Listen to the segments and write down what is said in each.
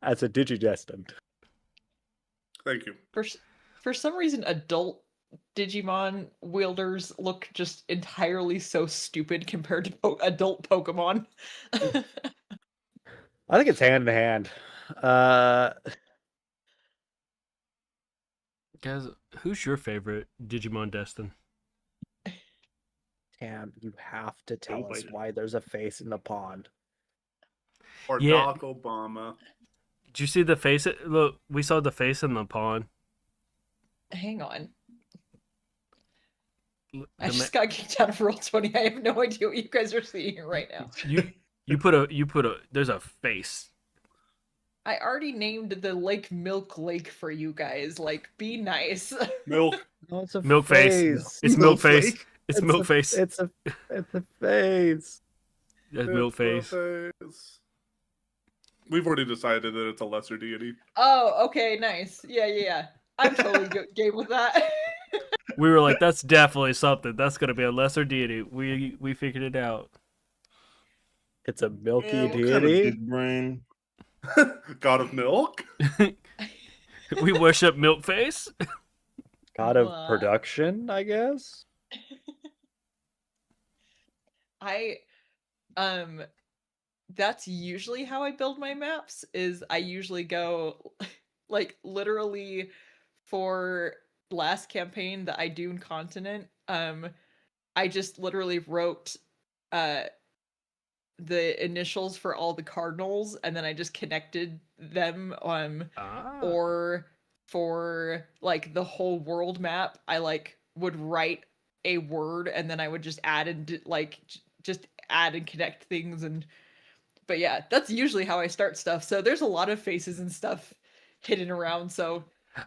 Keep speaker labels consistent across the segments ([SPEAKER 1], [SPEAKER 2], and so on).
[SPEAKER 1] as a Digidestined.
[SPEAKER 2] Thank you.
[SPEAKER 3] For some reason, adult Digimon wielders look just entirely so stupid compared to adult Pokemon.
[SPEAKER 1] I think it's hand in hand.
[SPEAKER 4] Guys, who's your favorite Digimon Destin?
[SPEAKER 1] Tam, you have to tell us
[SPEAKER 5] Nobody.
[SPEAKER 1] why there's a face in the pond.
[SPEAKER 2] Or
[SPEAKER 4] Yeah.
[SPEAKER 2] Doc Obama.
[SPEAKER 4] Did you see the face? Look, we saw the face in the pond.
[SPEAKER 3] Hang on. I
[SPEAKER 4] The
[SPEAKER 3] just got kicked out of Roll20. I have no idea what you guys are seeing right now.
[SPEAKER 4] you put a there's a face.
[SPEAKER 3] I already named the lake Milk Lake for you guys. Like, be nice.
[SPEAKER 2] Milk.
[SPEAKER 1] No, it's a
[SPEAKER 4] Milk face. It's milk face.
[SPEAKER 5] Flake.
[SPEAKER 4] It's milk face.
[SPEAKER 1] It's a face.
[SPEAKER 4] That's milk face.
[SPEAKER 2] face. We've already decided that it's a lesser deity.
[SPEAKER 3] Oh, okay, nice. Yeah. I'm totally game with that.
[SPEAKER 4] We were like, that's definitely something. That's gonna be a lesser deity. We figured it out.
[SPEAKER 1] It's a milky
[SPEAKER 5] Man, what
[SPEAKER 1] deity.
[SPEAKER 5] kind of big brain?
[SPEAKER 2] God of milk?
[SPEAKER 4] We worship milk face.
[SPEAKER 1] God of
[SPEAKER 3] What?
[SPEAKER 1] production, I guess.
[SPEAKER 3] That's usually how I build my maps. Is I usually go like literally for last campaign, the Idune continent. I just literally wrote the initials for all the cardinals, and then I just connected them. Or for like the whole world map, I like would write a word, and then I would just add and just add and connect things. But yeah, that's usually how I start stuff. So there's a lot of faces and stuff hidden around. So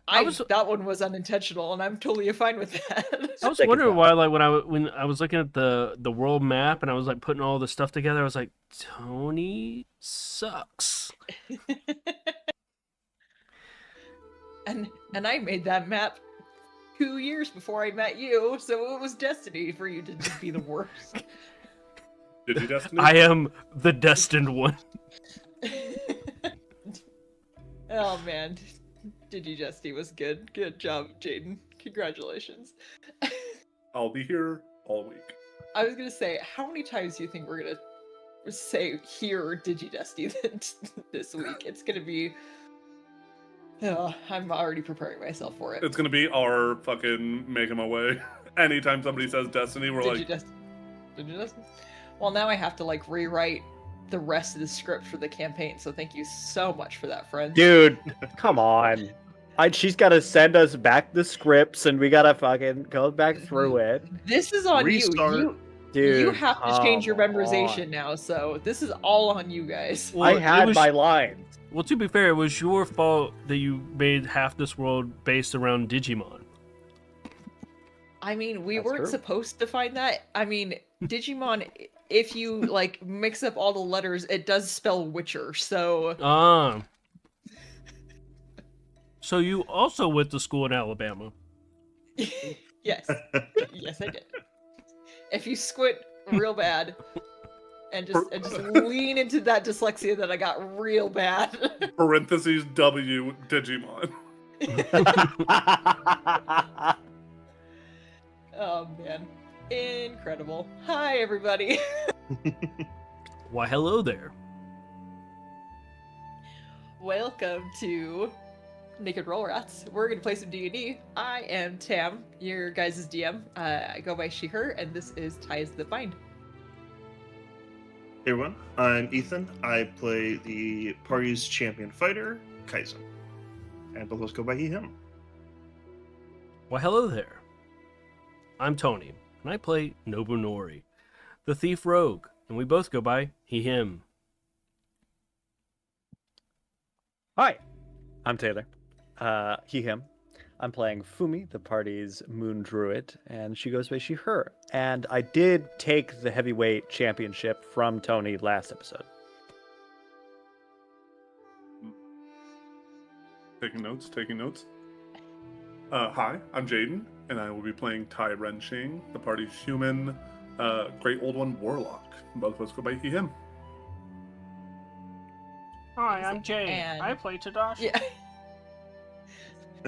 [SPEAKER 3] that one was unintentional, and I'm totally fine with that.
[SPEAKER 4] I was wondering why, like when I was looking at the world map and I was like putting all the stuff together, I was like, Tony sucks.
[SPEAKER 3] And I made that map 2 years before I met you, so it was destiny for you to just be the worst.
[SPEAKER 2] Did you destiny?
[SPEAKER 4] I am the destined one.
[SPEAKER 3] Oh man, Digidesty was good. Good job, Jaden. Congratulations.
[SPEAKER 2] I'll be here all week.
[SPEAKER 3] I was gonna say, how many times do you think we're gonna say hear Digidesty this week? It's gonna be. Oh, I'm already preparing myself for it.
[SPEAKER 2] It's gonna be our fucking making my way. Anytime somebody says Destiny, we're like,
[SPEAKER 3] Digidesty? Well, now I have to like rewrite the rest of the script for the campaign. So thank you so much for that, friend.
[SPEAKER 1] Dude, come on. She's got to send us back the scripts, and we got to fucking go back through it.
[SPEAKER 3] This is on
[SPEAKER 5] Restart.
[SPEAKER 3] you.
[SPEAKER 1] Dude,
[SPEAKER 3] You have to change your
[SPEAKER 1] come
[SPEAKER 3] memorization
[SPEAKER 1] on.
[SPEAKER 3] now. So this is all on you guys.
[SPEAKER 4] Well,
[SPEAKER 1] I had
[SPEAKER 4] it was,
[SPEAKER 1] my lines.
[SPEAKER 4] Well, to be fair, it was your fault that you made half this world based around Digimon.
[SPEAKER 3] I mean, we
[SPEAKER 1] That's
[SPEAKER 3] weren't
[SPEAKER 1] true.
[SPEAKER 3] supposed to find that. I mean, Digimon, if you like mix up all the letters, it does spell Witcher. So
[SPEAKER 4] So you also went to school in Alabama.
[SPEAKER 3] yes, yes, I did. If you squint real bad and just lean into that dyslexia that I got real bad.
[SPEAKER 2] parentheses W Digimon.
[SPEAKER 3] Oh man, incredible! Hi everybody.
[SPEAKER 4] Why, hello there.
[SPEAKER 3] Welcome to Naked Roll Rats. We're gonna play some D&D. I am Tam, your guys' DM. I go by she/her, and this is Ties That Bind.
[SPEAKER 5] Hey everyone, I'm Ethan. I play the party's champion fighter, Kaizen. And both of us go by he/him.
[SPEAKER 4] Why, hello there. I'm Tony, and I play Nobunori, the thief rogue, and we both go by he/him.
[SPEAKER 1] Hi, I'm Taylor. He, him. I'm playing Fumi, the party's moon druid, and she goes by she, her. And I did take the heavyweight championship from Tony last episode.
[SPEAKER 2] Taking notes. Hi, I'm Jaden, and I will be playing Tai Renching, the party's human, Great Old One warlock. Both of us go by he/him.
[SPEAKER 4] Hi, I'm Jay.
[SPEAKER 3] And-
[SPEAKER 4] I play Tadashi.
[SPEAKER 3] Yeah.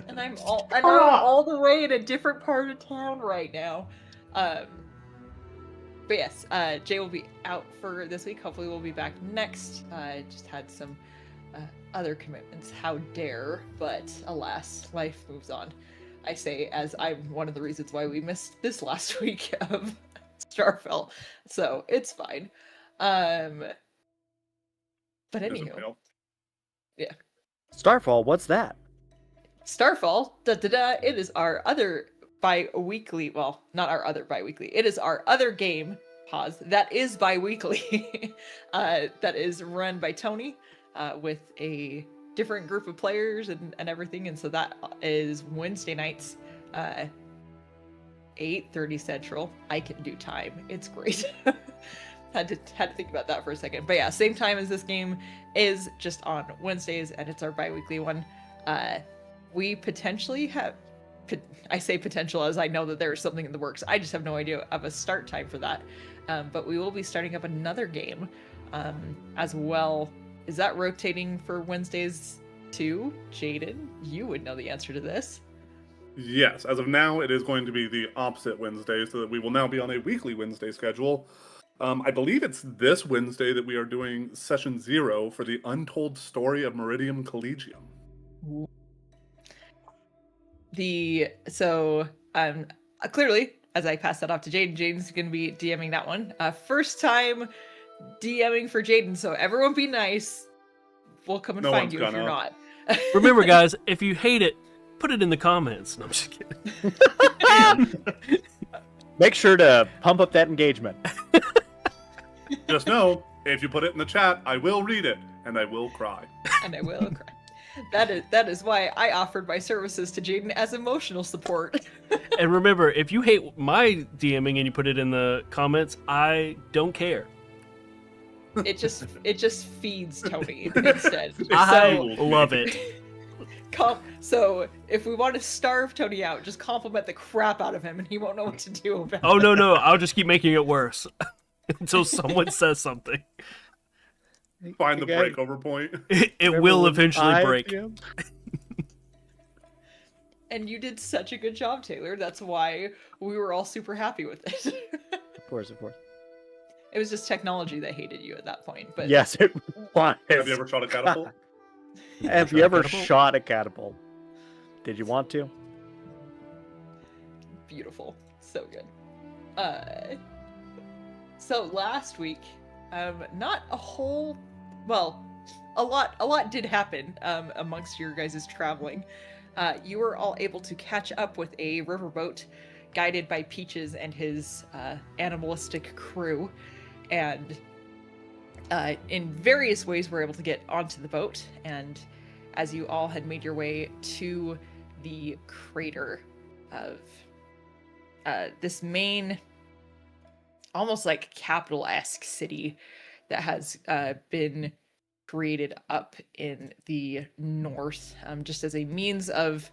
[SPEAKER 3] And I'm all the way in a different part of town right now. But yes, Jay will be out for this week. Hopefully we'll be back next. Just had some other commitments. How dare, but alas, life moves on. I say as I'm one of the reasons why we missed this last week of Starfell. So it's fine. But
[SPEAKER 2] Doesn't
[SPEAKER 3] anywho.
[SPEAKER 2] fail.
[SPEAKER 1] Starfall, what's that?
[SPEAKER 3] Starfall, it is our other bi-weekly, well, not our other bi-weekly, it is our other game, pause, that is bi-weekly, that is run by Tony, with a different group of players and everything, and so that is Wednesday nights, 8:30 Central. I can do time, it's great. Had to think about that for a second, but yeah, same time as this game is just on Wednesdays, and it's our bi-weekly one. We potentially have, I say potential as I know that there's something in the works. I just have no idea of a start time for that. But we will be starting up another game as well. Is that rotating for Wednesdays too? Jaden, you would know the answer to this.
[SPEAKER 2] Yes, as of now, it is going to be the opposite Wednesday, so that we will now be on a weekly Wednesday schedule. I believe it's this Wednesday that we are doing session 0 for the Untold Story of Meridian Collegium.
[SPEAKER 3] Clearly, as I pass that off to Jaden, Jaden's going to be DMing that one. First time DMing for Jaden, so everyone be nice. We'll come and
[SPEAKER 2] No
[SPEAKER 3] find
[SPEAKER 2] one's
[SPEAKER 3] you if you're
[SPEAKER 2] gonna.
[SPEAKER 3] not.
[SPEAKER 4] Remember, guys, if you hate it, put it in the comments. No, I'm just kidding.
[SPEAKER 1] Make sure to pump up that engagement.
[SPEAKER 2] Just know, if you put it in the chat, I will read it, and I will cry.
[SPEAKER 3] And I will cry. That is why I offered my services to Jaden as emotional support.
[SPEAKER 4] And remember, if you hate my DMing and you put it in the comments, I don't care.
[SPEAKER 3] It just feeds Tony instead.
[SPEAKER 4] I
[SPEAKER 3] So,
[SPEAKER 4] love it.
[SPEAKER 3] so if we want to starve Tony out, just compliment the crap out of him, and he won't know what to do about
[SPEAKER 4] Oh,
[SPEAKER 3] it.
[SPEAKER 4] no, I'll just keep making it worse until someone says something.
[SPEAKER 2] Find the
[SPEAKER 1] Okay.
[SPEAKER 2] breakover point.
[SPEAKER 4] It will eventually break.
[SPEAKER 3] And you did such a good job, Taylor. That's why we were all super happy with it.
[SPEAKER 1] Of course.
[SPEAKER 3] It was just technology that hated you at that point. But
[SPEAKER 1] Yes, it was.
[SPEAKER 2] Have you ever shot a catapult?
[SPEAKER 1] Have you ever shot a catapult? Did you want to?
[SPEAKER 3] beautiful, so good. So last week, not a whole, well, a lot did happen amongst your guys' traveling. You were all able to catch up with a riverboat guided by Peaches and his animalistic crew, and in various ways were able to get onto the boat. And as you all had made your way to the crater of this main, almost like capital-esque city that has been created up in the north, just as a means of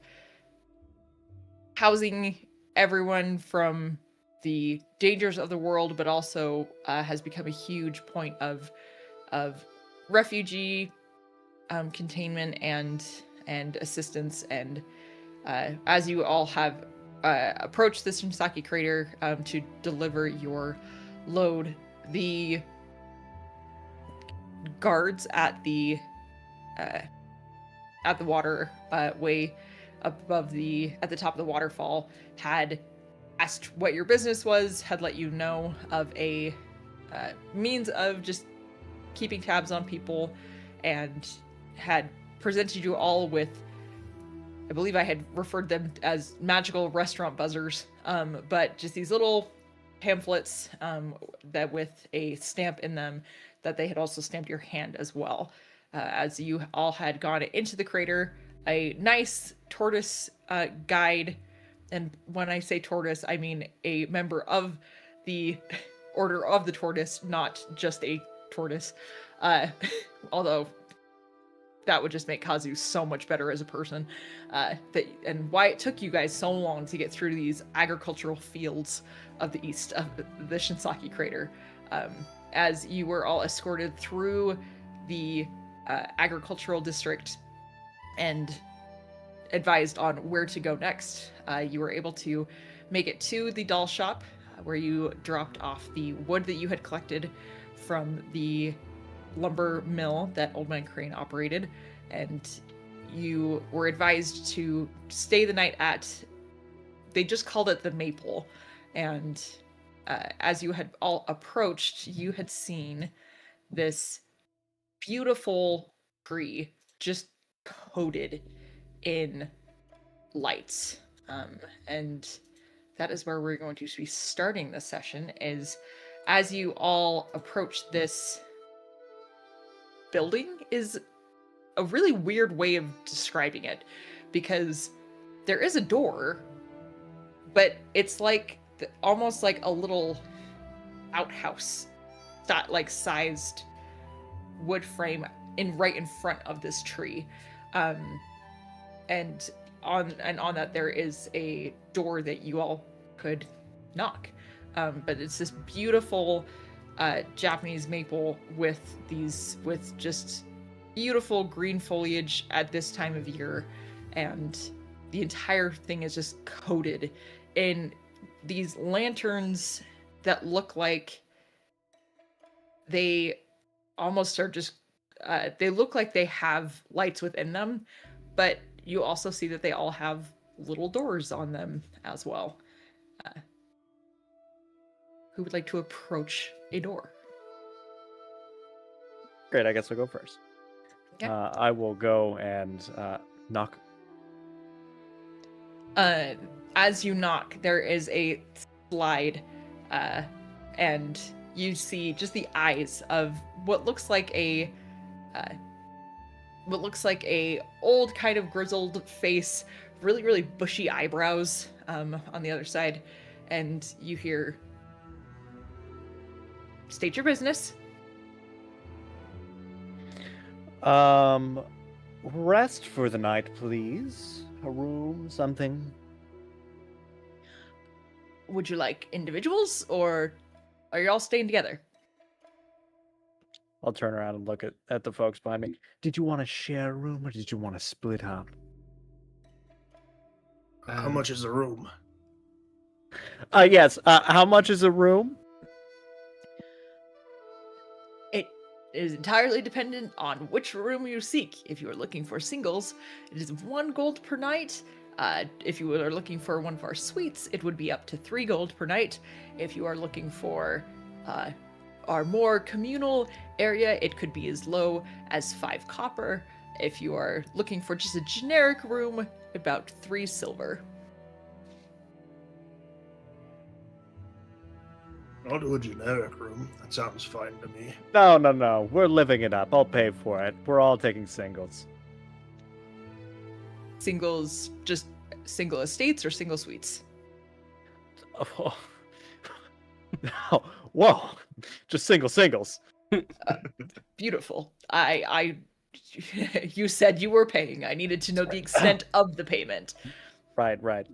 [SPEAKER 3] housing everyone from the dangers of the world, but also has become a huge point of refugee containment and assistance. And as you all have approached the Shinsaki crater to deliver your load, the guards at the water way above at the top of the waterfall had asked what your business was, had let you know of a means of just keeping tabs on people, and had presented you all with, I believe I had referred them as magical restaurant buzzers, but just these little pamphlets that with a stamp in them that they had also stamped your hand as well. As you all had gone into the crater, a nice tortoise guide, and when I say tortoise, I mean a member of the Order of the Tortoise, not just a tortoise. Although that would just make Kazu so much better as a person. And why it took you guys so long to get through these agricultural fields of the east of the Shinsaki crater. As you were all escorted through the agricultural district and advised on where to go next. You were able to make it to the doll shop where you dropped off the wood that you had collected from the lumber mill that Old Man Crane operated, and you were advised to stay the night at, they just called it the Maple, and as you had all approached, you had seen this beautiful tree just coated in lights. And that is where we're going to be starting this session, is as you all approach this building is a really weird way of describing it, because there is a door, but it's like almost like a little outhouse, like sized wood frame right in front of this tree, and on that there is a door that you all could knock, but it's this beautiful Japanese maple with just beautiful green foliage at this time of year, and the entire thing is just coated in these lanterns that look like they almost are just they look like they have lights within them, but you also see that they all have little doors on them as well. Who would like to approach a door?
[SPEAKER 1] Great, I guess I'll go first.
[SPEAKER 3] Okay.
[SPEAKER 1] I will go and knock.
[SPEAKER 3] As you knock, there is a slide, and you see just the eyes of what looks like a old kind of grizzled face, really bushy eyebrows on the other side, and you hear, "State your business."
[SPEAKER 1] Rest for the night, please. A room, something.
[SPEAKER 3] Would you like individuals, or are you all staying together?
[SPEAKER 1] I'll turn around and look at the folks behind me. Did you want to share a room or did you want to split up?
[SPEAKER 5] How much is a room?
[SPEAKER 1] Yes. How much is a room?
[SPEAKER 3] It is entirely dependent on which room you seek. If you are looking for singles, it is 1 gold per night. If you are looking for one of our suites, it would be up to 3 gold per night. If you are looking for our more communal area, it could be as low as 5 copper. If you are looking for just a generic room, about 3 silver.
[SPEAKER 5] I'll do a generic room. That sounds fine to me.
[SPEAKER 1] No. We're living it up. I'll pay for it. We're all taking singles.
[SPEAKER 3] Singles, just single estates or single suites?
[SPEAKER 1] Oh. No. Whoa. Just singles.
[SPEAKER 3] Beautiful. You said you were paying. I needed to know the extent of the payment.
[SPEAKER 1] Right.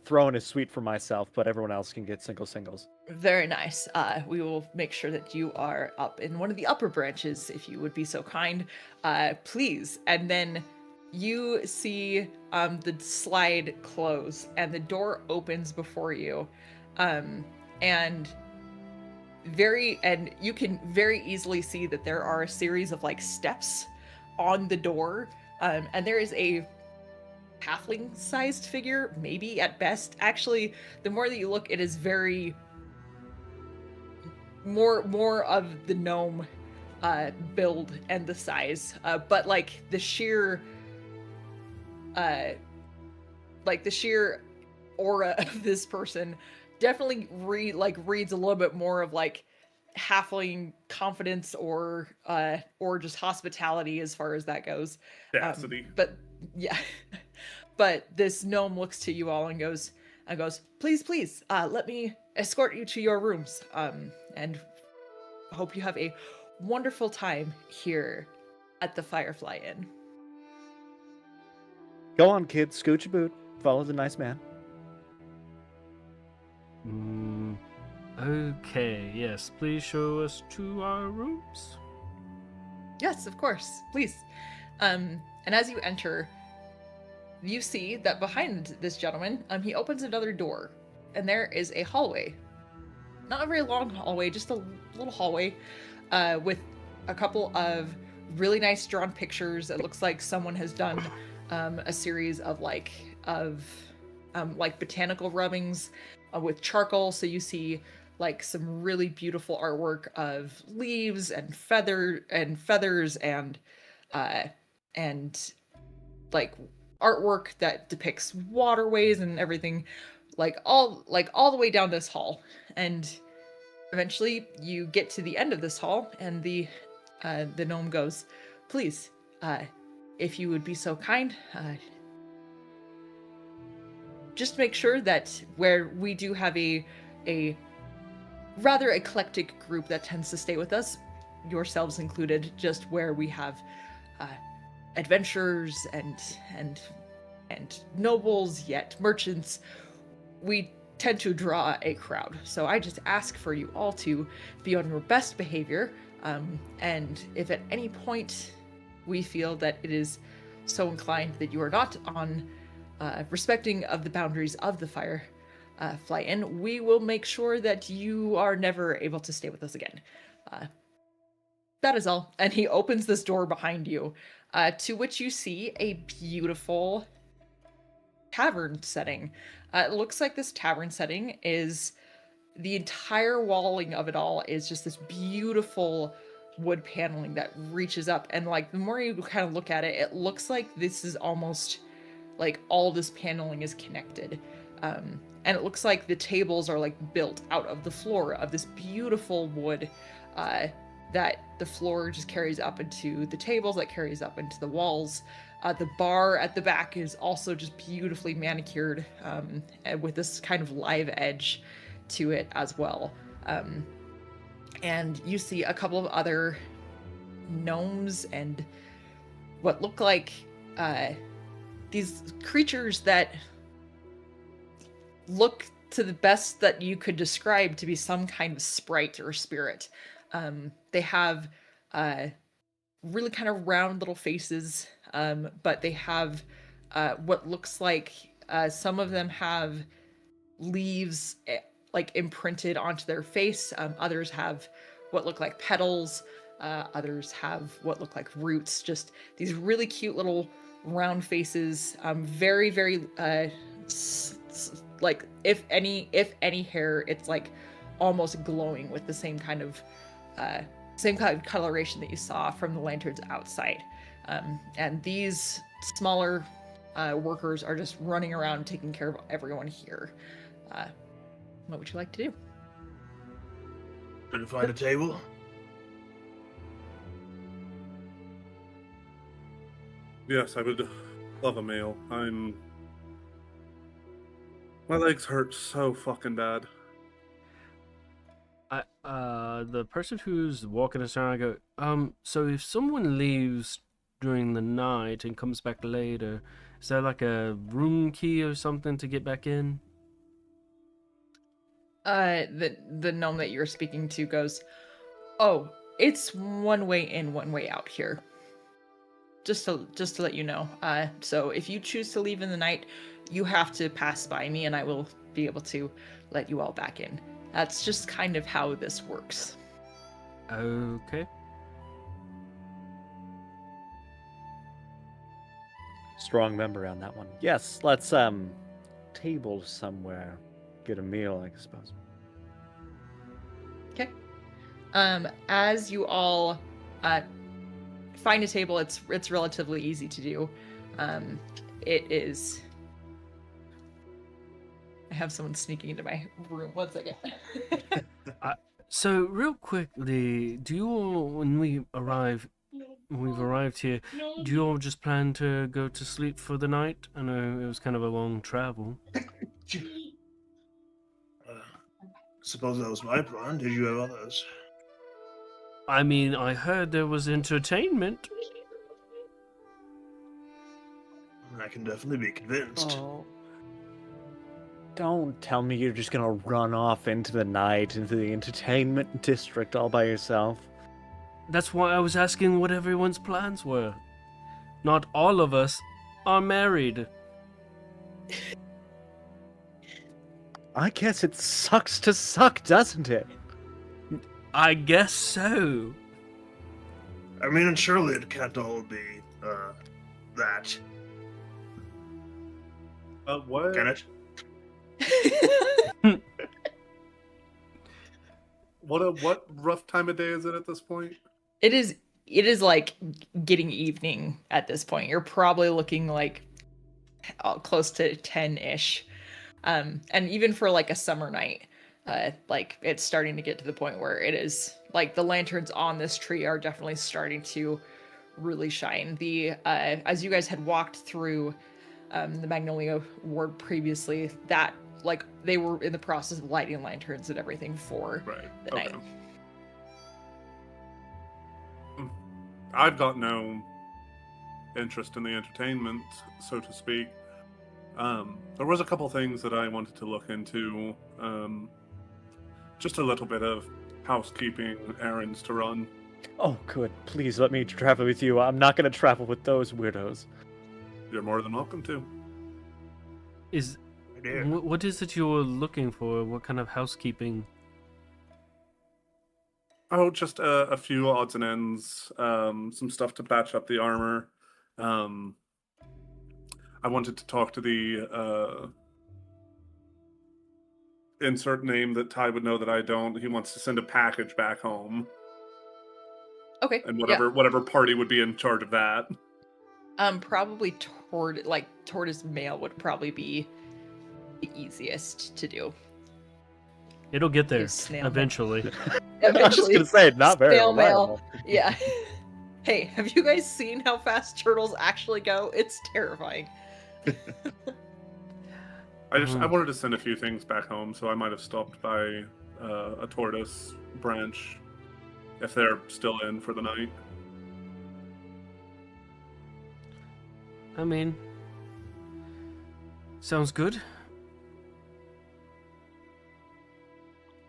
[SPEAKER 1] Throw in a suite for myself, but everyone else can get singles.
[SPEAKER 3] Very nice. We will make sure that you are up in one of the upper branches, if you would be so kind. Please. And then you see the slide close, and the door opens before you. And you can very easily see that there are a series of like steps on the door, and there is a halfling-sized figure, maybe at best. Actually, the more that you look, it is very more of the gnome build and the size, but like the sheer aura of this person definitely reads a little bit more of like halfling confidence or just hospitality as far as that goes.
[SPEAKER 2] Audacity.
[SPEAKER 3] But yeah. But this gnome looks to you all and goes, please, let me escort you to your rooms, and hope you have a wonderful time here at the Firefly Inn.
[SPEAKER 1] Go on, kid. Scooch a boot. Follow the nice man.
[SPEAKER 4] Okay, yes, please show us to our rooms.
[SPEAKER 3] Yes, of course. Please. And as you enter, you see that behind this gentleman, he opens another door, and there is a hallway. Not a very long hallway, just a little hallway, with a couple of really nice drawn pictures. It looks like someone has done a series of like botanical rubbings with charcoal. So you see like some really beautiful artwork of leaves and feathers and like artwork that depicts waterways and everything, like all the way down this hall. And eventually you get to the end of this hall, and the gnome goes, "Please, if you would be so kind, just make sure that where we do have a rather eclectic group that tends to stay with us, yourselves included, just where we have adventurers and nobles, yet merchants, we tend to draw a crowd. So I just ask for you all to be on your best behavior, and if at any point we feel that it is so inclined that you are not on respecting of the boundaries of the Firefly Inn, we will make sure that you are never able to stay with us again. That is all." And he opens this door behind you, to which you see a beautiful tavern setting. It looks like this tavern setting is the entire walling of it all is just this beautiful wood paneling that reaches up, and like the more you kind of look at it, it looks like this is almost like all this paneling is connected. And it looks like the tables are like built out of the floor of this beautiful wood, that the floor just carries up into the tables, that carries up into the walls. The bar at the back is also just beautifully manicured, and with this kind of live edge to it as well. And you see a couple of other gnomes and what look like these creatures that look, to the best that you could describe, to be some kind of sprite or spirit. They have really kind of round little faces, but they have what looks like some of them have leaves like imprinted onto their face. Others have what look like petals. Others have what look like roots. Just these really cute little round faces. Very, very like if any hair, it's like almost glowing with the same kind of coloration that you saw from the lanterns outside. And these smaller workers are just running around taking care of everyone here. What would you like to do?
[SPEAKER 5] Gonna find a table.
[SPEAKER 2] Yes, I would love a meal. My legs hurt so fucking bad.
[SPEAKER 4] The person who's walking us around, I go, so if someone leaves during the night and comes back later, is there like a room key or something to get back in?
[SPEAKER 3] The gnome that you're speaking to goes, "Oh, it's one way in, one way out here. Just to let you know. So if you choose to leave in the night, you have to pass by me, and I will be able to let you all back in. That's just kind of how this works."
[SPEAKER 4] Okay.
[SPEAKER 1] Strong member on that one. Yes, let's table somewhere. Get a meal, I suppose.
[SPEAKER 3] Okay. As you all find a table, it's relatively easy to do. It is. I have someone sneaking into my room. 1 second.
[SPEAKER 4] So real quickly, do you all, when we've arrived here, do you all just plan to go to sleep for the night? I know it was kind of a long travel.
[SPEAKER 5] Suppose that was my plan. Did you have others?
[SPEAKER 4] I mean, I heard there was entertainment.
[SPEAKER 5] I can definitely be convinced.
[SPEAKER 1] Oh. Don't tell me you're just gonna run off into the night, into the entertainment district all by yourself.
[SPEAKER 4] That's why I was asking what everyone's plans were. Not all of us are married.
[SPEAKER 1] I guess it sucks to suck, doesn't it?
[SPEAKER 4] I guess so.
[SPEAKER 5] I mean, and surely it can't all be, that.
[SPEAKER 2] What?
[SPEAKER 5] Can it?
[SPEAKER 2] What rough time of day is it at this point?
[SPEAKER 3] It is like getting evening at this point. You're probably looking like close to 10-ish. And even for like a summer night, like it's starting to get to the point where it is like the lanterns on this tree are definitely starting to really shine. The as you guys had walked through the Magnolia Ward previously, that like they were in the process of lighting lanterns and everything for
[SPEAKER 2] Right.
[SPEAKER 3] the night.
[SPEAKER 2] I've got no interest in the entertainment, so to speak. There was a couple things that I wanted to look into. Just a little bit of housekeeping errands to run.
[SPEAKER 1] Oh, good. Please let me travel with you. I'm not going to travel with those weirdos.
[SPEAKER 2] You're more than welcome to.
[SPEAKER 4] Is
[SPEAKER 5] I do.
[SPEAKER 4] what is it you're looking for? What kind of housekeeping?
[SPEAKER 2] Oh, just a few odds and ends, some stuff to patch up the armor. I wanted to talk to the insert name that Ty would know that I don't. He wants to send a package back home,
[SPEAKER 3] Okay.
[SPEAKER 2] and
[SPEAKER 3] yeah.
[SPEAKER 2] whatever party would be in charge of that.
[SPEAKER 3] Probably Tortoise mail would probably be the easiest to do.
[SPEAKER 4] It'll get there
[SPEAKER 3] Use snail mail.
[SPEAKER 4] eventually.
[SPEAKER 1] I was just
[SPEAKER 3] Eventually,
[SPEAKER 1] going to say, not very
[SPEAKER 3] snail mail.
[SPEAKER 1] reliable.
[SPEAKER 3] Yeah. Hey, have you guys seen how fast turtles actually go? It's terrifying.
[SPEAKER 2] I wanted to send a few things back home, so I might have stopped by a tortoise branch if they're still in for the night.
[SPEAKER 4] I mean, sounds good.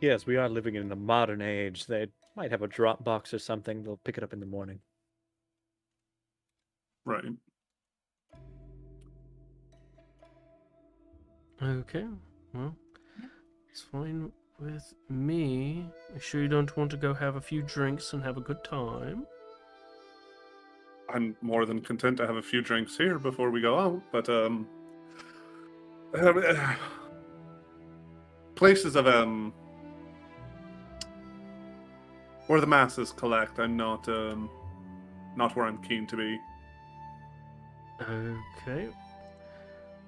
[SPEAKER 1] Yes, we are living in a modern age. They might have a drop box or something. They'll pick it up in the morning.
[SPEAKER 2] Right.
[SPEAKER 4] Okay, well, it's fine with me. You sure you don't want to go have a few drinks and have a good time?
[SPEAKER 2] I'm more than content to have a few drinks here before we go out, but places of where the masses collect, I'm not where I'm keen to be.
[SPEAKER 4] Okay.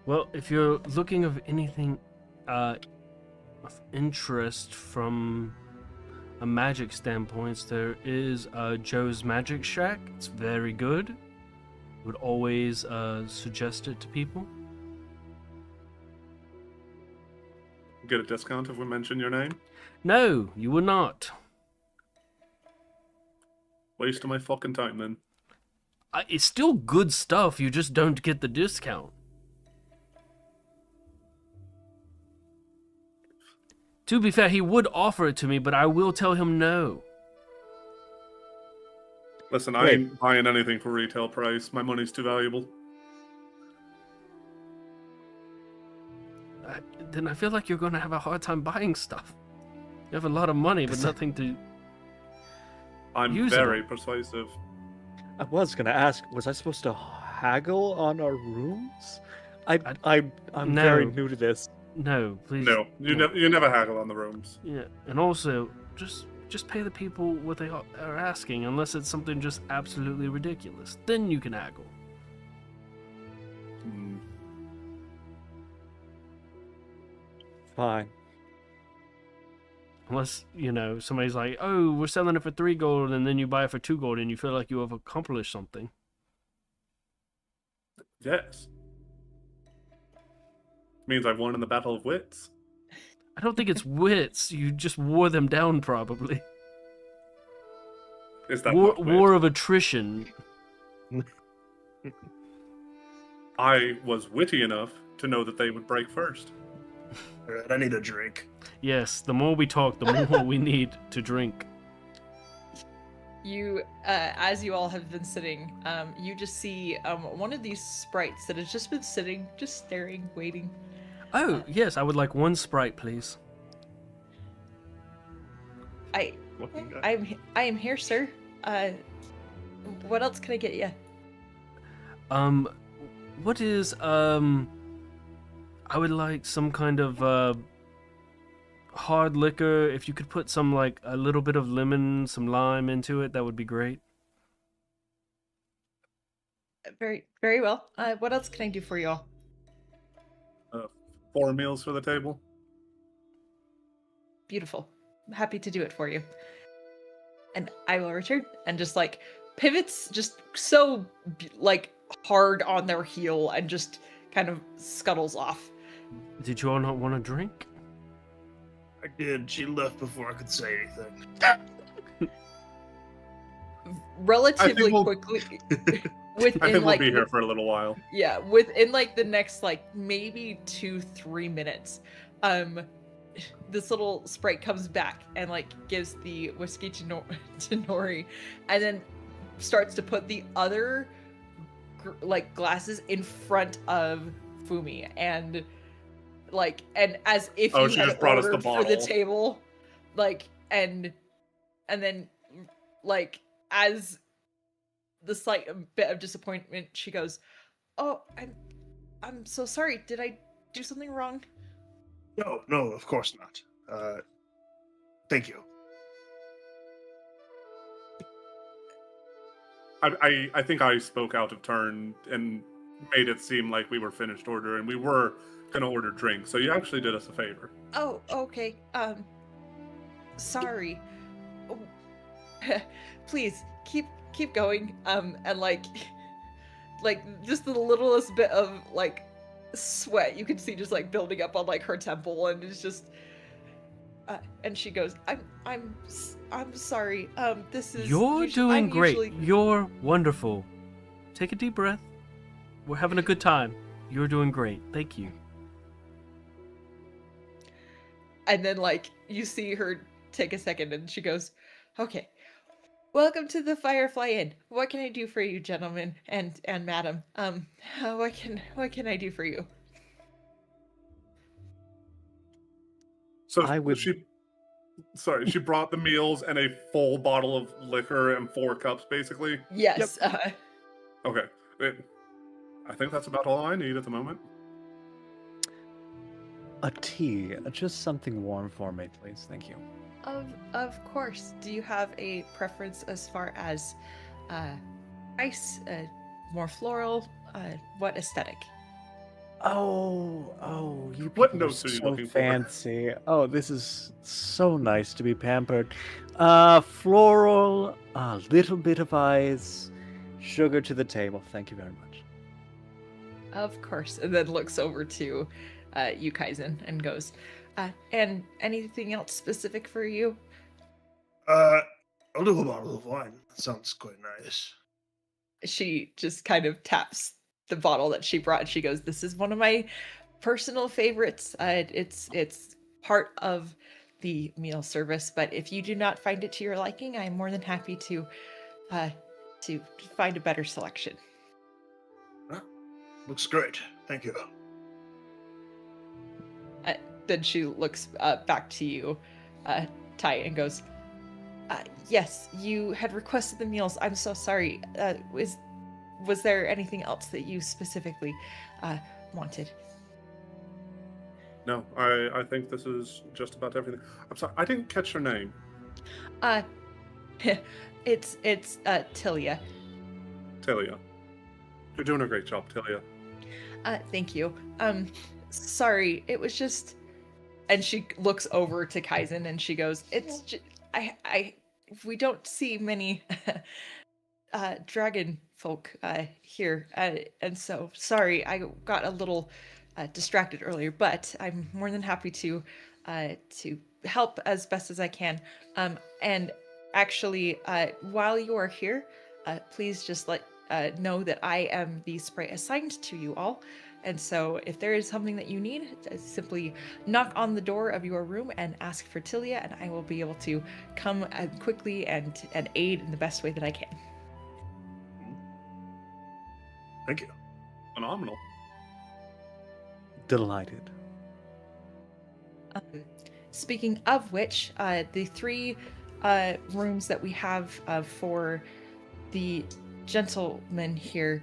[SPEAKER 4] Well, if you're looking of anything of interest from a magic standpoint, there is Joe's Magic Shack. It's very good. Would always suggest it to people.
[SPEAKER 2] Get a discount if we mention your name.
[SPEAKER 4] No, you would not.
[SPEAKER 2] Waste of my fucking time then.
[SPEAKER 4] It's still good stuff. You just don't get the discount. To be fair, he would offer it to me, but I will tell him no.
[SPEAKER 2] Listen, I
[SPEAKER 1] Wait.
[SPEAKER 2] ain't buying anything for retail price. My money's too valuable.
[SPEAKER 4] Then I feel like you're going to have a hard time buying stuff. You have a lot of money, but nothing to...
[SPEAKER 2] I'm
[SPEAKER 4] Usable.
[SPEAKER 2] very persuasive.
[SPEAKER 1] I was going to ask, was I supposed to haggle on our rooms? I'm
[SPEAKER 4] No.
[SPEAKER 1] very new to this.
[SPEAKER 4] No, please.
[SPEAKER 2] No, you never haggle on the rooms.
[SPEAKER 4] Yeah, and also, just pay the people what they are asking, unless it's something just absolutely ridiculous. Then you can haggle.
[SPEAKER 2] Hmm.
[SPEAKER 1] Fine.
[SPEAKER 4] Unless, somebody's like, oh, we're selling it for 3 gold, and then you buy it for 2 gold, and you feel like you have accomplished something.
[SPEAKER 2] Yes. Means I've won in the Battle of Wits.
[SPEAKER 4] I don't think it's wits. You just wore them down, probably.
[SPEAKER 2] Is that
[SPEAKER 4] War,
[SPEAKER 2] not wit?
[SPEAKER 4] war of attrition.
[SPEAKER 2] I was witty enough to know that they would break first.
[SPEAKER 5] Alright, I need a drink.
[SPEAKER 4] Yes, the more we talk, the more we need to drink.
[SPEAKER 3] You, as you all have been sitting, you just see one of these sprites that has just been sitting, just staring, waiting.
[SPEAKER 4] Oh, yes, I would like one Sprite, please.
[SPEAKER 5] Looking guy.
[SPEAKER 3] I am here, sir. What else can I get you?
[SPEAKER 4] What is, I would like some kind of, hard liquor. If you could put some, like, a little bit of lemon, some lime into it, that would be great.
[SPEAKER 3] Very, very well. What else can I do for you all?
[SPEAKER 2] 4 meals for the table.
[SPEAKER 3] Beautiful. I'm happy to do it for you. And I will return. And just like pivots, just so like hard on their heel, and just kind of scuttles off.
[SPEAKER 4] Did you all not want a drink?
[SPEAKER 5] I did. She left before I could say anything.
[SPEAKER 3] Relatively
[SPEAKER 2] we'll-
[SPEAKER 3] quickly,
[SPEAKER 2] I
[SPEAKER 3] within
[SPEAKER 2] think we'll
[SPEAKER 3] like
[SPEAKER 2] be here for a little while.
[SPEAKER 3] yeah, within like the next like maybe 2-3 minutes, this little sprite comes back and like gives the whiskey to, to Nori, and then starts to put the other like glasses in front of Fumi, and like, and as if
[SPEAKER 2] Oh,
[SPEAKER 3] you
[SPEAKER 2] she
[SPEAKER 3] had
[SPEAKER 2] just brought us the
[SPEAKER 3] ordered for the
[SPEAKER 2] bottle.
[SPEAKER 3] table, like, and then like as the slight bit of disappointment, she goes, "Oh, I'm so sorry. Did I do something wrong?"
[SPEAKER 5] No, of course not. Thank you.
[SPEAKER 2] I think I spoke out of turn and made it seem like we were finished order, and we were gonna order drinks. So you actually did us a favor.
[SPEAKER 3] Oh, okay. Sorry. Oh, please keep going. And like just the littlest bit of like sweat you can see just like building up on like her temple, and it's just. And she goes, I'm sorry. This is.
[SPEAKER 4] You're doing
[SPEAKER 3] I'm
[SPEAKER 4] great.
[SPEAKER 3] usually-"
[SPEAKER 4] You're wonderful. Take a deep breath. We're having a good time. You're doing great. Thank you.
[SPEAKER 3] And then like you see her take a second, and she goes, "Okay. Welcome to the Firefly Inn. What can I do for you, gentlemen and madam? What can I do for you?"
[SPEAKER 2] So
[SPEAKER 1] I would-
[SPEAKER 2] she brought the meals and a full bottle of liquor and 4 cups, basically.
[SPEAKER 3] Yes.
[SPEAKER 2] Okay. I think that's about all I need at the moment.
[SPEAKER 1] A tea, just something warm for me, please. Thank you.
[SPEAKER 3] Of course. Do you have a preference as far as ice, more floral, what aesthetic?
[SPEAKER 1] Oh, you
[SPEAKER 2] What
[SPEAKER 1] people are
[SPEAKER 2] notes are you
[SPEAKER 1] so
[SPEAKER 2] looking for?
[SPEAKER 1] fancy. Oh, this is so nice to be pampered. Floral, a little bit of ice, sugar to the table. Thank you very much.
[SPEAKER 3] Of course. And then looks over to you, Kaizen, and goes, and anything else specific for you?
[SPEAKER 5] I'll do a bottle of wine. That sounds quite nice.
[SPEAKER 3] She just kind of taps the bottle that she brought, and she goes, "This is one of my personal favorites. It's part of the meal service, but if you do not find it to your liking, I'm more than happy to find a better selection."
[SPEAKER 5] Looks great. Thank you.
[SPEAKER 3] Then she looks back to you, Ty, and goes, "Yes, you had requested the meals. I'm so sorry. Was there anything else that you specifically wanted?"
[SPEAKER 2] No, I think this is just about everything. I'm sorry, I didn't catch your name.
[SPEAKER 3] It's Tilia.
[SPEAKER 2] Tilia. You're doing a great job, Tilia.
[SPEAKER 3] Thank you. Sorry, it was just. And she looks over to Kaizen, and she goes, "It's just, we don't see many dragon folk here, and so sorry, I got a little distracted earlier, but I'm more than happy to help as best as I can. And actually, while you are here, please just let know that I am the sprite assigned to you all, And so if there is something that you need, simply knock on the door of your room and ask for Tilia, and I will be able to come quickly and aid in the best way that I can.
[SPEAKER 5] Thank you.
[SPEAKER 2] Phenomenal.
[SPEAKER 1] Delighted.
[SPEAKER 3] Speaking of which, the 3 rooms that we have for the gentleman here,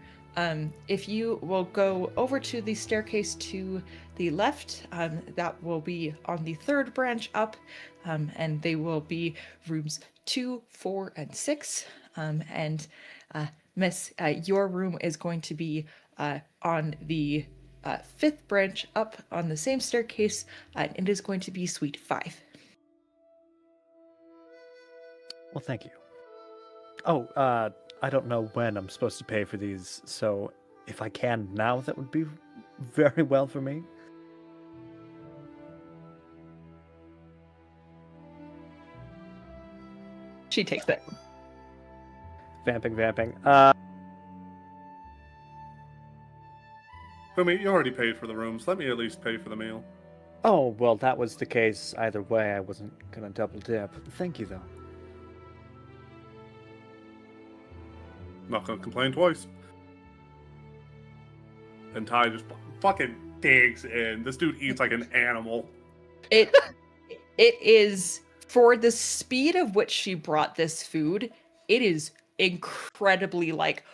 [SPEAKER 3] if you will go over to the staircase to the left, that will be on the 3rd branch up, and they will be rooms 2, 4, and 6. And Miss, your room is going to be on the 5th branch up on the same staircase, and it is going to be suite 5.
[SPEAKER 1] Well, thank you. Oh, I don't know when I'm supposed to pay for these, so if I can now, that would be very well for me.
[SPEAKER 3] She takes it.
[SPEAKER 1] Vamping.
[SPEAKER 2] Fumi, you already paid for the rooms. Let me at least pay for the meal.
[SPEAKER 1] Oh, well, that was the case either way. I wasn't gonna double dip. Thank you, though.
[SPEAKER 2] Not gonna complain twice. And Ty just fucking digs in. This dude eats like an animal.
[SPEAKER 3] It is, for the speed of which she brought this food, it is incredibly like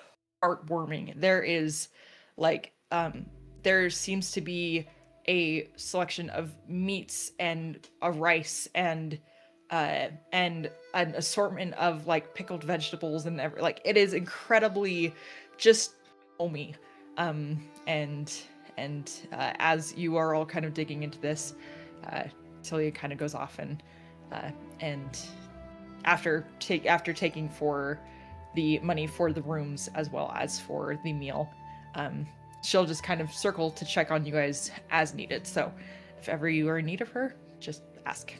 [SPEAKER 3] heartwarming. There is like there seems to be a selection of meats and a rice and an assortment of like pickled vegetables and like it is incredibly just homey. And as you are all kind of digging into this, Tilia kind of goes off and after taking for the money for the rooms as well as for the meal, she'll just kind of circle to check on you guys as needed. So if ever you are in need of her, just ask.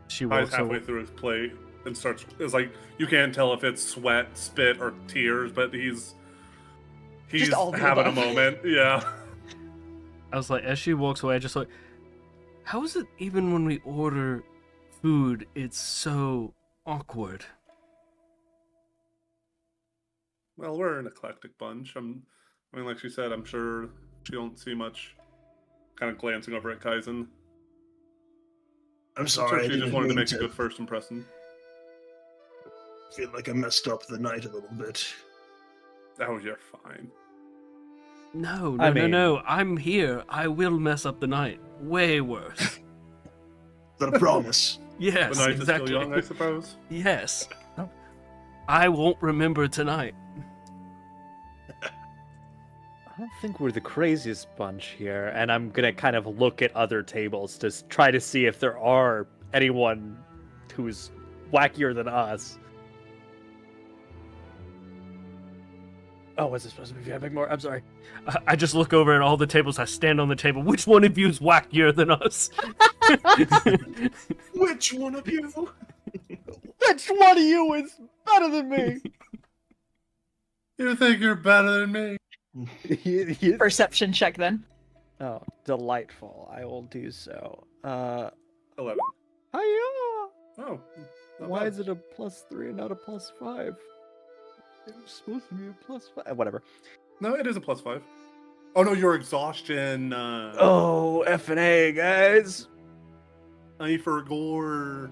[SPEAKER 4] She
[SPEAKER 2] Ty's
[SPEAKER 4] walks
[SPEAKER 2] halfway
[SPEAKER 4] over.
[SPEAKER 2] through his plate and starts. It's like you can't tell if it's sweat, spit, or tears, but he's
[SPEAKER 3] Just all the
[SPEAKER 2] having a
[SPEAKER 3] above.
[SPEAKER 2] moment. Yeah.
[SPEAKER 4] I was like, as she walks away, I just like, how is it even when we order food, it's so awkward?
[SPEAKER 2] Well, we're an eclectic bunch. I mean, like she said, I'm sure she don't see much. Kind of glancing over at Kaizen.
[SPEAKER 5] I'm
[SPEAKER 2] I'm
[SPEAKER 5] sorry.
[SPEAKER 2] sure
[SPEAKER 5] I
[SPEAKER 2] she just
[SPEAKER 5] didn't
[SPEAKER 2] wanted to
[SPEAKER 5] mean
[SPEAKER 2] make a good first impression.
[SPEAKER 5] feel like I messed up the night a little bit.
[SPEAKER 2] Oh, you're fine.
[SPEAKER 4] No,
[SPEAKER 1] I
[SPEAKER 4] no,
[SPEAKER 1] mean-
[SPEAKER 4] no. I'm here. I will mess up the night. Way worse.
[SPEAKER 5] Is that a promise?
[SPEAKER 4] Yes,
[SPEAKER 2] The night
[SPEAKER 4] exactly.
[SPEAKER 2] is still young, I suppose.
[SPEAKER 4] Yes. I won't remember tonight.
[SPEAKER 1] I don't think we're the craziest bunch here, and I'm gonna kind of look at other tables to try to see if there are anyone who's wackier than us. Oh, was this supposed to be vamping more? I'm sorry.
[SPEAKER 4] I just look over at all the tables. I stand on the table. Which one of you is wackier than us?
[SPEAKER 5] Which one of you?
[SPEAKER 1] Which one of you is better than me?
[SPEAKER 2] You think you're better than me?
[SPEAKER 3] Perception check then.
[SPEAKER 1] Oh, delightful. I will do so.
[SPEAKER 2] 11.
[SPEAKER 1] Hiya!
[SPEAKER 2] Oh. not
[SPEAKER 1] Why
[SPEAKER 2] bad.
[SPEAKER 1] is it a +3 and not a +5? It was supposed to be a +5. Whatever.
[SPEAKER 2] No, it is a +5. Oh no, your exhaustion.
[SPEAKER 1] Oh, F&A, guys.
[SPEAKER 2] I for gore.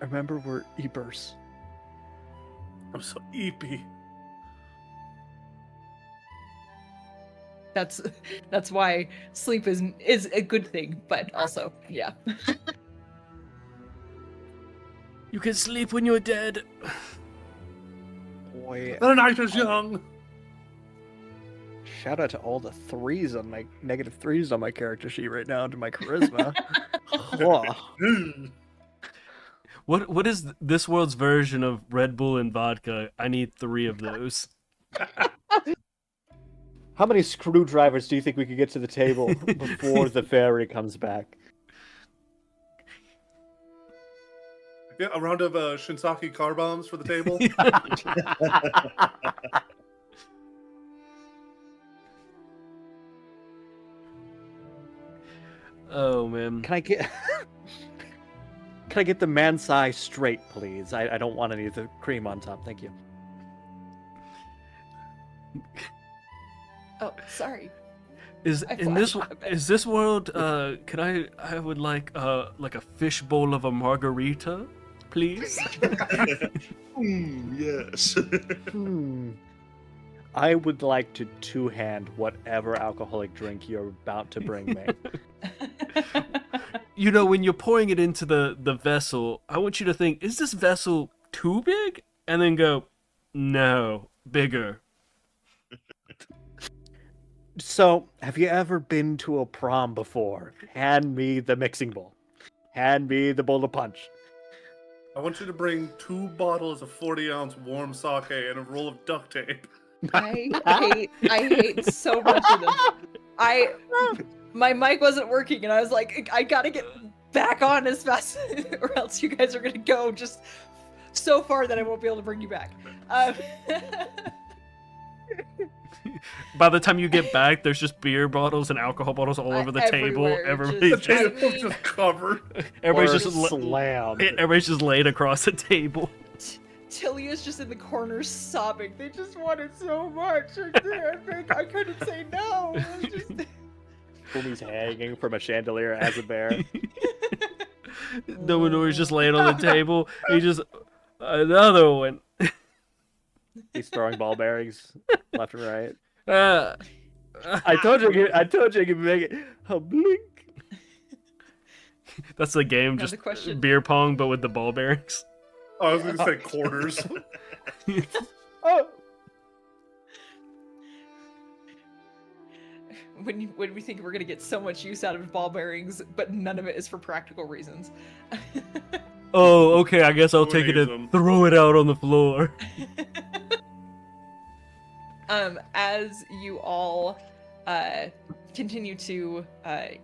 [SPEAKER 1] Remember, we're Ebers.
[SPEAKER 2] I'm so eepy.
[SPEAKER 3] That's why sleep is a good thing, but also yeah.
[SPEAKER 4] You can sleep when you're dead.
[SPEAKER 1] Boy,
[SPEAKER 2] The night is young.
[SPEAKER 1] shout out to all the threes on my -3s on my character sheet right now to my charisma. Oh.
[SPEAKER 4] What is this world's version of Red Bull and vodka? I need 3 of those.
[SPEAKER 1] How many screwdrivers do you think we could get to the table before the fairy comes back?
[SPEAKER 2] Yeah, a round of Shinsaki car bombs for the table.
[SPEAKER 4] Oh man.
[SPEAKER 1] Can I get can I get the Mansai straight, please? I don't want any of the cream on top. Thank you.
[SPEAKER 3] Oh, sorry.
[SPEAKER 4] Is
[SPEAKER 3] I
[SPEAKER 4] in this
[SPEAKER 3] flashed my
[SPEAKER 4] is this world? Can I would like a fish bowl of a margarita, please.
[SPEAKER 5] Yes.
[SPEAKER 1] I would like to two-hand whatever alcoholic drink you're about to bring me.
[SPEAKER 4] You know, when you're pouring it into the vessel, I want you to think, is this vessel too big? And then go, no, bigger.
[SPEAKER 1] So, have you ever been to a prom before? Hand me the mixing bowl. Hand me the bowl of punch.
[SPEAKER 2] I want you to bring 2 bottles of 40-ounce warm sake and a roll of duct tape.
[SPEAKER 3] I hate so much of this. My mic wasn't working, and I was like, I gotta get back on as fast, or else you guys are gonna go just so far that I won't be able to bring you back.
[SPEAKER 4] By the time you get back, there's just beer bottles and alcohol bottles all over the table.
[SPEAKER 3] Everywhere,
[SPEAKER 4] Everybody's
[SPEAKER 3] just- I
[SPEAKER 4] just,
[SPEAKER 3] mean-
[SPEAKER 2] just covered.
[SPEAKER 4] everybody's
[SPEAKER 1] Or
[SPEAKER 4] just
[SPEAKER 1] slammed.
[SPEAKER 4] everybody's just laid across the table.
[SPEAKER 3] Tilia's just in the corner sobbing. They just wanted so much. I couldn't say no. It was just...
[SPEAKER 1] Fumi's hanging from a chandelier as a bear.
[SPEAKER 4] Dominore's just laying on the table. He just another one.
[SPEAKER 1] He's throwing ball bearings left and right.
[SPEAKER 4] Uh,
[SPEAKER 1] I told you I could make it a blink.
[SPEAKER 4] that's the game,
[SPEAKER 3] Now
[SPEAKER 4] just
[SPEAKER 3] the question-
[SPEAKER 4] beer pong, but with the ball bearings.
[SPEAKER 2] I was going to say quarters.
[SPEAKER 1] Oh,
[SPEAKER 3] when we think we're gonna get so much use out of ball bearings, but none of it is for practical reasons.
[SPEAKER 4] Oh, okay. I guess I'll
[SPEAKER 2] Who
[SPEAKER 4] take it
[SPEAKER 2] needs
[SPEAKER 4] and
[SPEAKER 2] them?
[SPEAKER 4] throw it out on the floor.
[SPEAKER 3] As you all continue to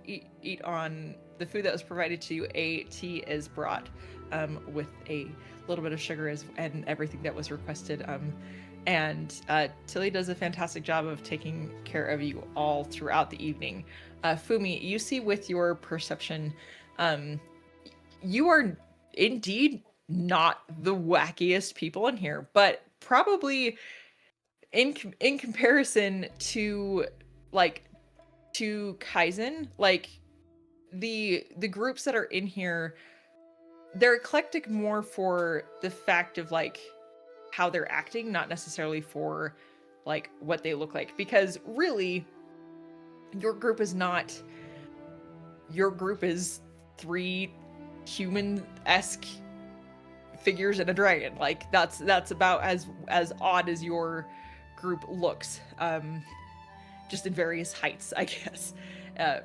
[SPEAKER 3] eat on the food that was provided to you, a tea is brought with a little bit of sugar and everything that was requested. And Tilly does a fantastic job of taking care of you all throughout the evening. Fumi, you see with your perception, you are indeed not the wackiest people in here, but probably in comparison to Kaizen, like the groups that are in here, they're eclectic more for the fact of like how they're acting, not necessarily for like what they look like, because really your group is 3 human-esque figures and a dragon. Like that's about as odd as your group looks, just in various heights, I guess,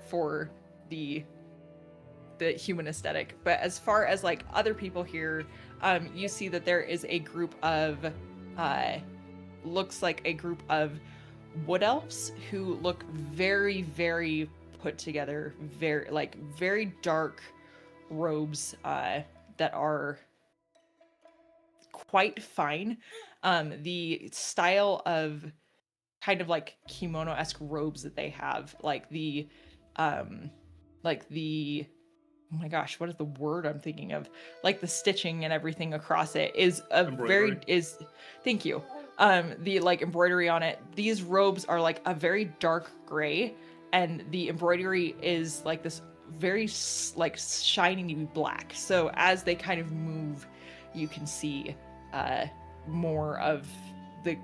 [SPEAKER 3] for the human aesthetic. But as far as like other people here, you see that there is a group of looks like a group of wood elves who look very, very put together, very dark robes that are quite fine. The style of kind of like kimono-esque robes that they have, like the oh my gosh, what is the word I'm thinking of? Like the stitching and everything across it is thank you. The like embroidery on it. These robes are like a very dark gray, and the embroidery is like this very like shiny black. So as they kind of move, you can see more of the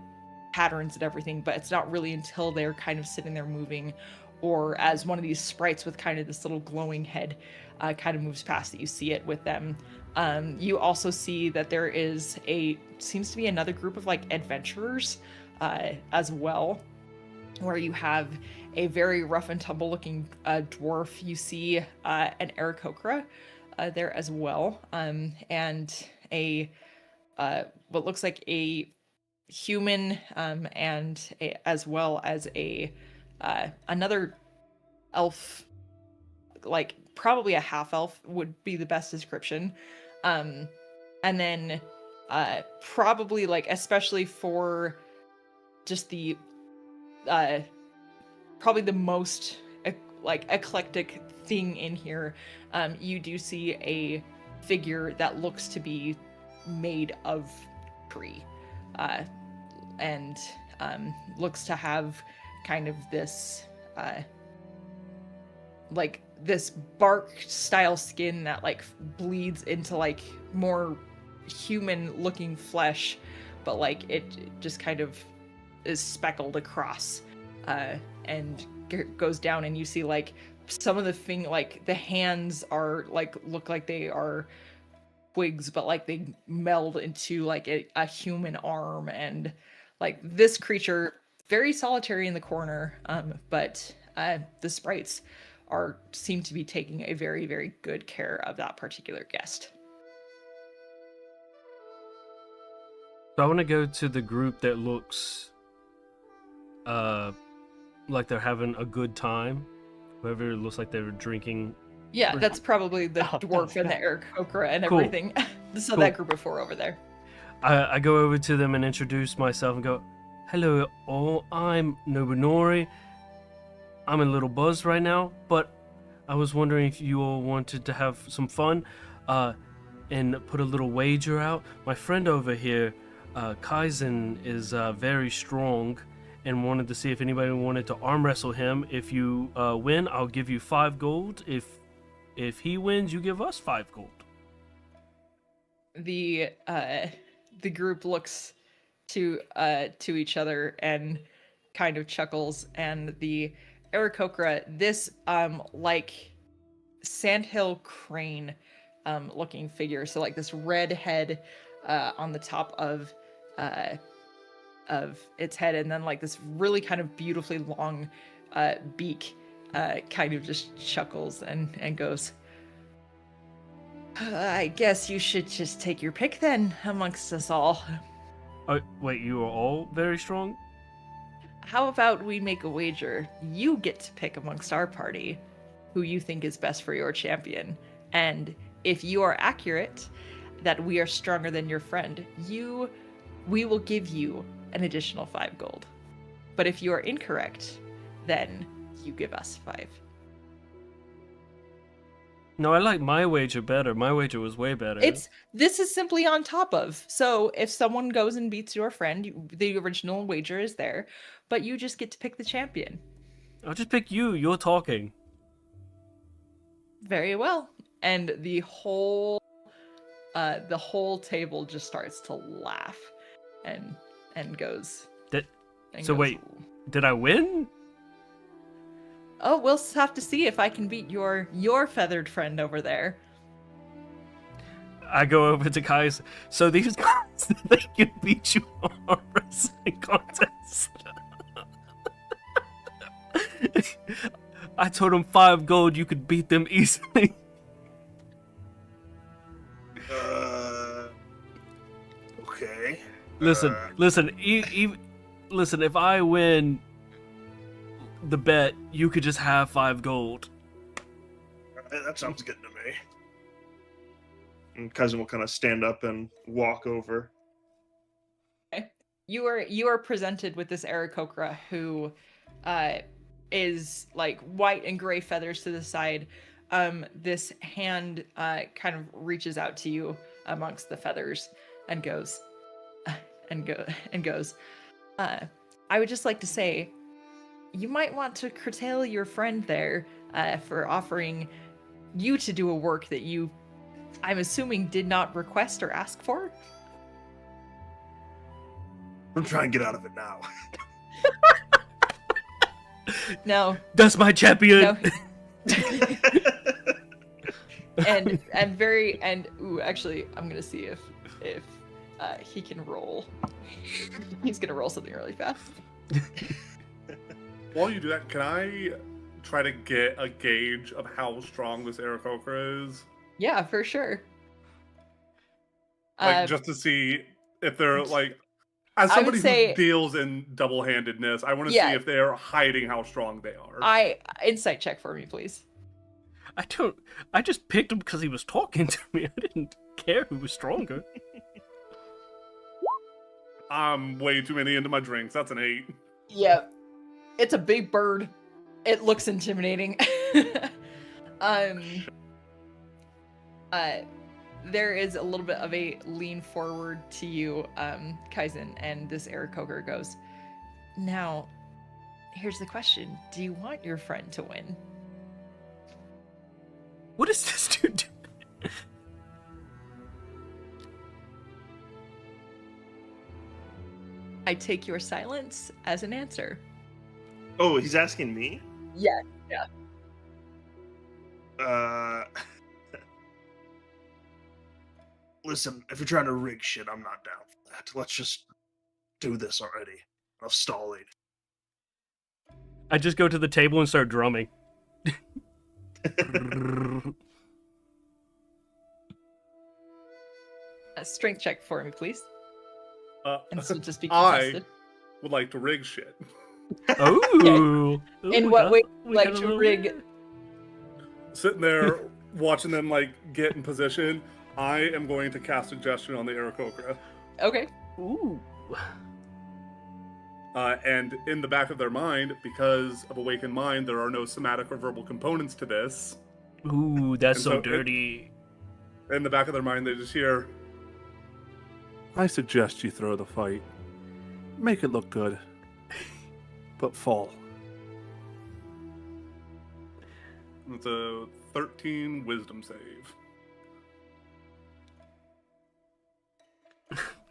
[SPEAKER 3] patterns and everything, but it's not really until they're kind of sitting there moving, or as one of these sprites with kind of this little glowing head kind of moves past that you see it with them. You also see that there is seems to be another group of like adventurers as well, where you have a very rough and tumble looking dwarf. You see an Aarakocra there as well, and a what looks like a human, and as well as another elf, like probably a half elf would be the best description. And then probably like, especially for just the probably the most like eclectic thing in here, you do see a figure that looks to be made of tree, and looks to have kind of this like this bark style skin that like bleeds into like more human looking flesh, but like it just kind of is speckled across, and goes down, and you see like some of the like the hands are like look like they are twigs, but like they meld into like a human arm, and like this creature very solitary in the corner, but the sprites seem to be taking a very, very good care of that particular guest.
[SPEAKER 4] So I want to go to the group that looks like they're having a good time. Whoever it looks like they were drinking.
[SPEAKER 3] Yeah, that's probably the
[SPEAKER 1] Oh,
[SPEAKER 3] dwarf and the Aarakocra and
[SPEAKER 4] Cool.
[SPEAKER 3] everything. So
[SPEAKER 4] Cool.
[SPEAKER 3] that group of 4 over there.
[SPEAKER 4] I go over to them and introduce myself and go, "Hello all, I'm Nobunori. I'm a little buzzed right now, but I was wondering if you all wanted to have some fun and put a little wager out. My friend over here, Kaizen, is very strong and wanted to see if anybody wanted to arm wrestle him. If you win, I'll give you 5 gold. If he wins, you give us 5 gold."
[SPEAKER 3] The group looks to each other and kind of chuckles, and the Aarakocra, this like sandhill crane looking figure, so like this red head on the top of its head, and then like this really kind of beautifully long beak, kind of just chuckles and goes, "I guess you should just take your pick then amongst us all.
[SPEAKER 4] Oh, wait, you are all very strong?
[SPEAKER 3] How about we make a wager? You get to pick amongst our party who you think is best for your champion. And if you are accurate that we are stronger than your friend, we will give you an additional 5 gold. But if you are incorrect, then you give us 5.
[SPEAKER 4] No, I like my wager better. My wager was way better.
[SPEAKER 3] This is simply on top of. So if someone goes and beats your friend, the original wager is there, but you just get to pick the champion.
[SPEAKER 4] I'll just pick you. You're talking.
[SPEAKER 3] Very well. And the whole table just starts to laugh and goes.
[SPEAKER 4] Wait, did I win?
[SPEAKER 3] Oh, we'll have to see if I can beat your feathered friend over there.
[SPEAKER 4] I go over to Kai's. So these guys, they can beat you on a wrestling contest. I told them 5 gold, you could beat them easily.
[SPEAKER 5] Okay.
[SPEAKER 4] Listen. Listen. If I win the bet, you could just have 5 gold.
[SPEAKER 5] That sounds good to me. And Cousin will kind of stand up and walk over.
[SPEAKER 3] Okay. You are presented with this Aarakocra who is like white and gray feathers to the side. This hand kind of reaches out to you amongst the feathers and goes, I would just like to say, you might want to curtail your friend there for offering you to do a work that you, I'm assuming, did not request or ask for.
[SPEAKER 5] I'm trying to get out of it now.
[SPEAKER 3] No.
[SPEAKER 4] That's my champion.
[SPEAKER 3] No. and actually, I'm gonna see if he can roll. He's gonna roll something really fast.
[SPEAKER 2] While you do that, can I try to get a gauge of how strong this Aarakocra is?
[SPEAKER 3] Yeah, for sure.
[SPEAKER 2] Like, just to see if they're like, as
[SPEAKER 3] I would
[SPEAKER 2] somebody
[SPEAKER 3] say-
[SPEAKER 2] who deals in double-handedness, I want to
[SPEAKER 3] Yeah.
[SPEAKER 2] see if they're hiding how strong they are.
[SPEAKER 3] Insight check for me, please.
[SPEAKER 4] I just picked him because he was talking to me. I didn't care who was stronger.
[SPEAKER 2] I'm way too many into my drinks. That's an 8.
[SPEAKER 3] Yeah, it's a big bird. It looks intimidating. um, there is a little bit of a lean forward to you, Kaizen, and this Aarakocra goes, now, here's the question. Do you want your friend to win?
[SPEAKER 4] What is this dude doing?
[SPEAKER 3] I take your silence as an answer.
[SPEAKER 5] Oh, he's asking me?
[SPEAKER 3] Yeah.
[SPEAKER 5] Listen, if you're trying to rig shit, I'm not down for that. Let's just do this already. Enough stalling.
[SPEAKER 4] I just go to the table and start drumming.
[SPEAKER 3] A strength check for me, please. And this will just be
[SPEAKER 2] I
[SPEAKER 3] contested.
[SPEAKER 2] would like to rig shit.
[SPEAKER 4] Oh.
[SPEAKER 3] In what way would you like to rig?
[SPEAKER 2] Sitting there watching them like get in position, I am going to cast suggestion on the Aarakocra.
[SPEAKER 3] Okay.
[SPEAKER 4] Ooh.
[SPEAKER 2] And in the back of their mind, because of Awakened Mind, there are no somatic or verbal components to this.
[SPEAKER 4] Ooh, that's
[SPEAKER 2] And
[SPEAKER 4] so
[SPEAKER 2] so it-
[SPEAKER 4] dirty.
[SPEAKER 2] In the back of their mind, they just hear, I suggest you throw the fight. Make it look good. But fall. It's a 13 wisdom save.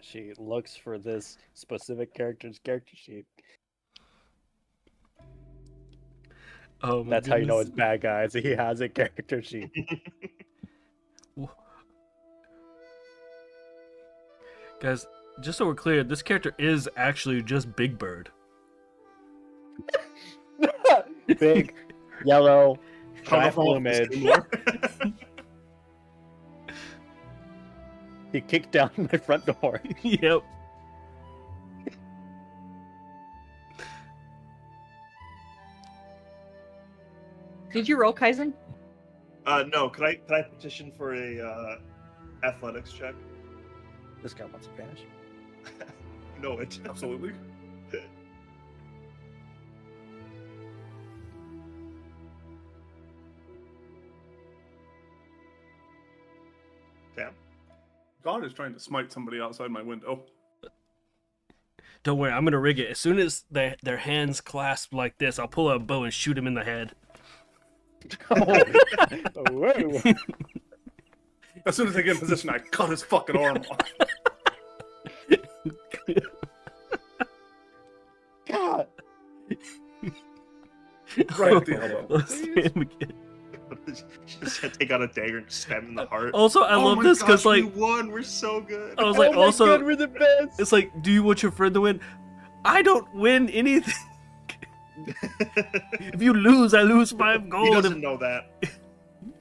[SPEAKER 1] She looks for this specific character's character sheet.
[SPEAKER 4] Oh, my
[SPEAKER 1] That's how you know
[SPEAKER 4] goodness.
[SPEAKER 1] it's bad guys. He has a character sheet.
[SPEAKER 4] Guys, just so we're clear, this character is actually just Big Bird.
[SPEAKER 1] Big, yellow, giant
[SPEAKER 5] Don't know if I'll
[SPEAKER 1] plumage.
[SPEAKER 5] anymore.
[SPEAKER 1] He kicked down my front door.
[SPEAKER 4] Yep.
[SPEAKER 3] Did you roll, Kaizen?
[SPEAKER 5] No, could I petition for a athletics check?
[SPEAKER 1] This guy wants Spanish.
[SPEAKER 5] No, it.
[SPEAKER 2] Absolutely.
[SPEAKER 5] Damn.
[SPEAKER 2] God is trying to smite somebody outside my window.
[SPEAKER 4] Don't worry, I'm gonna rig it. As soon as their hands clasp like this, I'll pull out a bow and shoot him in the head.
[SPEAKER 1] Oh, whoa.
[SPEAKER 2] As soon as I get in position, I cut his fucking arm off.
[SPEAKER 1] God.
[SPEAKER 2] Right at the elbow.
[SPEAKER 4] Let's see him again.
[SPEAKER 5] Just take out a dagger and stab him in the heart.
[SPEAKER 4] Also, I love this because
[SPEAKER 5] we
[SPEAKER 4] like
[SPEAKER 5] won. We're so good.
[SPEAKER 4] I was like,
[SPEAKER 1] Oh my
[SPEAKER 4] also,
[SPEAKER 1] God, we're the best.
[SPEAKER 4] it's like, do you want your friend to win? I don't win anything. If you lose, I lose 5
[SPEAKER 5] He
[SPEAKER 4] gold.
[SPEAKER 5] doesn't know that.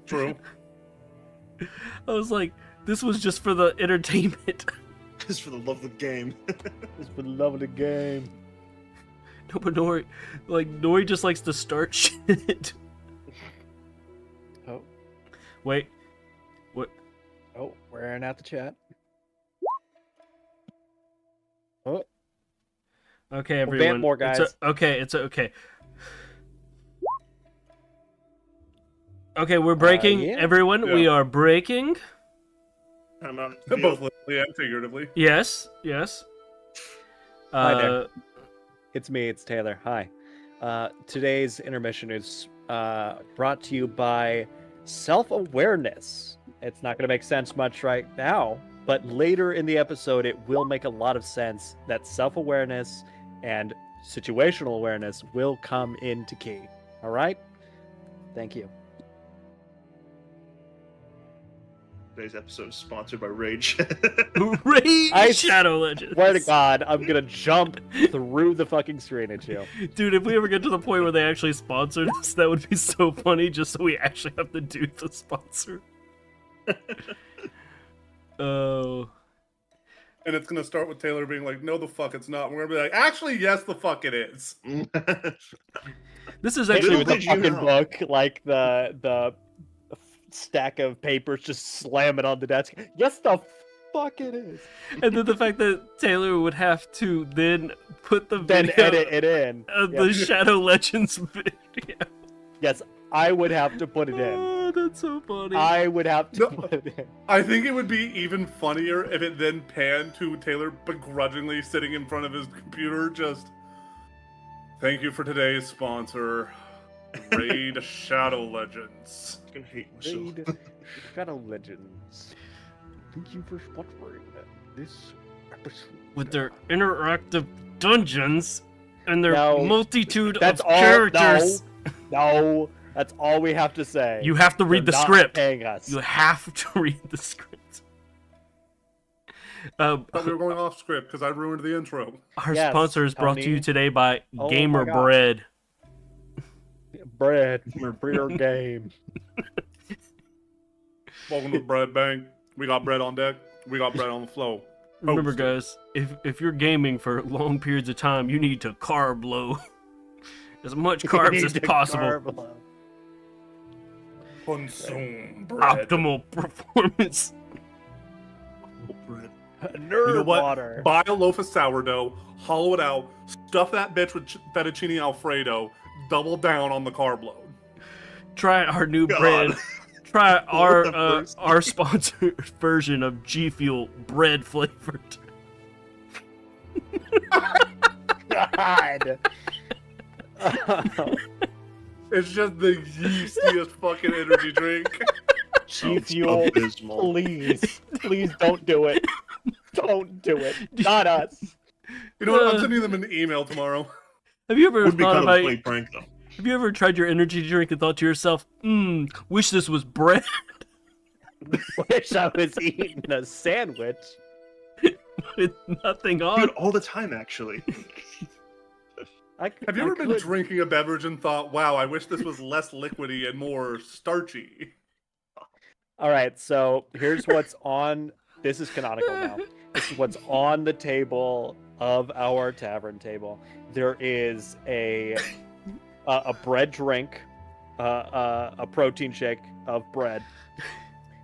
[SPEAKER 2] True.
[SPEAKER 4] I was like, this was just for the entertainment.
[SPEAKER 5] Just for the love of the game.
[SPEAKER 1] Just for the love of the game.
[SPEAKER 4] No, but Nori just likes to start shit.
[SPEAKER 1] Oh,
[SPEAKER 4] Wait, what?
[SPEAKER 1] oh, we're airing out the chat. Oh,
[SPEAKER 4] Okay,
[SPEAKER 1] We'll ban
[SPEAKER 4] everyone.
[SPEAKER 1] more, guys.
[SPEAKER 4] It's okay. Okay, we're breaking.
[SPEAKER 1] yeah.
[SPEAKER 4] Everyone, we
[SPEAKER 2] Yeah.
[SPEAKER 4] are breaking.
[SPEAKER 5] I'm on.
[SPEAKER 2] Both literally and figuratively.
[SPEAKER 4] Yes.
[SPEAKER 1] Hi there. It's me, it's Taylor. Hi. Today's intermission is brought to you by self-awareness. It's not going to make sense much right now, but later in the episode, it will make a lot of sense that self-awareness and situational awareness will come into key. All right? Thank you.
[SPEAKER 5] Today's episode is sponsored by Rage.
[SPEAKER 4] Raid
[SPEAKER 1] I
[SPEAKER 4] Shadow Legends.
[SPEAKER 1] Swear to God, I'm going to jump through the fucking screen at you.
[SPEAKER 4] Dude, if we ever get to the point where they actually sponsor this, that would be so funny. Just so we actually have to do the sponsor. Oh.
[SPEAKER 2] And it's gonna start with Taylor being like, "No, the fuck, it's not." We're gonna be like, "Actually, yes, the fuck, it is."
[SPEAKER 4] This is
[SPEAKER 1] Actually,
[SPEAKER 4] actually
[SPEAKER 1] with
[SPEAKER 5] did
[SPEAKER 1] the
[SPEAKER 5] you
[SPEAKER 1] fucking
[SPEAKER 5] know?
[SPEAKER 1] book, like the stack of papers, just slam it on the desk. Yes, the fuck it is.
[SPEAKER 4] and then the fact that Taylor would have to then put the
[SPEAKER 1] then
[SPEAKER 4] video
[SPEAKER 1] edit it in.
[SPEAKER 4] of
[SPEAKER 1] Yep.
[SPEAKER 4] the Shadow Legends video.
[SPEAKER 1] Yes, I would have to put it in.
[SPEAKER 4] Oh, that's so funny.
[SPEAKER 1] I would have to
[SPEAKER 2] No.
[SPEAKER 1] put it in.
[SPEAKER 2] I think it would be even funnier if it then panned to Taylor begrudgingly sitting in front of his computer, just, thank you for today's sponsor, Raid Shadow Legends.
[SPEAKER 5] I can hate myself.
[SPEAKER 1] Raid Shadow Legends. Thank you for sponsoring this episode.
[SPEAKER 4] With their interactive dungeons and their
[SPEAKER 1] No,
[SPEAKER 4] multitude
[SPEAKER 1] That's
[SPEAKER 4] of
[SPEAKER 1] all.
[SPEAKER 4] characters.
[SPEAKER 1] No, that's all we have to say.
[SPEAKER 4] You have to read
[SPEAKER 1] They're
[SPEAKER 4] the
[SPEAKER 1] not
[SPEAKER 4] script.
[SPEAKER 1] Paying us.
[SPEAKER 4] You have to read the script.
[SPEAKER 2] Thought we were going off script because I ruined the intro.
[SPEAKER 4] Our
[SPEAKER 1] Yes,
[SPEAKER 4] sponsor is brought to you
[SPEAKER 1] Tony.
[SPEAKER 4] today by
[SPEAKER 1] Oh my
[SPEAKER 4] Gamer
[SPEAKER 1] God.
[SPEAKER 4] Bread.
[SPEAKER 1] Bread for your game.
[SPEAKER 2] Welcome to the Bread Bank. We got bread on deck. We got bread on the flow.
[SPEAKER 4] Remember,
[SPEAKER 2] Toast.
[SPEAKER 4] guys, if you're gaming for long periods of time, you need to carb load as much carbs
[SPEAKER 1] Need
[SPEAKER 4] as
[SPEAKER 1] to
[SPEAKER 4] possible.
[SPEAKER 1] carb load.
[SPEAKER 2] Consume bread.
[SPEAKER 4] Optimal performance.
[SPEAKER 5] Bread.
[SPEAKER 1] Nerd
[SPEAKER 2] You know what?
[SPEAKER 1] water.
[SPEAKER 2] Buy a loaf of sourdough, hollow it out, stuff that bitch with fettuccine alfredo, double down on the carb load.
[SPEAKER 4] Try our new
[SPEAKER 5] God.
[SPEAKER 4] brand. Try
[SPEAKER 5] What the
[SPEAKER 4] our
[SPEAKER 5] first-
[SPEAKER 4] our sponsored version of G Fuel bread flavored.
[SPEAKER 1] God.
[SPEAKER 2] It's just the yeastiest fucking energy drink.
[SPEAKER 1] G
[SPEAKER 5] Sounds
[SPEAKER 1] Fuel,
[SPEAKER 5] abysmal.
[SPEAKER 1] please don't do it. Don't do it. Not us.
[SPEAKER 2] You know what? I'm sending them an email tomorrow.
[SPEAKER 4] Have you ever
[SPEAKER 5] Would be
[SPEAKER 4] thought
[SPEAKER 5] kind of
[SPEAKER 4] about?
[SPEAKER 5] a funny prank though.
[SPEAKER 4] Have you ever tried your energy drink and thought to yourself, wish this was bread
[SPEAKER 1] Wish I was eating a sandwich.
[SPEAKER 4] with nothing on?
[SPEAKER 5] Dude, all the time actually.
[SPEAKER 2] Have you ever been drinking a beverage and thought, wow, I wish this was less liquidy and more starchy?
[SPEAKER 1] All right, so here's what's on. This is canonical now. This is what's on the table of our tavern table. There is a bread drink, a protein shake of bread.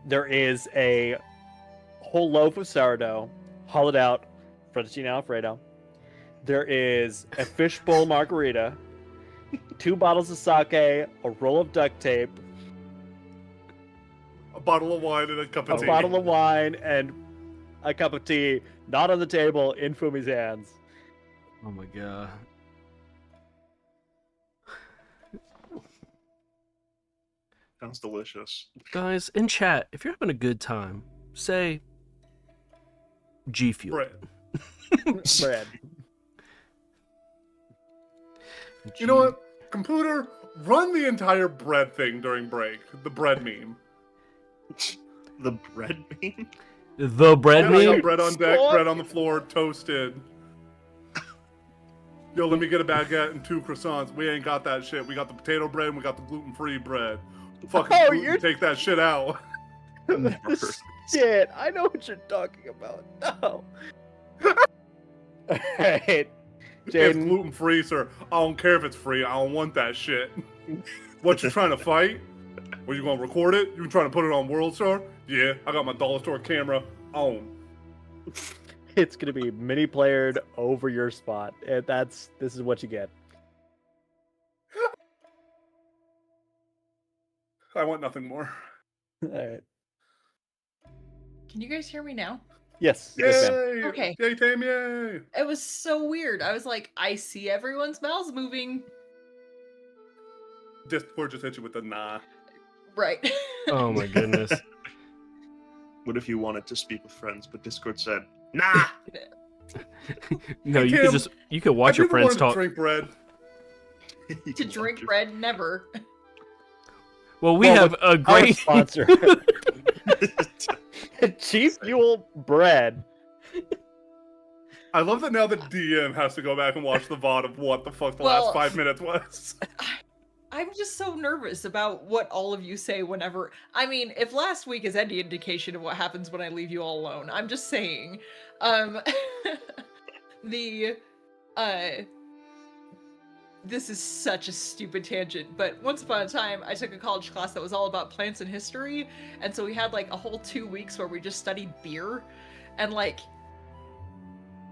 [SPEAKER 1] There is a whole loaf of sourdough, hollowed out, fettuccine alfredo. There is a fishbowl margarita, 2 bottles of sake, a roll of duct tape,
[SPEAKER 2] A bottle of wine and a cup of
[SPEAKER 1] a
[SPEAKER 2] tea.
[SPEAKER 1] bottle of wine, and a cup of tea, not on the table, in Fumi's hands.
[SPEAKER 4] Oh my god.
[SPEAKER 5] Sounds delicious.
[SPEAKER 4] Guys, in chat, if you're having a good time, say G Fuel.
[SPEAKER 2] Bread.
[SPEAKER 1] Bread.
[SPEAKER 2] You know what? Computer, run the entire bread thing during break. The bread meme.
[SPEAKER 5] The bread bean?
[SPEAKER 4] The bread
[SPEAKER 2] Yeah, I got
[SPEAKER 4] meme?
[SPEAKER 2] bread on deck, bread on the floor, toasted. Yo, let me get a baguette and 2 croissants. We ain't got that shit. We got the potato bread and we got the gluten-free bread. Fucking
[SPEAKER 1] Oh,
[SPEAKER 2] gluten,
[SPEAKER 1] you're-
[SPEAKER 2] take that shit out.
[SPEAKER 1] Shit, I know what you're talking about. No. Alright.
[SPEAKER 2] It's
[SPEAKER 1] Jaden,
[SPEAKER 2] gluten-free, sir. I don't care if it's free. I don't want that shit. What, you trying to fight? Were you gonna record it? You trying to put it on World Star? Yeah, I got my dollar store camera on.
[SPEAKER 1] it's gonna be mini playered over your spot. And this is what you get.
[SPEAKER 2] I want nothing more.
[SPEAKER 1] Alright.
[SPEAKER 3] Can you guys hear me now?
[SPEAKER 1] Yes.
[SPEAKER 2] Yay!
[SPEAKER 1] yes, ma'am.
[SPEAKER 3] Okay.
[SPEAKER 2] Yay, Tam, yay!
[SPEAKER 3] It was so weird. I was like, I see everyone's mouths moving.
[SPEAKER 2] Discord just hit you with the nah.
[SPEAKER 3] Right.
[SPEAKER 4] Oh my goodness.
[SPEAKER 5] What if you wanted to speak with friends, but Discord said, nah!
[SPEAKER 4] No, you
[SPEAKER 2] Tim,
[SPEAKER 4] could you could watch
[SPEAKER 2] Have you
[SPEAKER 4] your
[SPEAKER 2] ever
[SPEAKER 4] friends
[SPEAKER 2] wanted
[SPEAKER 4] talk.
[SPEAKER 2] to drink bread?
[SPEAKER 5] You
[SPEAKER 3] To
[SPEAKER 5] can
[SPEAKER 3] drink
[SPEAKER 5] watch your-
[SPEAKER 3] bread, never.
[SPEAKER 4] Well, we
[SPEAKER 1] Well,
[SPEAKER 4] have a
[SPEAKER 1] Our
[SPEAKER 4] great
[SPEAKER 1] sponsor. Cheap Fuel Bread.
[SPEAKER 2] I love that now the DM has to go back and watch the VOD of what the fuck the
[SPEAKER 3] Well-
[SPEAKER 2] last 5 minutes was.
[SPEAKER 3] I'm just so nervous about what all of you say whenever. I mean, if last week is any indication of what happens when I leave you all alone, I'm just saying. The this is such a stupid tangent, but once upon a time I took a college class that was all about plants and history, and so we had like a whole 2 weeks where we just studied beer, and like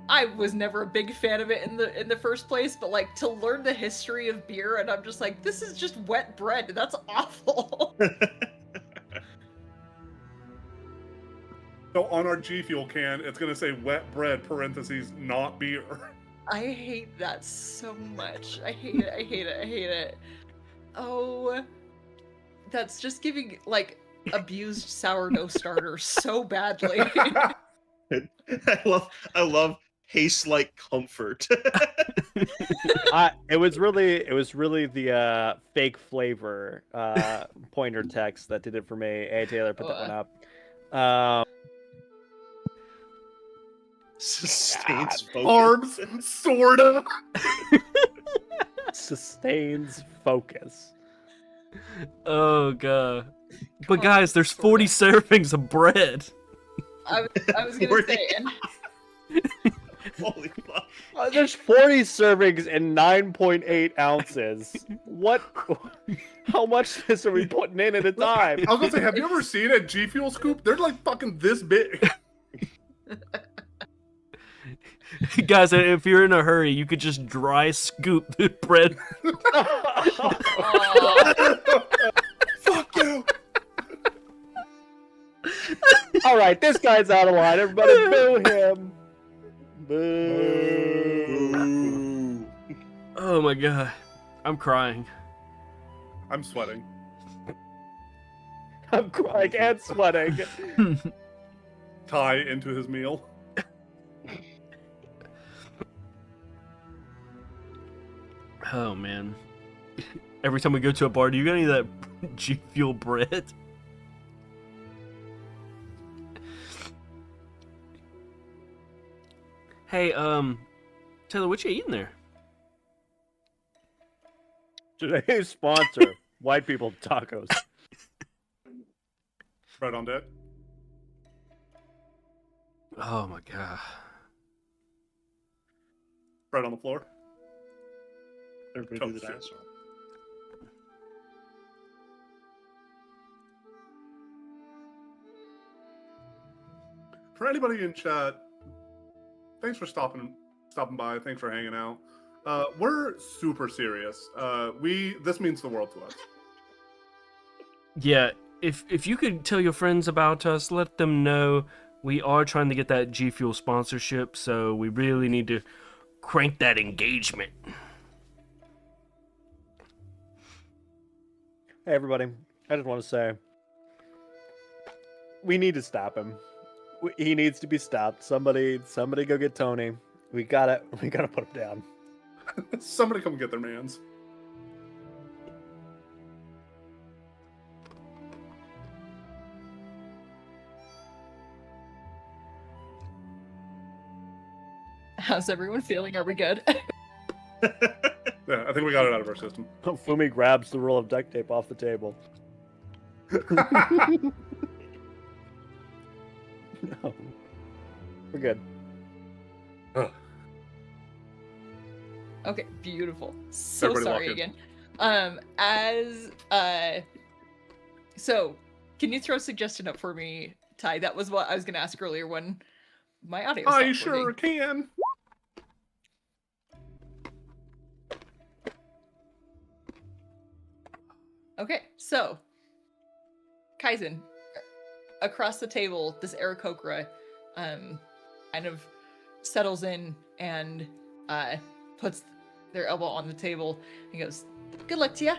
[SPEAKER 3] I was never a big fan of it in the first place, but like to learn the history of beer, and I'm just like, this is just wet bread. That's awful.
[SPEAKER 2] So on our G Fuel can, it's gonna say wet bread parentheses not beer.
[SPEAKER 3] I hate that so much. I hate it. I hate it. I hate it. Oh, that's just giving like abused sourdough starter so badly.
[SPEAKER 5] I love haste like comfort.
[SPEAKER 1] It was really the fake flavor pointer text that did it for me. Hey Taylor, put that one up.
[SPEAKER 5] Sustains focus.
[SPEAKER 2] Arms, sorta.
[SPEAKER 1] Sustains focus.
[SPEAKER 4] Oh god. But guys, there's 40 servings of bread.
[SPEAKER 3] I was gonna
[SPEAKER 5] 40.
[SPEAKER 3] say, and
[SPEAKER 5] Holy fuck.
[SPEAKER 1] There's 40 servings and 9.8 ounces. What? How much of this are we putting in at a time?
[SPEAKER 2] I was gonna say, have you ever seen a G Fuel scoop? They're like fucking this big.
[SPEAKER 4] Guys, if you're in a hurry, you could just dry scoop the bread.
[SPEAKER 5] Fuck you.
[SPEAKER 1] All right, this guy's out of line. Everybody boo him. Boo.
[SPEAKER 4] Oh my god. I'm crying.
[SPEAKER 2] I'm sweating.
[SPEAKER 1] I'm crying and sweating.
[SPEAKER 2] Tie into his meal.
[SPEAKER 4] Oh man. Every time we go to a bar, do you got any of that G Fuel bread? Hey, Taylor, what you eating there?
[SPEAKER 1] Today's sponsor, White People Tacos.
[SPEAKER 2] Bread on deck.
[SPEAKER 4] Oh my god.
[SPEAKER 2] Bread on the floor.
[SPEAKER 5] Everybody do the
[SPEAKER 2] Oh, shit.
[SPEAKER 5] dance.
[SPEAKER 2] For anybody in chat, thanks for stopping by. Thanks for hanging out. We're super serious. This means the world to us.
[SPEAKER 4] Yeah, if you could tell your friends about us, let them know we are trying to get that G Fuel sponsorship, so we really need to crank that engagement.
[SPEAKER 1] Hey everybody, I just want to say, we need to stop him. He needs to be stopped. Somebody go get Tony. We gotta put him down.
[SPEAKER 2] Somebody come get their mans.
[SPEAKER 3] how's everyone feeling? Are we good?
[SPEAKER 2] Yeah, I think we got it out of our system.
[SPEAKER 1] Fumi grabs the roll of duct tape off the table. No. We're good.
[SPEAKER 3] Okay, beautiful. So
[SPEAKER 2] Everybody
[SPEAKER 3] sorry
[SPEAKER 2] walk in.
[SPEAKER 3] again. So can you throw a suggestion up for me, Ty? That was what I was gonna ask earlier when my audio
[SPEAKER 2] I
[SPEAKER 3] stopped
[SPEAKER 2] sure
[SPEAKER 3] working.
[SPEAKER 2] can.
[SPEAKER 3] Okay, so Kaizen, across the table, this Aarakocra kind of settles in and puts their elbow on the table and goes, "Good luck to you."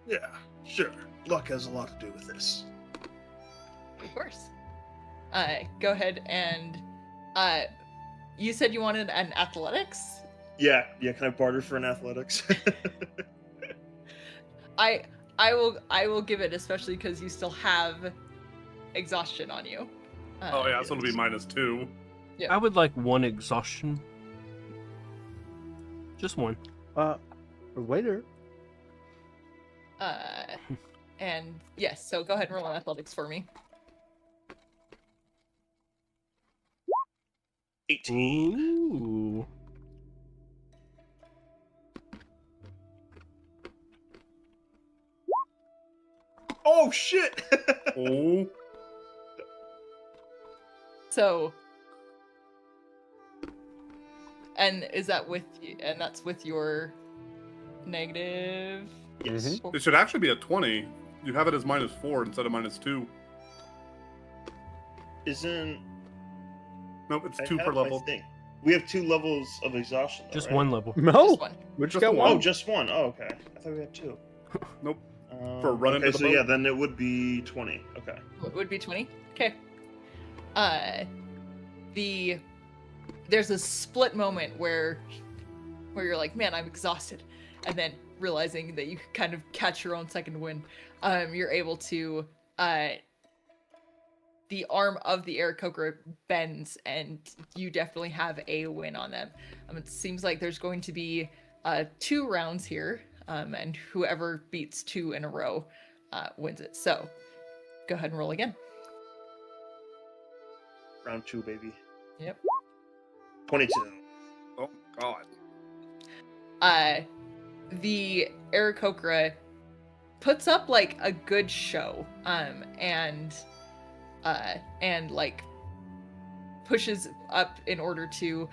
[SPEAKER 5] Yeah, sure. Luck has a lot to do with this.
[SPEAKER 3] Of course. Go ahead and you said you wanted an athletics?
[SPEAKER 5] Yeah, can I barter for an athletics?
[SPEAKER 3] I will give it, especially because you still have exhaustion on you.
[SPEAKER 2] Oh yeah, so it'll be -2.
[SPEAKER 4] I would like one exhaustion. Just one.
[SPEAKER 1] Waiter.
[SPEAKER 3] And yes, so go ahead and roll on athletics for me.
[SPEAKER 5] 18.
[SPEAKER 4] Ooh.
[SPEAKER 5] Oh shit!
[SPEAKER 2] Oh,
[SPEAKER 3] So And is that with and that's with your negative?
[SPEAKER 5] Yes.
[SPEAKER 1] Mhm.
[SPEAKER 2] It should actually be a 20. You have it as -4 instead of -2.
[SPEAKER 5] Isn't
[SPEAKER 2] Nope, it's
[SPEAKER 5] I
[SPEAKER 2] 2 per
[SPEAKER 5] have my
[SPEAKER 2] level.
[SPEAKER 5] thing. We have 2 levels of exhaustion. Though,
[SPEAKER 4] Just
[SPEAKER 5] right?
[SPEAKER 4] one level.
[SPEAKER 1] No,
[SPEAKER 3] Just one.
[SPEAKER 1] we just
[SPEAKER 2] Just
[SPEAKER 1] got
[SPEAKER 2] the
[SPEAKER 1] one.
[SPEAKER 5] Oh, just one. Oh, okay. I thought we had 2.
[SPEAKER 2] Nope. running
[SPEAKER 5] okay,
[SPEAKER 2] to the
[SPEAKER 5] so
[SPEAKER 2] boat?
[SPEAKER 5] yeah, then it would be 20. Okay.
[SPEAKER 3] Would be 20. Okay. There's a split moment where you're like, man, I'm exhausted, and then realizing that you kind of catch your own second wind, you're able to the arm of the Aarakocra bends, and you definitely have a win on them. It seems like there's going to be 2 rounds here, and whoever beats 2 in a row wins it. So go ahead and roll again.
[SPEAKER 5] Round 2, baby.
[SPEAKER 3] Yep.
[SPEAKER 5] 22.
[SPEAKER 2] Oh god.
[SPEAKER 3] The Aarakocra puts up like a good show, and like pushes up in order to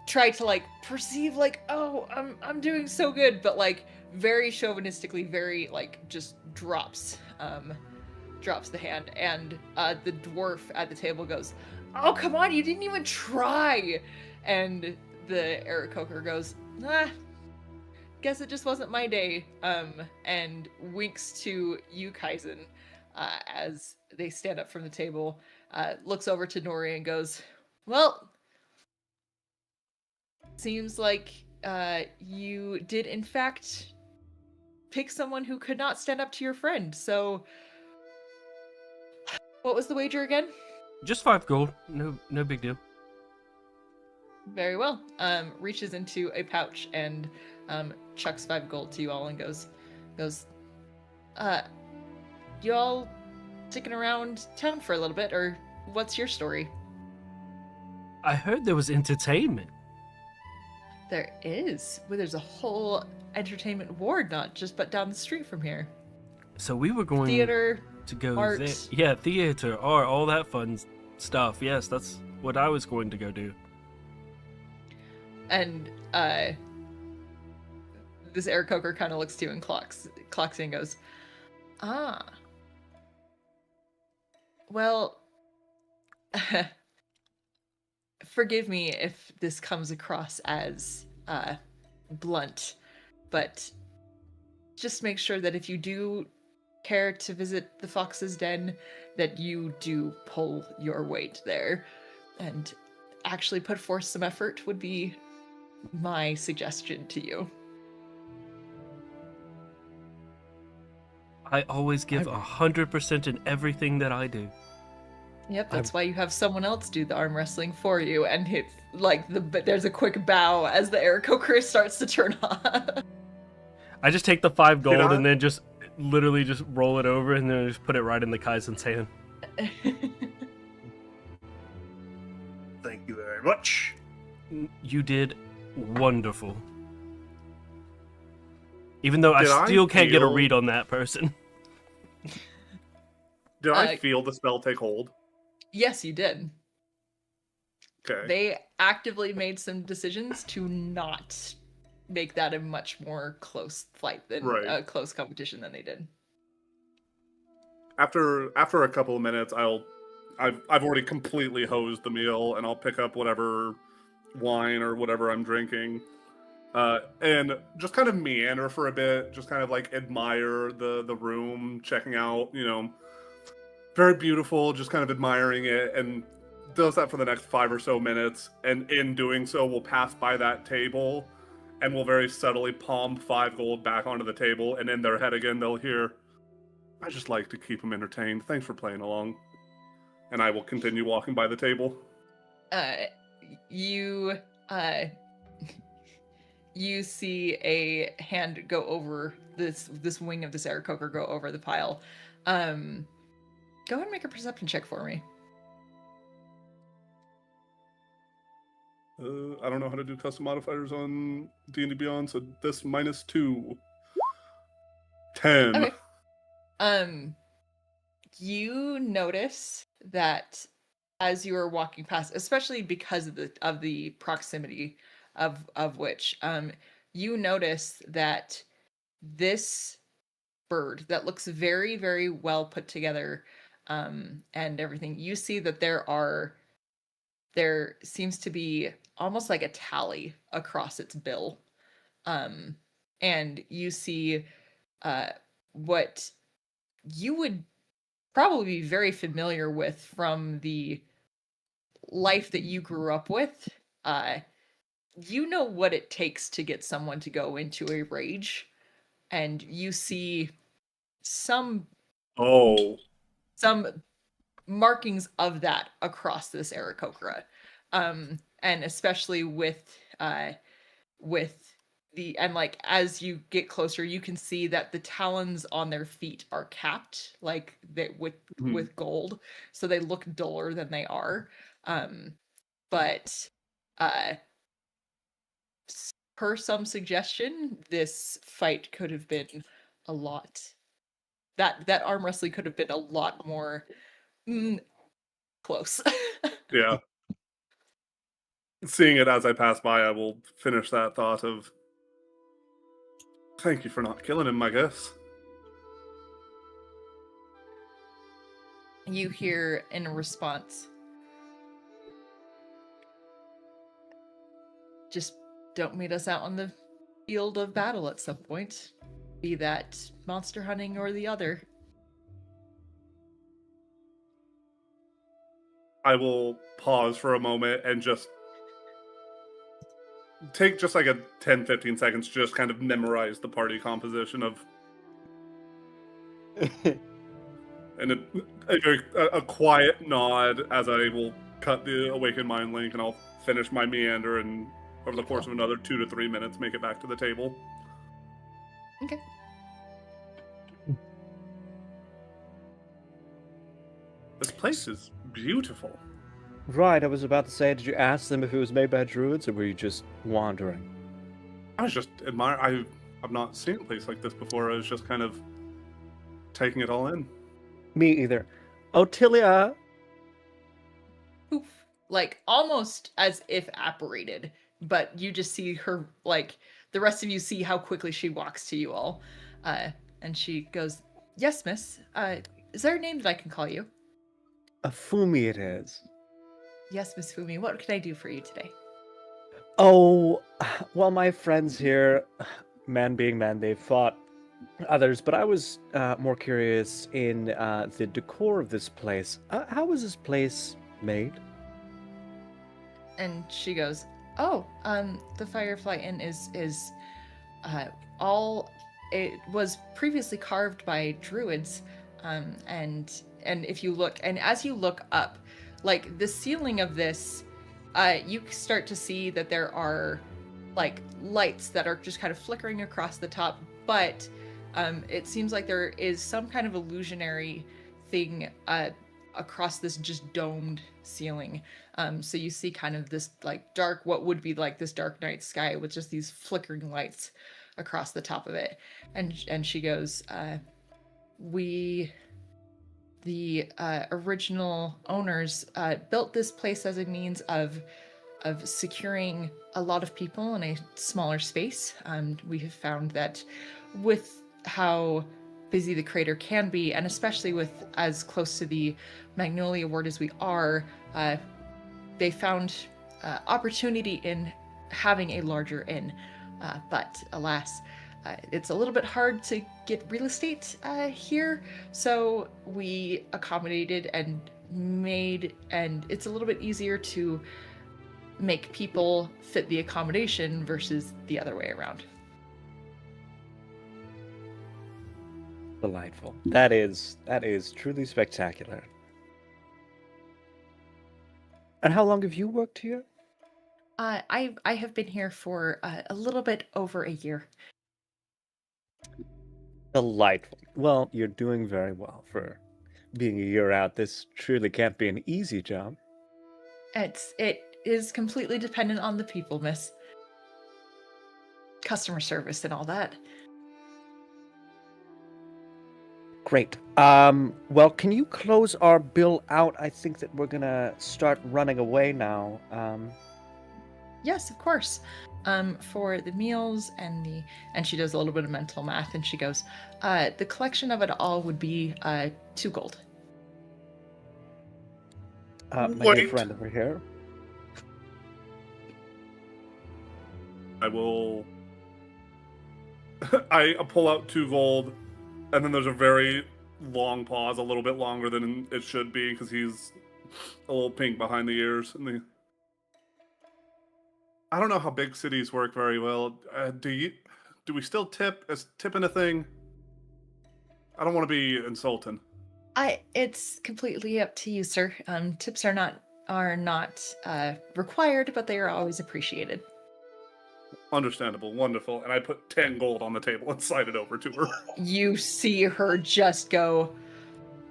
[SPEAKER 3] try to like perceive like, oh, I'm doing so good, but like very chauvinistically, very like just drops the hand, and the dwarf at the table goes, oh, come on, you didn't even try. And the Aarakocra goes, guess it just wasn't my day, and winks to you, Kaizen, as they stand up from the table, looks over to Nori and goes, well, seems like you did in fact pick someone who could not stand up to your friend, so what was the wager again?
[SPEAKER 4] Just 5 gold. No big deal.
[SPEAKER 3] Very well. Reaches into a pouch and chucks 5 gold to you all and goes, you all sticking around town for a little bit, or what's your story?
[SPEAKER 4] I heard there was entertainment.
[SPEAKER 3] There is. Well, there's a whole entertainment ward, not just but down the street from here.
[SPEAKER 4] So we were going
[SPEAKER 3] Theater,
[SPEAKER 4] to go
[SPEAKER 3] art.
[SPEAKER 4] there. Yeah, theater, art, all that fun stuff. Yes, that's what I was going to go do.
[SPEAKER 3] and this Aarakocra kind of looks to you and clocks in and goes, ah. Well, forgive me if this comes across as blunt, but just make sure that if you do care to visit the Fox's Den, that you do pull your weight there and actually put forth some effort would be my suggestion to you.
[SPEAKER 4] I always give 100% in everything that I do.
[SPEAKER 3] Yep, that's why you have someone else do the arm wrestling for you, and it's like there's a quick bow as the Aarakocra starts to turn on.
[SPEAKER 4] I just take the 5 gold
[SPEAKER 2] I-
[SPEAKER 4] and then just literally just roll it over and then just put it right in the Kaizen's hand.
[SPEAKER 5] Thank you very much.
[SPEAKER 4] You did wonderful. Even though
[SPEAKER 2] Did
[SPEAKER 4] I
[SPEAKER 2] I
[SPEAKER 4] still can't get a
[SPEAKER 2] feel-
[SPEAKER 4] read on that person.
[SPEAKER 2] Did I
[SPEAKER 3] Uh,
[SPEAKER 2] feel the spell take hold?
[SPEAKER 3] Yes, you did.
[SPEAKER 2] Okay.
[SPEAKER 3] They actively made some decisions to not make that a much more close fight than
[SPEAKER 2] Right.
[SPEAKER 3] a close competition than they did.
[SPEAKER 2] After a couple of minutes, I've already completely hosed the meal, and I'll pick up whatever wine or whatever I'm drinking, and just kind of meander for a bit, just kind of like admire the room, checking out, very beautiful, just kind of admiring it, and does that for the next 5 or so minutes, and in doing so, we'll pass by that table, and we'll very subtly palm 5 gold back onto the table, and in their head again, they'll hear, I just like to keep them entertained. Thanks for playing along. And I will continue walking by the table.
[SPEAKER 3] You you see a hand go over this wing of this Aarakocra go over the pile. Go ahead and make a perception check for me.
[SPEAKER 2] I don't know how to do custom modifiers on D&D Beyond, so this -2. 10.
[SPEAKER 3] Okay. You notice that as you are walking past, especially because of the proximity of which you notice that this bird that looks very, very well put together, and everything, you see that there seems to be almost like a tally across its bill. And you see what you would probably be very familiar with from the life that you grew up with. You know what it takes to get someone to go into a rage, and you see some
[SPEAKER 2] Oh,
[SPEAKER 3] markings of that across this Aarakocra. And especially with the, and like as you get closer, you can see that the talons on their feet are capped like that with gold, so they look duller than they are. But uh per some suggestion, this fight could have been a lot, that arm wrestling could have been a lot more close.
[SPEAKER 2] yeah. Seeing it as I pass by, I will finish that thought of, thank you for not killing him, I guess.
[SPEAKER 3] You hear in response, just don't meet us out on the field of battle at some point, be that monster hunting or the other.
[SPEAKER 2] I will pause for a moment and just take just like a 10-15 seconds to just kind of memorize the party composition of, and a quiet nod as I will cut the Awakened Mind link, and I'll finish my meander, and over the course of another 2 to 3 minutes make it back to the table.
[SPEAKER 3] Okay.
[SPEAKER 2] This place is beautiful.
[SPEAKER 1] Right, I was about to say, did you ask them if it was made by druids, or were you just wandering?
[SPEAKER 2] I was just admiring. I've not seen a place like this before. I was just kind of taking it all in.
[SPEAKER 1] Me either. Otilia!
[SPEAKER 3] Poof. Like almost as if apparated, but you just see her, like the rest of you see how quickly she walks to you all. And she goes, "Yes, miss. Is there a name that I can call you?"
[SPEAKER 1] Fumi it is.
[SPEAKER 3] "Yes, Miss Fumi. What can I do for you today?"
[SPEAKER 1] Oh, well, my friends here, man being man, they've fought others, but I was more curious in the decor of this place. How was this place made?
[SPEAKER 3] And she goes, "Oh, the Firefly Inn is all, it was previously carved by druids, and if you look, and as you look up, like the ceiling of this, you start to see that there are like lights that are just kind of flickering across the top, but it seems like there is some kind of illusionary thing across this just domed ceiling. So you see kind of this like dark, what would be like this dark night sky with just these flickering lights across the top of it. And she goes, the original owners built this place as a means of securing a lot of people in a smaller space. We have found that with how busy the crater can be, and especially with as close to the Magnolia Ward as we are, they found opportunity in having a larger inn. But alas, it's a little bit hard to get real estate here, so we accommodated and made, and it's a little bit easier to make people fit the accommodation versus the other way around.
[SPEAKER 1] Delightful. That is truly spectacular. And how long have you worked here?
[SPEAKER 3] I have been here for a little bit over a year.
[SPEAKER 1] Delightful. Well, you're doing very well for being a year out. This truly can't be an easy job.
[SPEAKER 3] It is completely dependent on the people, miss. Customer service and all that.
[SPEAKER 1] Great. Well, can you close our bill out? I think that we're gonna start running away now.
[SPEAKER 3] Yes, of course. For the meals and she does a little bit of mental math and she goes, the collection of it all would be 2 gold.
[SPEAKER 1] My good
[SPEAKER 2] Wait.
[SPEAKER 1] friend over here.
[SPEAKER 2] I will. I pull out 2 gold, and then there's a very long pause, a little bit longer than it should be, because he's a little pink behind the ears. And I don't know how big cities work very well. Do we still tip? Is tipping a thing? I don't want to be insulting.
[SPEAKER 3] It's completely up to you, sir. Tips are not required, but they are always appreciated.
[SPEAKER 2] Understandable, wonderful. And I put 10 gold on the table and slide it over to her.
[SPEAKER 3] You see her just go,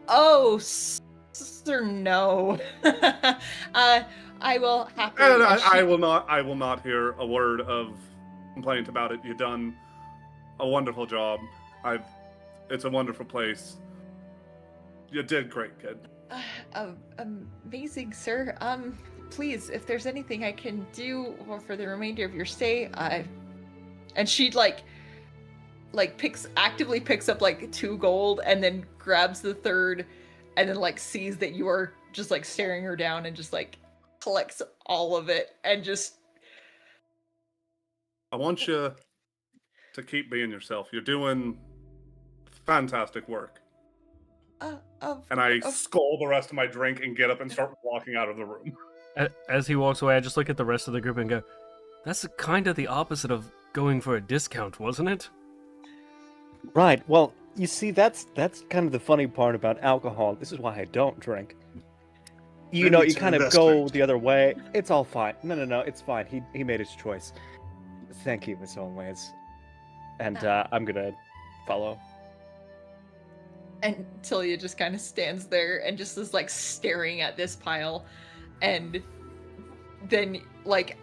[SPEAKER 3] "Oh, sir, no." I will happily.
[SPEAKER 2] And
[SPEAKER 3] and she-
[SPEAKER 2] I will not hear a word of complaint about it. You've done a wonderful job. It's a wonderful place. You did great, kid.
[SPEAKER 3] Amazing, sir. Please, if there's anything I can do for the remainder of your stay, and she actively picks up like 2 gold and then grabs the 3rd and then sees that you are just staring her down and just collects all of it and just.
[SPEAKER 2] I want you to keep being yourself. You're doing fantastic work. And I scull the rest of my drink and get up and start walking out of the room.
[SPEAKER 4] As he walks away, I just look at the rest of the group and go, "That's kind of the opposite of going for a discount, wasn't it?"
[SPEAKER 1] Right. Well, you see, that's kind of the funny part about alcohol. This is why I don't drink. You
[SPEAKER 5] Maybe
[SPEAKER 1] know,
[SPEAKER 5] it's
[SPEAKER 1] you
[SPEAKER 5] an
[SPEAKER 1] kind of go
[SPEAKER 5] investment.
[SPEAKER 1] the other way. It's all fine. No, it's fine. He made his choice. Thank you, Miss Always. And I'm gonna follow.
[SPEAKER 3] And Tilia just kind of stands there and just is staring at this pile. And then,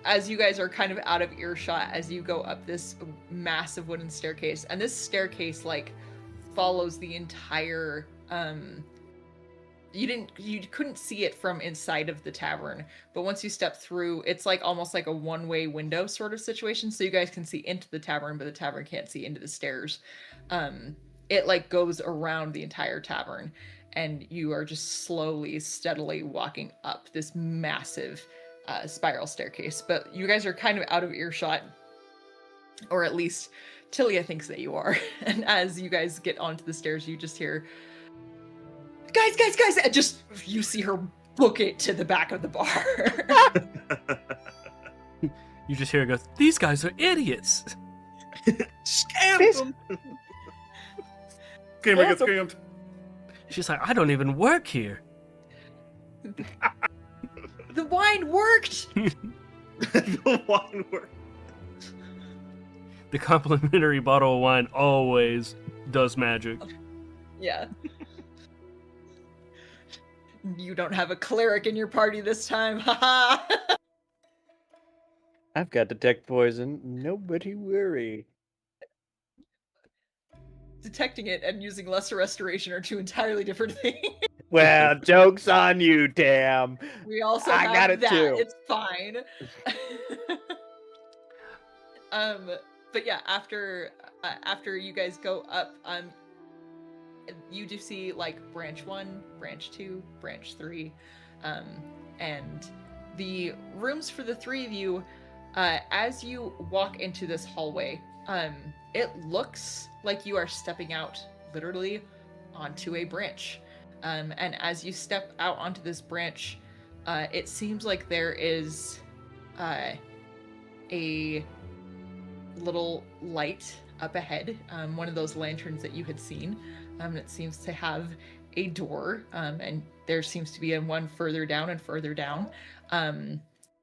[SPEAKER 3] as you guys are kind of out of earshot, as you go up this massive wooden staircase, and this staircase, follows the entire, you couldn't see it from inside of the tavern, but once you step through, it's almost like a one-way window sort of situation, so you guys can see into the tavern, but the tavern can't see into the stairs. It goes around the entire tavern, and you are just slowly, steadily walking up this massive spiral staircase. But you guys are kind of out of earshot, or at least Tilia thinks that you are. And as you guys get onto the stairs, you just hear, guys, and just you see her book it to the back of the bar.
[SPEAKER 4] You just hear her go, "These guys are idiots."
[SPEAKER 5] Scam them!
[SPEAKER 2] Gamer gets scammed.
[SPEAKER 4] She's like, "I don't even work here."
[SPEAKER 3] The wine worked.
[SPEAKER 5] The wine work.
[SPEAKER 4] The complimentary bottle of wine always does magic.
[SPEAKER 3] Yeah. You don't have a cleric in your party this time. Haha.
[SPEAKER 1] I've got detect poison. Nobody worry.
[SPEAKER 3] Detecting it and using lesser restoration are 2 entirely different things.
[SPEAKER 1] Well, joke's on you, damn.
[SPEAKER 3] We also
[SPEAKER 1] I
[SPEAKER 3] have
[SPEAKER 1] got it
[SPEAKER 3] that.
[SPEAKER 1] too.
[SPEAKER 3] It's fine. But yeah, after you guys go up, you do see branch 1, branch 2, branch 3, and the rooms for the 3 of you. As you walk into this hallway, it looks like you are stepping out literally onto a branch. And as you step out onto this branch, it seems like there is a little light up ahead, one of those lanterns that you had seen. It seems to have a door, and there seems to be one further down and further down.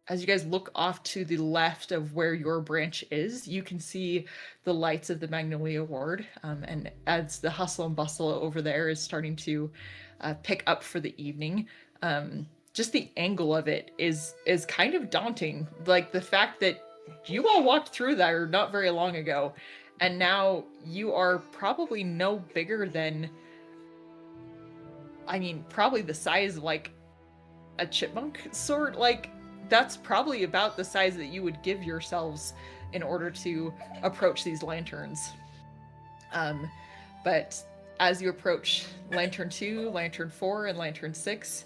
[SPEAKER 3] As you guys look off to the left of where your branch is, you can see the lights of the Magnolia Ward. And as the hustle and bustle over there is starting to pick up for the evening, just the angle of it is kind of daunting. The fact that you all walked through there not very long ago, and now you are probably no bigger than, probably the size of a chipmunk sort, that's probably about the size that you would give yourselves in order to approach these lanterns. But as you approach Lantern 2, Lantern 4, and Lantern 6,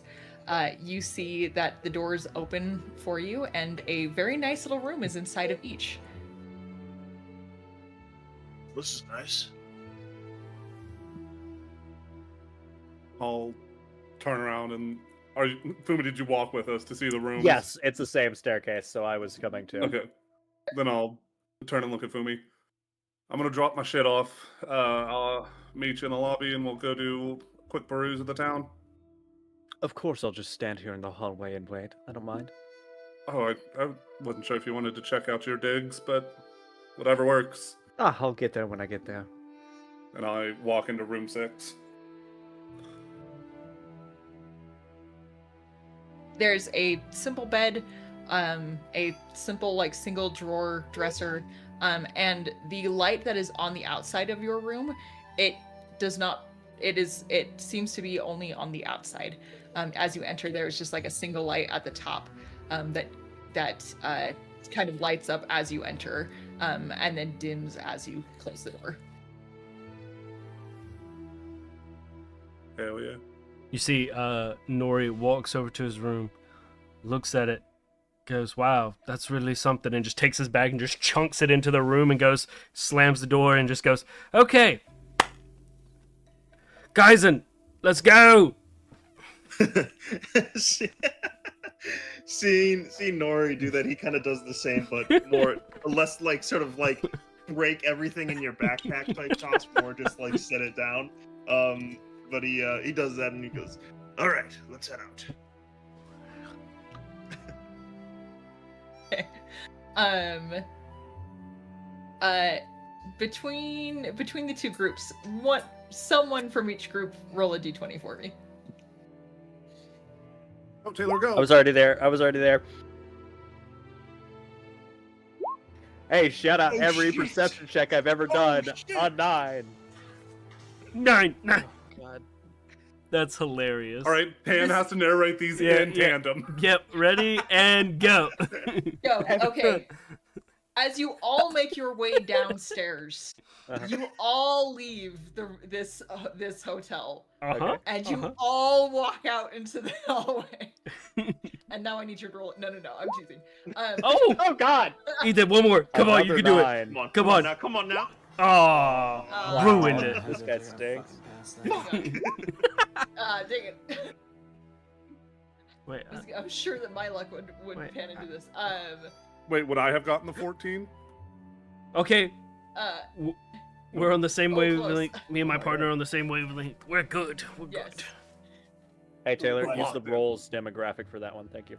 [SPEAKER 3] you see that the doors open for you, and a very nice little room is inside of each.
[SPEAKER 5] This is nice.
[SPEAKER 2] I'll turn around and Fumi, did you walk with us to see the room?
[SPEAKER 1] Yes, it's the same staircase, so I was coming too.
[SPEAKER 2] Okay. Then I'll turn and look at Fumi. I'm gonna drop my shit off. I'll meet you in the lobby, and we'll go do a quick peruse of the town.
[SPEAKER 1] Of course, I'll just stand here in the hallway and wait. I don't mind.
[SPEAKER 2] Oh, I wasn't sure if you wanted to check out your digs, but whatever works.
[SPEAKER 1] Ah, I'll get there when I get there.
[SPEAKER 2] And I walk into room 6.
[SPEAKER 3] There's a simple bed, a simple like single drawer dresser, and the light that is on the outside of your room, it seems to be only on the outside. As you enter, there's just like a single light at the top that kind of lights up as you enter, and then dims as you close the door.
[SPEAKER 2] Hell yeah.
[SPEAKER 4] You see, Nori walks over to his room, looks at it, goes, "Wow, that's really something," and just takes his bag and just chunks it into the room and goes, slams the door and just goes, "Okay, Kaizen, let's go."
[SPEAKER 5] Seeing Nori do that, he kind of does the same, but less like sort of like break everything in your backpack type toss, more just like set it down. But he does that and he goes, "All right, let's head out."
[SPEAKER 3] Between the two groups, someone from each group roll a d20 for me.
[SPEAKER 2] Oh, Taylor, go.
[SPEAKER 1] I was already there. Hey, shout out
[SPEAKER 5] Oh,
[SPEAKER 1] every
[SPEAKER 5] shit.
[SPEAKER 1] perception check I've ever
[SPEAKER 5] Oh,
[SPEAKER 1] done
[SPEAKER 5] shit.
[SPEAKER 1] on 9.
[SPEAKER 4] 9.
[SPEAKER 1] God.
[SPEAKER 4] That's hilarious.
[SPEAKER 2] All right, Pan has to narrate these in tandem.
[SPEAKER 4] Yep, ready and go.
[SPEAKER 3] Go. Okay. As you all make your way downstairs, you all leave this hotel,
[SPEAKER 4] Uh-huh.
[SPEAKER 3] and you all walk out into the hallway. And now I need you to roll. No, I'm teasing.
[SPEAKER 4] Oh,
[SPEAKER 1] Oh God!
[SPEAKER 4] Ethan, one more. Come on, you can do it.
[SPEAKER 1] Another 9.
[SPEAKER 4] Come on.
[SPEAKER 5] Come on now.
[SPEAKER 4] Oh,
[SPEAKER 3] Wow.
[SPEAKER 4] ruined it.
[SPEAKER 1] This guy stinks.
[SPEAKER 3] Dang it.
[SPEAKER 4] Wait,
[SPEAKER 3] I'm sure that my luck would
[SPEAKER 4] Wait,
[SPEAKER 3] pan into this.
[SPEAKER 2] Wait, would I have gotten the 14?
[SPEAKER 4] okay,
[SPEAKER 3] Uh,
[SPEAKER 4] we're on the same
[SPEAKER 3] Oh,
[SPEAKER 4] wavelength.
[SPEAKER 3] close.
[SPEAKER 4] Me and my partner are on the same wavelength. We're good. We're
[SPEAKER 3] yes.
[SPEAKER 4] good.
[SPEAKER 1] Hey Taylor,
[SPEAKER 2] Come
[SPEAKER 1] use
[SPEAKER 2] on,
[SPEAKER 1] the
[SPEAKER 2] dude.
[SPEAKER 1] roles demographic for that one. Thank you.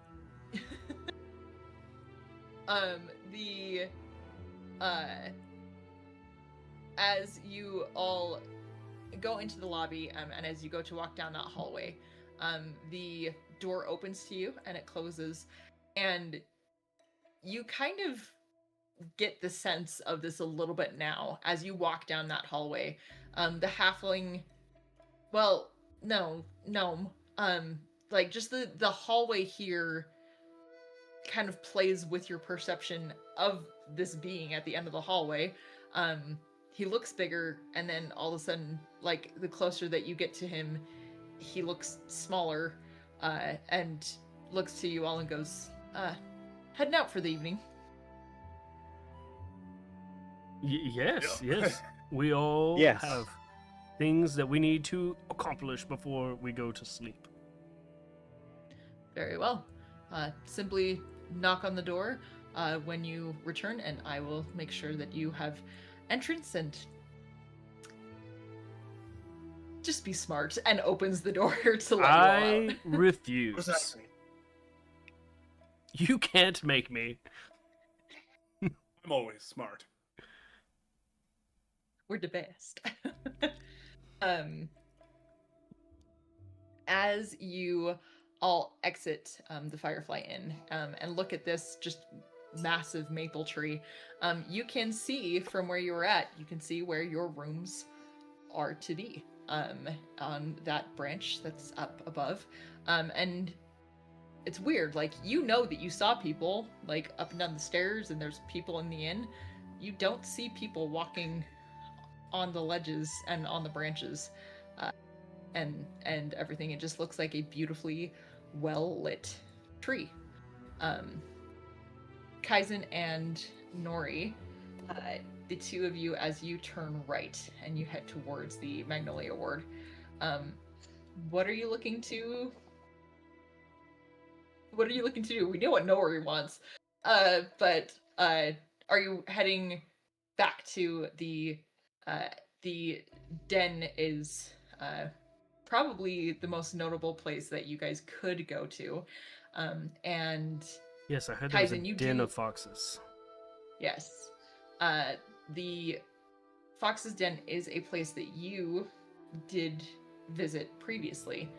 [SPEAKER 3] The as you all go into the lobby, and as you go to walk down that hallway, the door opens to you and it closes, and you kind of get the sense of this a little bit now as you walk down that hallway. The halfling, well, no, gnome, like just the hallway here kind of plays with your perception of this being at the end of the hallway. He looks bigger, and then all of a sudden, like the closer that you get to him, he looks smaller, and looks to you all and goes, heading out for the evening.
[SPEAKER 4] Yes,
[SPEAKER 2] Yeah.
[SPEAKER 4] yes. We all
[SPEAKER 1] Yes.
[SPEAKER 4] have things that we need to accomplish before we go to sleep.
[SPEAKER 3] Very well. Simply knock on the door when you return, and I will make sure that you have entrance, and just be smart, and opens the door to let you all
[SPEAKER 4] I
[SPEAKER 3] out.
[SPEAKER 4] refuse.
[SPEAKER 5] What does that mean?
[SPEAKER 4] You can't make me.
[SPEAKER 2] I'm always smart.
[SPEAKER 3] We're the best. As you all exit the Firefly Inn, and look at this just massive maple tree, you can see from where you were at, you can see where your rooms are to be, on that branch that's up above. And it's weird. Like, you know that you saw people like up and down the stairs, and there's people in the inn. You don't see people walking on the ledges and on the branches, and everything. It just looks like a beautifully well lit tree. Kaizen and Nori, the two of you, as you turn right and you head towards the Magnolia Ward, what are you looking to? What are you looking to do? We know what Nori wants, but are you heading back to the den? Is probably the most notable place that you guys could go to, and
[SPEAKER 4] Yes, I heard there was a
[SPEAKER 3] Kaizen, you
[SPEAKER 4] den
[SPEAKER 3] do-
[SPEAKER 4] of foxes.
[SPEAKER 3] yes, the Fox's Den is a place that you did visit previously.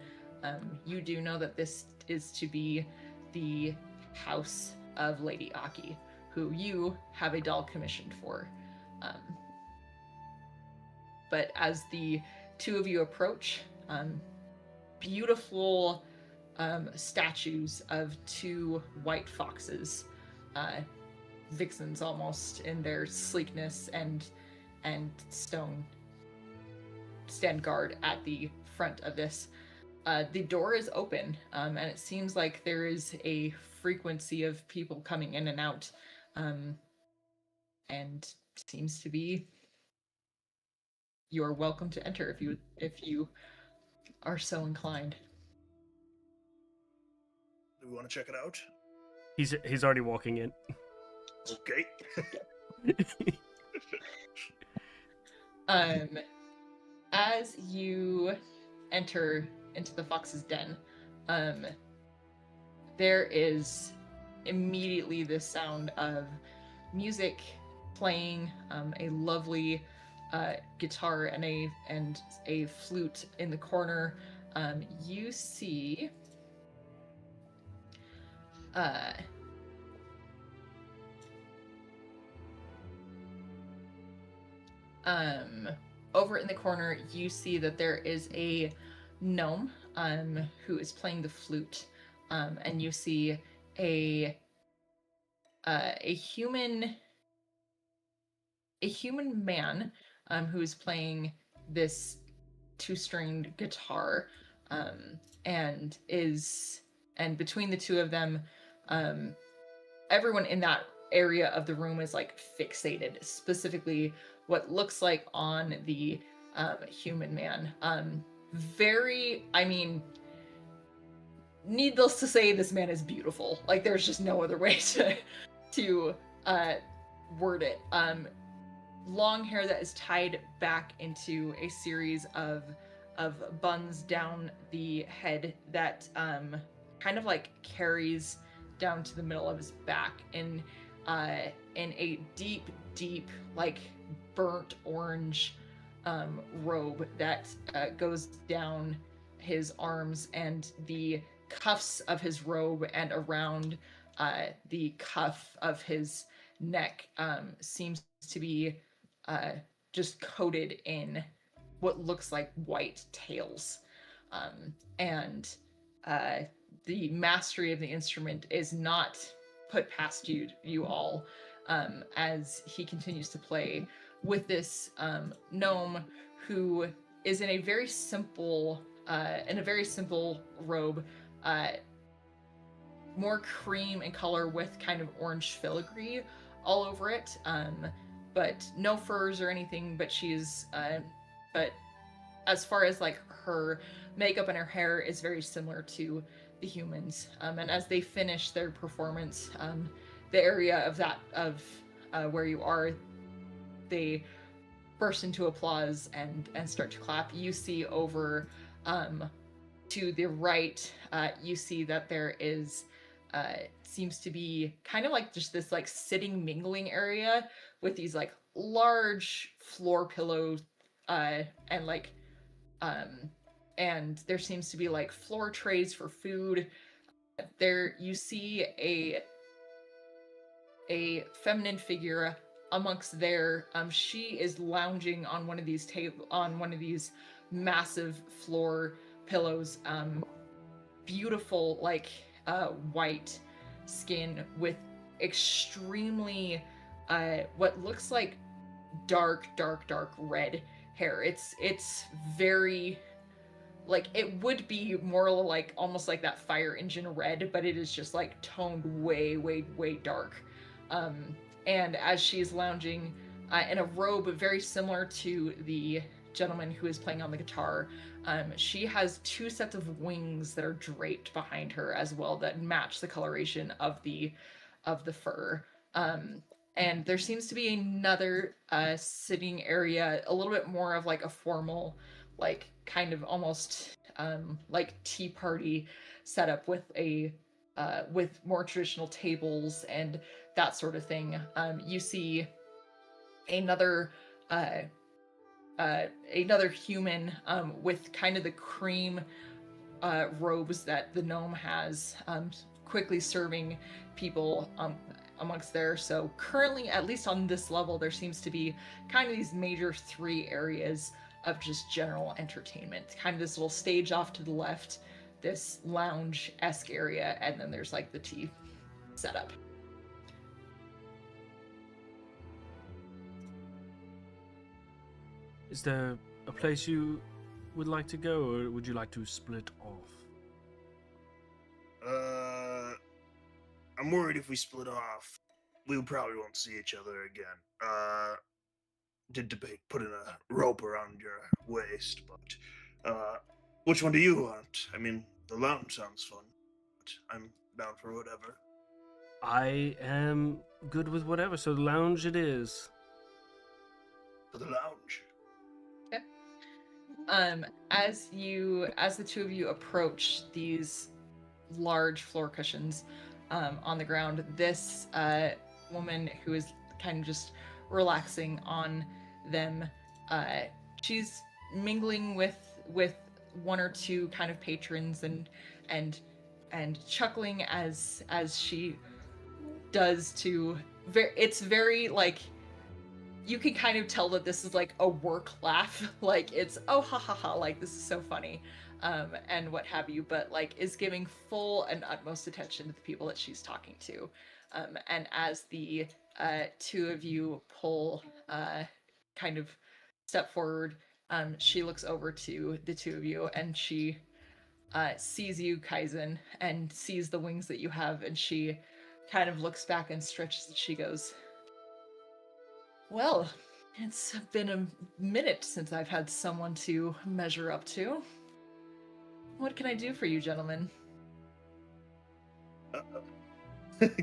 [SPEAKER 3] You do know that this is to be the house of Lady Aki, who you have a doll commissioned for. But as the two of you approach, beautiful statues of two white foxes, vixens almost in their sleekness and stone, stand guard at the front of this. The door is open, and it seems like there is a frequency of people coming in and out, and seems to be you are welcome to enter if you are so inclined.
[SPEAKER 5] Do we want to check it out?
[SPEAKER 4] He's already walking in.
[SPEAKER 5] Okay.
[SPEAKER 3] As you enter into the Fox's Den, there is immediately this sound of music playing, a lovely guitar and a flute in the corner. You see over in the corner, you see that there is a gnome who is playing the flute, and you see a human man who is playing this two-stringed guitar, and between the two of them, everyone in that area of the room is like fixated, specifically what looks like on the human man. Needless to say, this man is beautiful. Like, there's just no other way to word it. Long hair that is tied back into a series of buns down the head that kind of like carries down to the middle of his back in a deep like burnt orange robe that goes down his arms, and the cuffs of his robe and around the cuff of his neck seems to be just coated in what looks like white tails. And the mastery of the instrument is not put past you all, as he continues to play with this gnome who is in a very simple robe, more cream in color with kind of orange filigree all over it, but no furs or anything. But but as far as like her makeup and her hair is very similar to the humans. And as they finish their performance, the area of where you are, they burst into applause and start to clap. You see over to the right, you see that there is seems to be kind of like just this like sitting mingling area with these like large floor pillows, and like and there seems to be like floor trays for food. There you see a feminine figure amongst there. She is lounging on one of these massive floor pillows. Beautiful, like white skin with extremely what looks like dark red hair. It's very like it would be more like almost like that fire engine red, but it is just like toned way dark. And as she is lounging in a robe very similar to the gentleman who is playing on the guitar, she has two sets of wings that are draped behind her as well that match the coloration of the fur. And there seems to be another sitting area, a little bit more of like a formal, like kind of almost like tea party setup with a with more traditional tables and that sort of thing. You see another another human with kind of the cream robes that the gnome has, quickly serving people amongst there. So currently, at least on this level, there seems to be kind of these major three areas of just general entertainment. Kind of this little stage off to the left, this lounge-esque area, and then there's like the tea setup.
[SPEAKER 4] Is there a place you would like to go, or would you like to split off?
[SPEAKER 5] I'm worried if we split off, we probably won't see each other again. Did debate putting a rope around your waist, but which one do you want? I mean, the lounge sounds fun, but I'm down for whatever.
[SPEAKER 4] I am good with whatever, so lounge it is.
[SPEAKER 5] For the lounge.
[SPEAKER 3] As the two of you approach these large floor cushions on the ground, this woman who is kind of just relaxing on them, she's mingling with one or two kind of patrons and chuckling as she does to it's very like you can kind of tell that this is like a work laugh, like it's oh ha ha ha, like this is so funny, and what have you, but like is giving full and utmost attention to the people that she's talking to. And as the two of you pull kind of step forward, she looks over to the two of you and she sees you, Kaizen, and sees the wings that you have, and she kind of looks back and stretches and she goes, well, it's been a minute since I've had someone to measure up to. What can I do for you, gentlemen?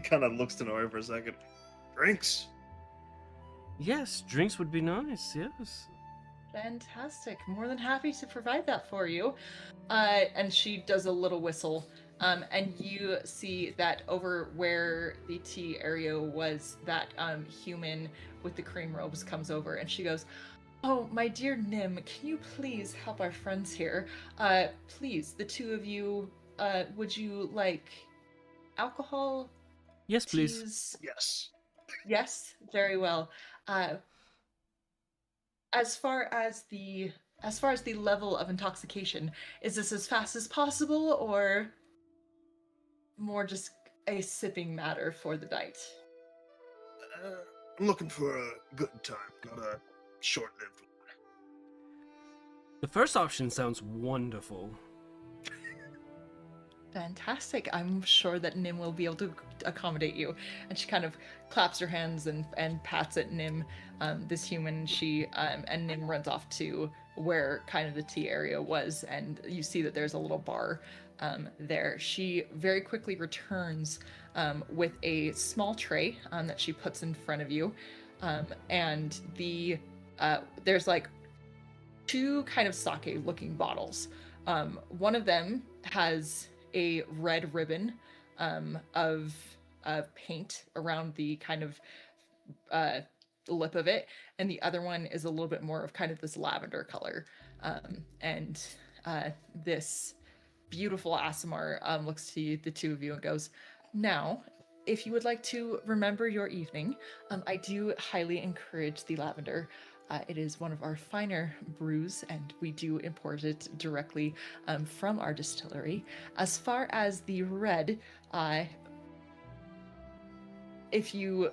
[SPEAKER 5] Kind of looks to Nori for a second. Drinks?
[SPEAKER 4] Yes, drinks would be nice, yes.
[SPEAKER 3] Fantastic. More than happy to provide that for you. And she does a little whistle. And you see that over where the tea area was, that human with the cream robes comes over and she goes, oh, my dear Nim, can you please help our friends here? Please, the two of you, would you like alcohol?
[SPEAKER 4] Yes, please.
[SPEAKER 3] Teas?
[SPEAKER 5] Yes.
[SPEAKER 3] Yes, very well. As far as the level of intoxication, is this as fast as possible or more just a sipping matter for the night?
[SPEAKER 5] I'm looking for a good time, not a short-lived one.
[SPEAKER 4] The first option sounds wonderful.
[SPEAKER 3] Fantastic. I'm sure that Nim will be able to accommodate you. And she kind of claps her hands and pats at Nim, this human. She and Nim runs off to where kind of the tea area was, and you see that there's a little bar there. She very quickly returns with a small tray that she puts in front of you, and there's like two kind of sake-looking bottles. One of them has a red ribbon of paint around the kind of lip of it, and the other one is a little bit more of kind of this lavender color. And this beautiful Aasimar looks to the two of you and goes, now, if you would like to remember your evening, I do highly encourage the lavender. It is one of our finer brews, and we do import it directly from our distillery. As far as the red, if you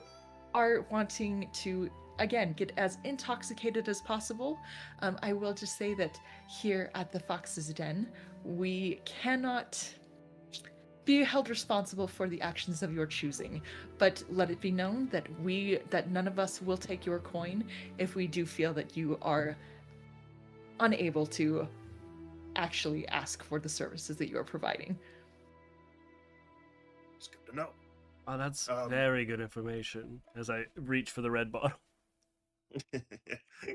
[SPEAKER 3] are wanting to, again, get as intoxicated as possible, I will just say that here at the Fox's Den, we cannot be held responsible for the actions of your choosing, but let it be known that none of us will take your coin if we do feel that you are unable to actually ask for the services that you are providing.
[SPEAKER 5] It's good to know.
[SPEAKER 4] Oh, that's very good information. As I reach for the red bottle.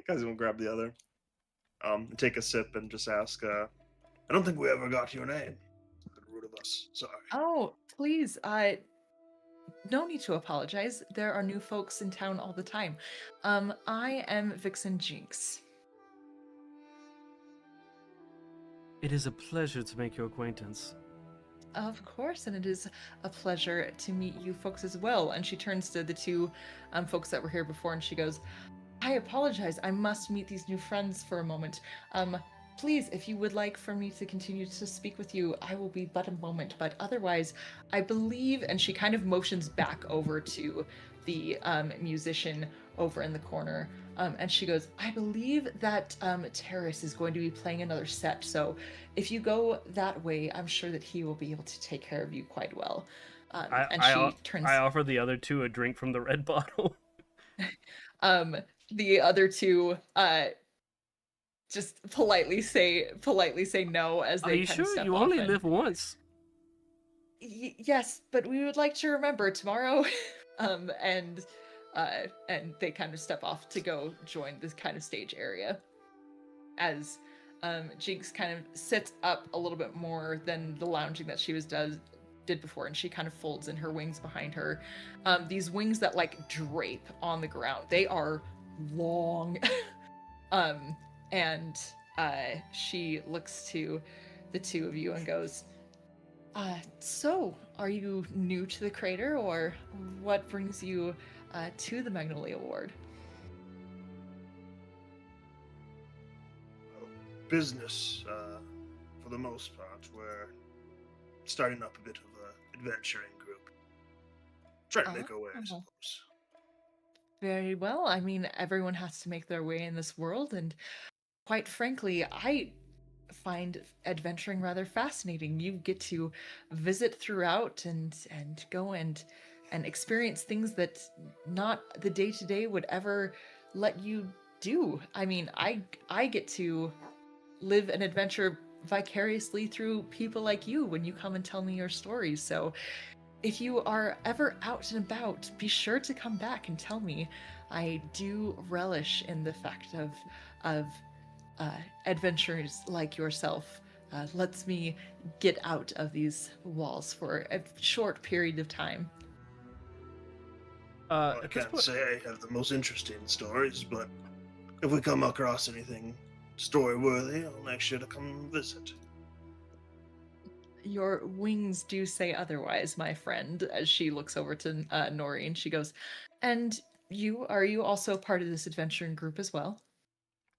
[SPEAKER 5] Guys will grab the other. Take a sip and just ask, I don't think we ever got your name. Rude of us. Sorry.
[SPEAKER 3] Oh, please, no need to apologize. There are new folks in town all the time. I am Vixen Jinx.
[SPEAKER 4] It is a pleasure to make your acquaintance.
[SPEAKER 3] Of course, and it is a pleasure to meet you folks as well. And she turns to the two folks that were here before and she goes, I apologize. I must meet these new friends for a moment. Please, if you would like for me to continue to speak with you, I will be but a moment. But otherwise, I believe, and she kind of motions back over to the musician over in the corner. And she goes, I believe that Terrace is going to be playing another set. So if you go that way, I'm sure that he will be able to take care of you quite well.
[SPEAKER 4] I offer the other two a drink from the red bottle.
[SPEAKER 3] The other two just politely say no as they
[SPEAKER 4] Are you
[SPEAKER 3] kind
[SPEAKER 4] sure?
[SPEAKER 3] of step
[SPEAKER 4] You
[SPEAKER 3] off
[SPEAKER 4] only
[SPEAKER 3] and-
[SPEAKER 4] live once.
[SPEAKER 3] Yes, but we would like to remember tomorrow. And they kind of step off to go join this kind of stage area. As Jinx kind of sits up a little bit more than the lounging that she did before, and she kind of folds in her wings behind her. These wings that like drape on the ground. They are long. And she looks to the two of you and goes, so are you new to the crater, or what brings you to the Magnolia Ward?
[SPEAKER 5] Business, for the most part. We're starting up a bit of an adventuring group. Trying to make our way, I suppose.
[SPEAKER 3] Very well. I mean, everyone has to make their way in this world, and quite frankly, I find adventuring rather fascinating. You get to visit throughout and go and experience things that not the day-to-day would ever let you do. I mean, I get to live an adventure vicariously through people like you when you come and tell me your stories. So if you are ever out and about, be sure to come back and tell me. I do relish in the fact of adventurers like yourself. Lets me get out of these walls for a short period of time.
[SPEAKER 5] Well, I can't say I have the most interesting stories, but if we come across anything story-worthy, I'll make sure to come visit.
[SPEAKER 3] Your wings do say otherwise, my friend, as she looks over to Nori and she goes, and are you also part of this adventuring group as well?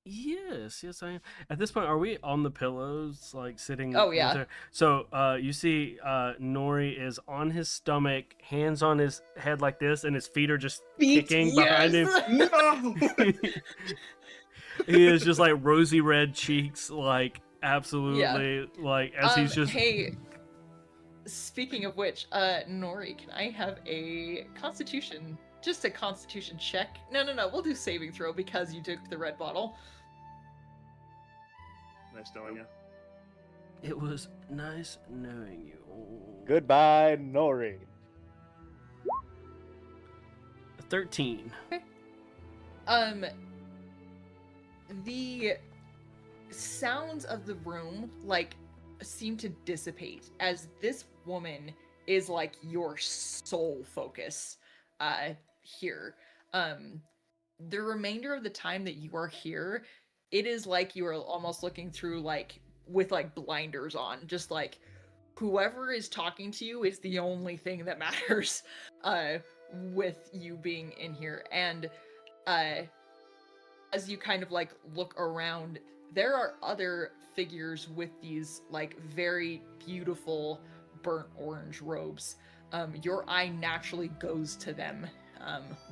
[SPEAKER 4] Yes, I am. At this point, are we on the pillows, like sitting?
[SPEAKER 3] Oh,
[SPEAKER 4] with
[SPEAKER 3] yeah.
[SPEAKER 4] her? So, you see, Nori is on his stomach, hands on his head like this, and his feet are just kicking behind him.
[SPEAKER 5] No!
[SPEAKER 4] He is just like rosy red cheeks, like absolutely, like as he's just.
[SPEAKER 3] Hey, speaking of which, Nori, can I have a constitution? Just a constitution check. No, we'll do saving throw because you took the red bottle.
[SPEAKER 5] Nice knowing you.
[SPEAKER 4] It was nice knowing you.
[SPEAKER 1] Goodbye, Nori.
[SPEAKER 4] 13.
[SPEAKER 3] The sounds of the room like seem to dissipate as this woman is like your sole focus here. The remainder of the time that you are here, it is like you are almost looking through like with like blinders on, just like whoever is talking to you is the only thing that matters with you being in here. And as you kind of like look around, there are other figures with these like very beautiful burnt orange robes. Your eye naturally goes to them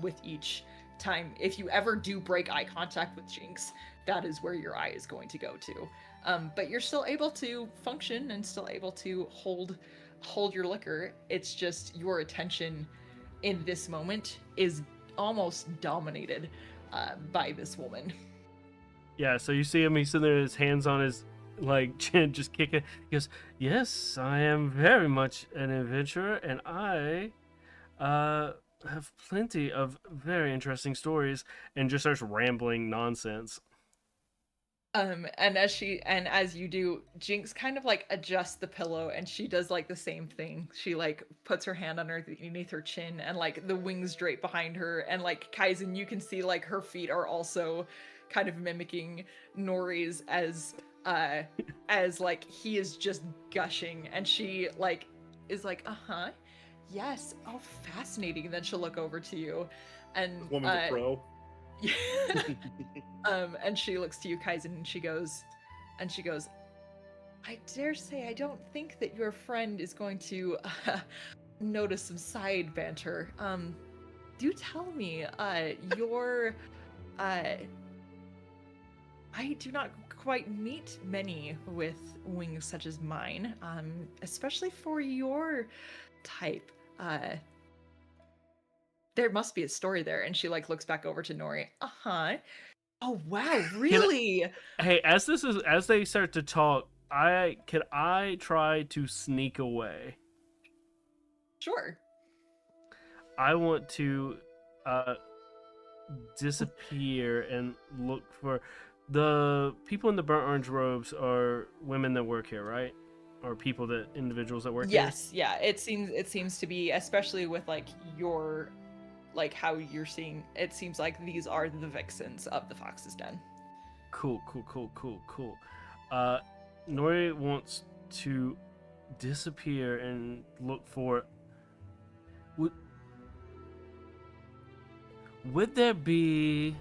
[SPEAKER 3] with each time. If you ever do break eye contact with Jinx, that is where your eye is going to go to. But you're still able to function and still able to hold your liquor. It's just your attention in this moment is almost dominated by this woman.
[SPEAKER 4] Yeah, so you see him, he's sitting there, his hands on his like chin, just kicking. He goes, "Yes, I am very much an adventurer, and I have plenty of very interesting stories," and just starts rambling nonsense.
[SPEAKER 3] And as you do, Jinx kind of like adjusts the pillow, and she does like the same thing. She like puts her hand underneath her chin, and like the wings drape behind her, and like Kaizen, you can see like her feet are also kind of mimicking Nori's as like he is just gushing, and she like is like, yes, oh, fascinating. And then she'll look over to you, and
[SPEAKER 2] Woman's a pro.
[SPEAKER 3] and she looks to you, Kaizen, and she goes, I dare say I don't think that your friend is going to notice some side banter. Do tell me, I do not quite meet many with wings such as mine, especially for your type. There must be a story there. And she like looks back over to Nori. Oh wow, really?
[SPEAKER 4] Hey, as they start to talk, I try to sneak away.
[SPEAKER 3] Sure.
[SPEAKER 4] I want to disappear and look for the people in the burnt orange robes. Are women that work here, right? Or individuals that work here?
[SPEAKER 3] Yes, yeah. It seems to be, especially with like your, like how you're seeing. It seems like these are the vixens of the Fox's Den.
[SPEAKER 4] Cool. Nori wants to disappear and look for. Would there be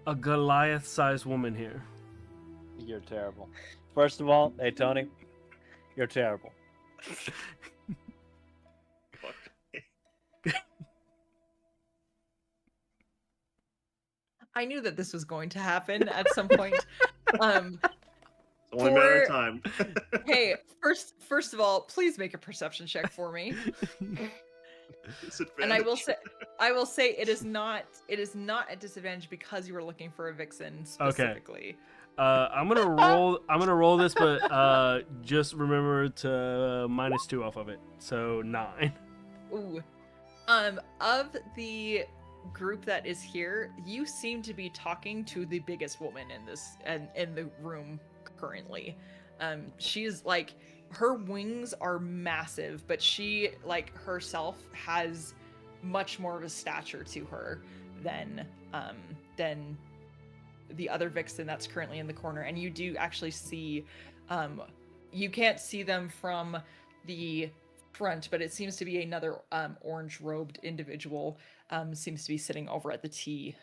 [SPEAKER 4] a Goliath-sized woman here?
[SPEAKER 1] You're terrible. First of all, hey Tony, you're terrible.
[SPEAKER 3] I knew that this was going to happen at some point.
[SPEAKER 5] It's only a matter of time.
[SPEAKER 3] Hey, first of all, please make a perception check for me. And I will say it is not a disadvantage because you were looking for a vixen specifically.
[SPEAKER 4] Okay. I'm gonna roll this, but just remember to -2 off of it, so 9.
[SPEAKER 3] Ooh. Of the group that is here, you seem to be talking to the biggest woman in the room currently. She is like, her wings are massive, but she like herself has much more of a stature to her than the other vixen that's currently in the corner. And you do actually see, you can't see them from the front, but it seems to be another orange robed individual, seems to be sitting over at the tea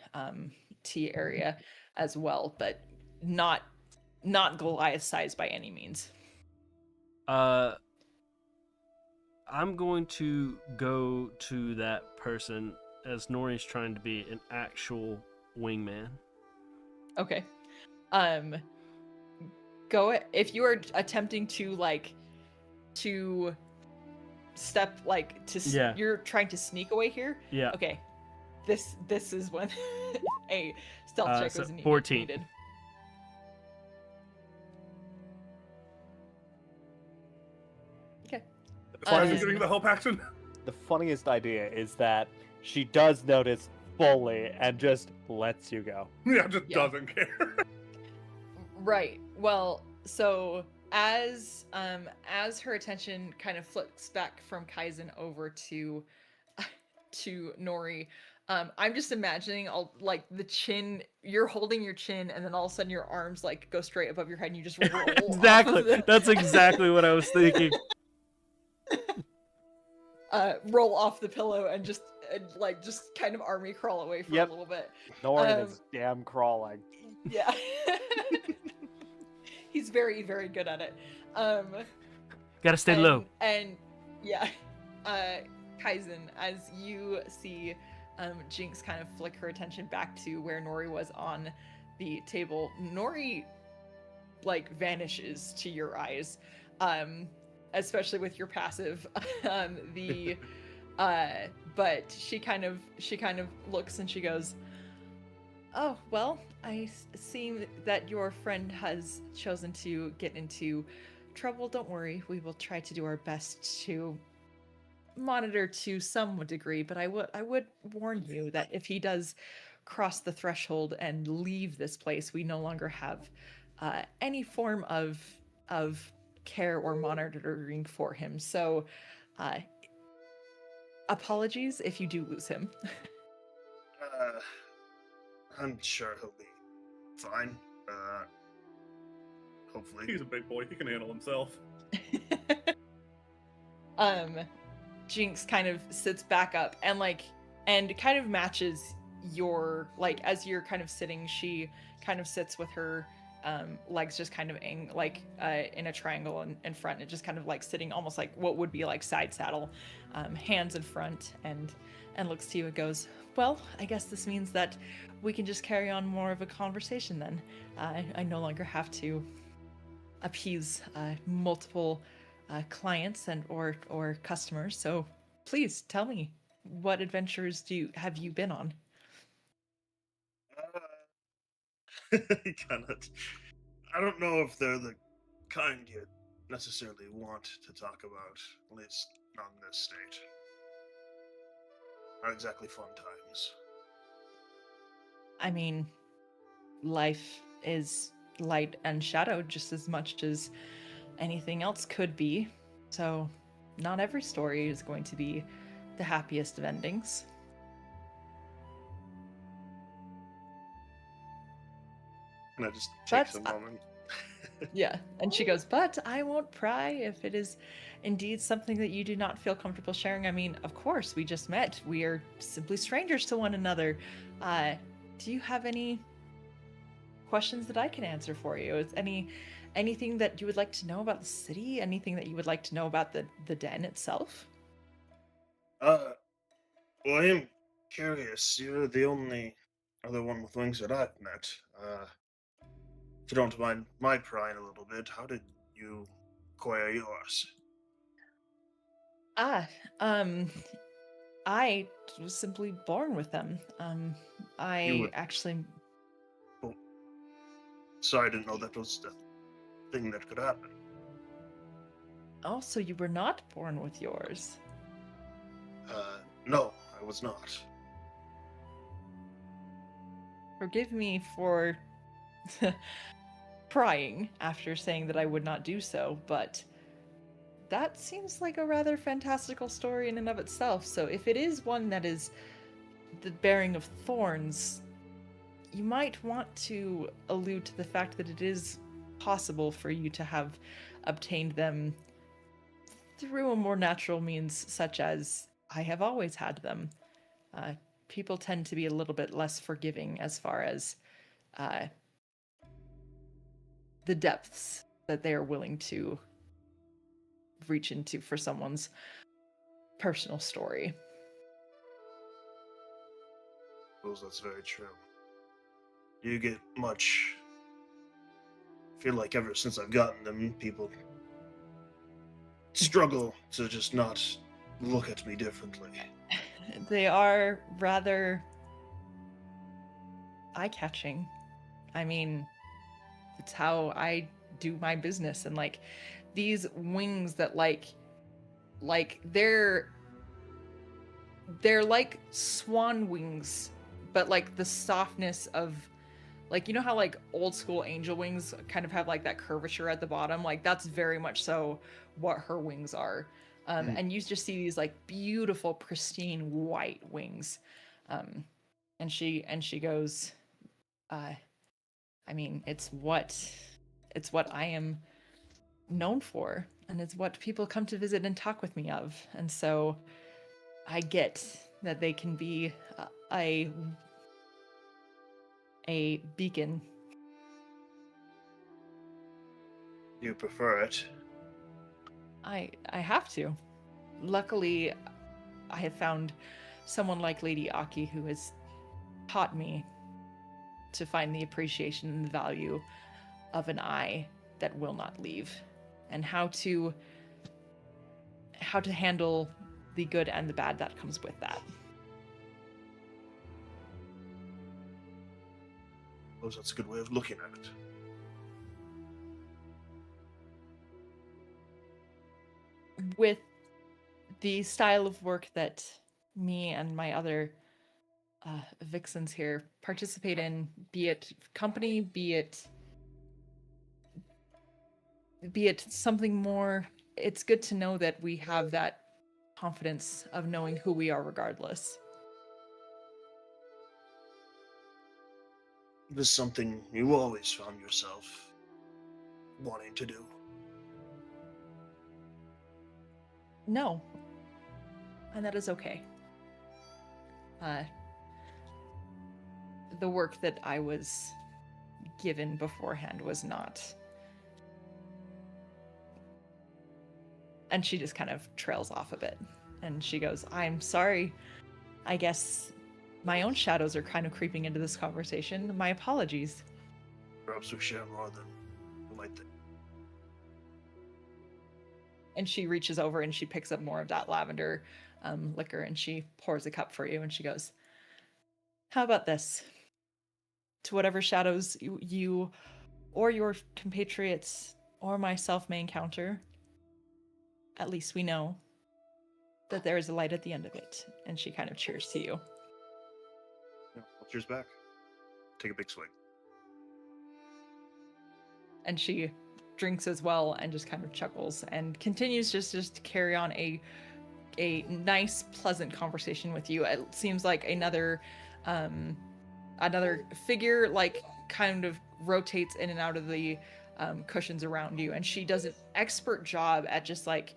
[SPEAKER 3] area as well, but not Goliath sized by any means.
[SPEAKER 4] I'm going to go to that person as Nori's trying to be an actual wingman.
[SPEAKER 3] Okay. Go if you are attempting to step you're trying to sneak away here.
[SPEAKER 4] Yeah.
[SPEAKER 3] Okay. This is when a stealth check was
[SPEAKER 4] 14.
[SPEAKER 3] needed. Okay.
[SPEAKER 2] Why is he getting the help action?
[SPEAKER 1] The funniest idea is that she does notice fully and just lets you go.
[SPEAKER 2] Yeah, just
[SPEAKER 3] Yeah.
[SPEAKER 2] doesn't care.
[SPEAKER 3] Right. Well, so as her attention kind of flips back from Kaizen over to Nori, I'm just imagining all like the chin, you're holding your chin, and then all of a sudden your arms like go straight above your head and you just roll.
[SPEAKER 4] Exactly.
[SPEAKER 3] Off of
[SPEAKER 4] That's exactly what I was thinking.
[SPEAKER 3] roll off the pillow and just kind of army crawl away for
[SPEAKER 1] Yep.
[SPEAKER 3] a little bit.
[SPEAKER 1] Nori
[SPEAKER 3] Um,
[SPEAKER 1] is damn crawling.
[SPEAKER 3] Yeah. He's very, very good at it.
[SPEAKER 4] Gotta stay low.
[SPEAKER 3] And yeah, Kaizen, as you see Jinx kind of flick her attention back to where Nori was on the table, Nori like vanishes to your eyes, especially with your passive. But she kind of looks and she goes, "Oh, well, I see that your friend has chosen to get into trouble. Don't worry, we will try to do our best to monitor to some degree, but I would warn you that if he does cross the threshold and leave this place, we no longer have any form of care or monitoring for him. So, apologies if you do lose him."
[SPEAKER 5] I'm sure he'll be fine. Hopefully.
[SPEAKER 2] He's a big boy. He can handle himself.
[SPEAKER 3] Jinx kind of sits back up and kind of matches your, like, as you're kind of sitting, she kind of sits with her legs just kind of in a triangle in front, and just kind of like sitting almost like what would be like side saddle, hands in front, and looks to you and goes, "Well, I guess this means that we can just carry on more of a conversation then. I no longer have to appease multiple clients and or customers. So please tell me, what adventures have you been on?"
[SPEAKER 5] I don't know if they're the kind you necessarily want to talk about, at least not in this state. Not exactly fun times.
[SPEAKER 3] I mean, life is light and shadow just as much as anything else could be. So not every story is going to be the happiest of endings.
[SPEAKER 5] And I just takes
[SPEAKER 3] But
[SPEAKER 5] a moment.
[SPEAKER 3] yeah, and she goes, "But I won't pry if it is indeed something that you do not feel comfortable sharing. I mean, of course, we just met. We are simply strangers to one another. Do you have any questions that I can answer for you? Is anything that you would like to know about the city? Anything that you would like to know about the den itself?"
[SPEAKER 5] Well, I am curious. You're the only other one with wings that I've met. If you don't mind my prying a little bit, how did you acquire yours?
[SPEAKER 3] Ah, I was simply born with them.
[SPEAKER 5] You
[SPEAKER 3] I
[SPEAKER 5] were-
[SPEAKER 3] actually,
[SPEAKER 5] Sorry, I didn't know that was the thing that could happen.
[SPEAKER 3] oh, so you were not born with yours.
[SPEAKER 5] No, I was not.
[SPEAKER 3] Forgive me for prying after saying that I would not do so, but that seems like a rather fantastical story in and of itself. So if it is one that is the bearing of thorns, you might want to allude to the fact that it is possible for you to have obtained them through a more natural means, such as I have always had them. People tend to be a little bit less forgiving as far as the depths that they are willing to reach into for someone's personal story.
[SPEAKER 5] I suppose that's very true. Do you get much? I feel like ever since I've gotten them, people struggle to just not look at me differently.
[SPEAKER 3] They are rather eye-catching. I mean, it's how I do my business, and like these wings that like they're like swan wings, but like the softness of, like, you know how like old school angel wings kind of have like that curvature at the bottom? Like that's very much so what her wings are. And you just see these like beautiful, pristine white wings. And she goes, I mean, it's what I am known for. and it's what people come to visit and talk with me of. And so I get that they can be a beacon.
[SPEAKER 5] You prefer it?
[SPEAKER 3] I have to. Luckily, I have found someone like Lady Aki who has taught me to find the appreciation and the value of an eye that will not leave, and how to handle the good and the bad that comes with that.
[SPEAKER 5] Oh, that's a good way of looking at it.
[SPEAKER 3] With the style of work that me and my other vixens here participate in, be it company, be it something more, it's good to know that we have that confidence of knowing who we are regardless.
[SPEAKER 5] It was something you always found yourself wanting to do.
[SPEAKER 3] No. And that is okay. The work that I was given beforehand was not. And she just kind of trails off a bit. And she goes, I'm sorry. I guess my own shadows are kind of creeping into this conversation. My apologies.
[SPEAKER 5] Perhaps we share more than you might think.
[SPEAKER 3] And she reaches over and she picks up more of that lavender liquor and she pours a cup for you and she goes, how about this? To whatever shadows you or your compatriots or myself may encounter, at least we know that there is a light at the end of it. And she kind of cheers to you.
[SPEAKER 5] Yeah, well, cheers back. Take a big swig.
[SPEAKER 3] And she drinks as well and just kind of chuckles and continues just to carry on a nice, pleasant conversation with you. It seems like another figure like kind of rotates in and out of the cushions around you, and she does an expert job at just like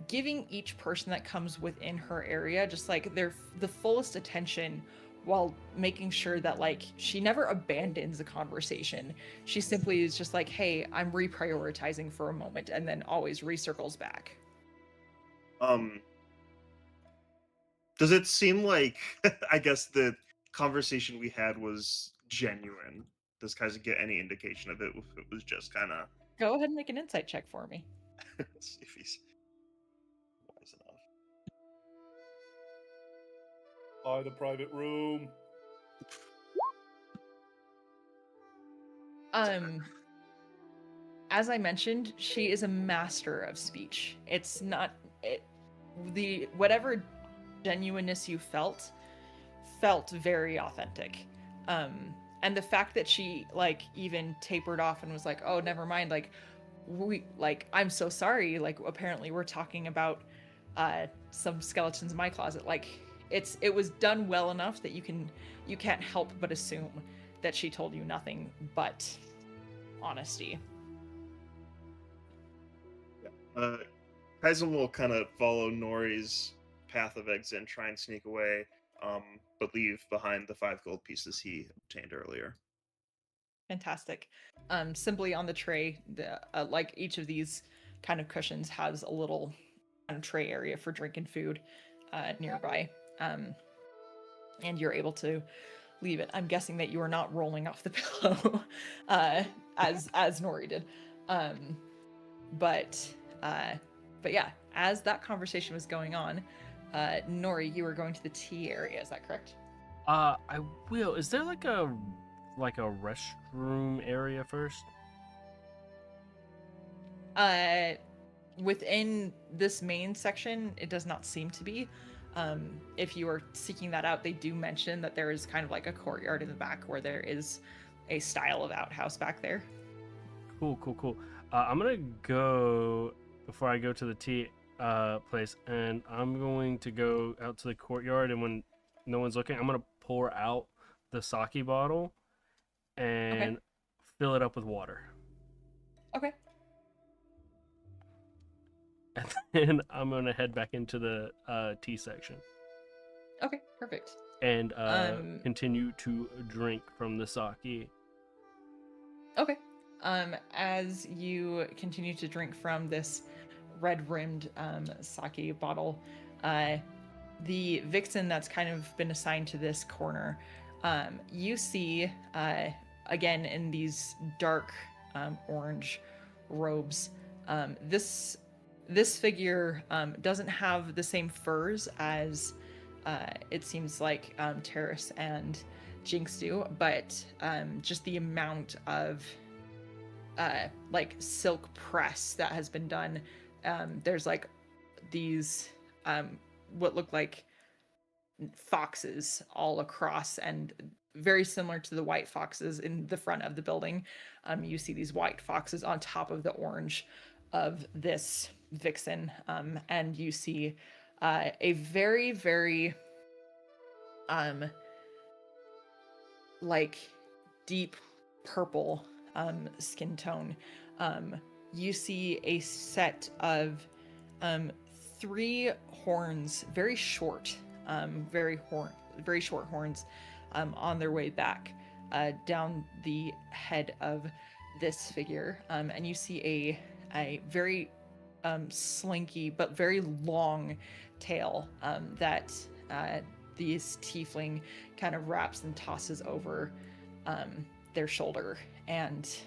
[SPEAKER 3] giving each person that comes within her area just like the fullest attention, while making sure that like she never abandons the conversation. She simply is just like, hey, I'm reprioritizing for a moment, and then always recircles back.
[SPEAKER 5] Does it seem like I guess the conversation we had was genuine? Does Kaiser get any indication of it if it was just kind of
[SPEAKER 3] Go ahead and make an insight check for me.
[SPEAKER 5] see if he's wise enough?
[SPEAKER 2] Buy the private room.
[SPEAKER 3] As I mentioned, she is a master of speech. It's not the whatever genuineness you felt very authentic. And the fact that she like even tapered off and was like, oh, never mind, like I'm so sorry, like apparently we're talking about some skeletons in my closet. Like it was done well enough that you can't help but assume that she told you nothing but honesty.
[SPEAKER 5] Kaizen will kind of follow Nori's path of exit and try and sneak away, but leave behind the 5 gold pieces he obtained earlier.
[SPEAKER 3] Fantastic. Simply on the tray, like each of these kind of cushions has a little kind of tray area for drinking food nearby, and you're able to leave it. I'm guessing that you are not rolling off the pillow as Nori did, but yeah, as that conversation was going on, Nori, you were going to the tea area. Is that correct?
[SPEAKER 4] I will. Is there like a restroom area first?
[SPEAKER 3] Within this main section, it does not seem to be. If you are seeking that out, they do mention that there is kind of like a courtyard in the back where there is a style of outhouse back there.
[SPEAKER 4] Cool. I'm gonna go before I go to the tea place, and I'm going to go out to the courtyard, and when no one's looking, I'm gonna pour out the sake bottle and fill it up with water.
[SPEAKER 3] Okay.
[SPEAKER 4] and then I'm gonna head back into the tea section
[SPEAKER 3] Okay, perfect.
[SPEAKER 4] and
[SPEAKER 3] Um,
[SPEAKER 4] continue to drink from the sake.
[SPEAKER 3] Okay. As you continue to drink from this red-rimmed sake bottle, uh, the vixen that's kind of been assigned to this corner, you see again in these dark orange robes. This figure doesn't have the same furs as it seems like Terrace and Jinx do, but just the amount of like silk press that has been done. There's like these what look like foxes all across, and very similar to the white foxes in the front of the building. You see these white foxes on top of the orange of this vixen, and you see a very, very like deep purple skin tone. You see a set of 3 horns, very short, very short horns, on their way back down the head of this figure, and you see a very slinky but very long tail that this tiefling kind of wraps and tosses over their shoulder, and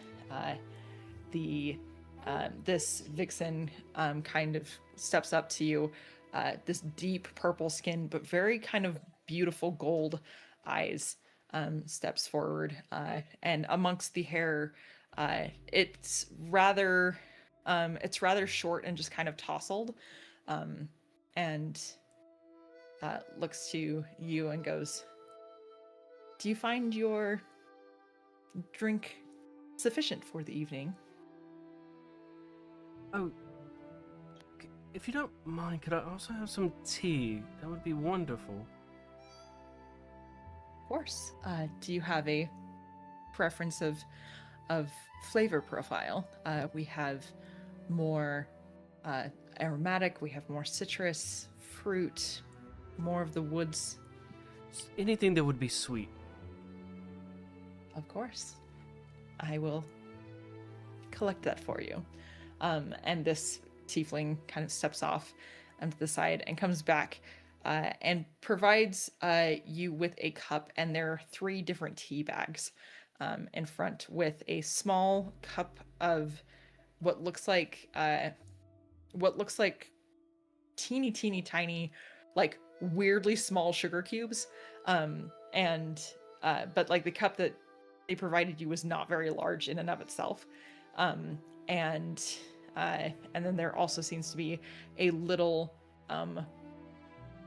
[SPEAKER 3] this vixen kind of steps up to you, this deep purple skin but very kind of beautiful gold eyes, steps forward, and amongst the hair, it's rather short and just kind of tousled, and looks to you and goes, "Do you find your drink sufficient for the evening?"
[SPEAKER 4] Oh, if you don't mind, could I also have some tea? That would be wonderful.
[SPEAKER 3] Of course. Do you have a preference of flavor profile? We have more aromatic. We have more citrus, fruit, more of the woods.
[SPEAKER 4] Anything that would be sweet.
[SPEAKER 3] Of course. I will collect that for you. And this tiefling kind of steps off to the side and comes back and provides you with a cup, and there are 3 different tea bags in front, with a small cup of what looks like teeny tiny, like weirdly small sugar cubes, and but like the cup that they provided you was not very large in and of itself, and then there also seems to be a little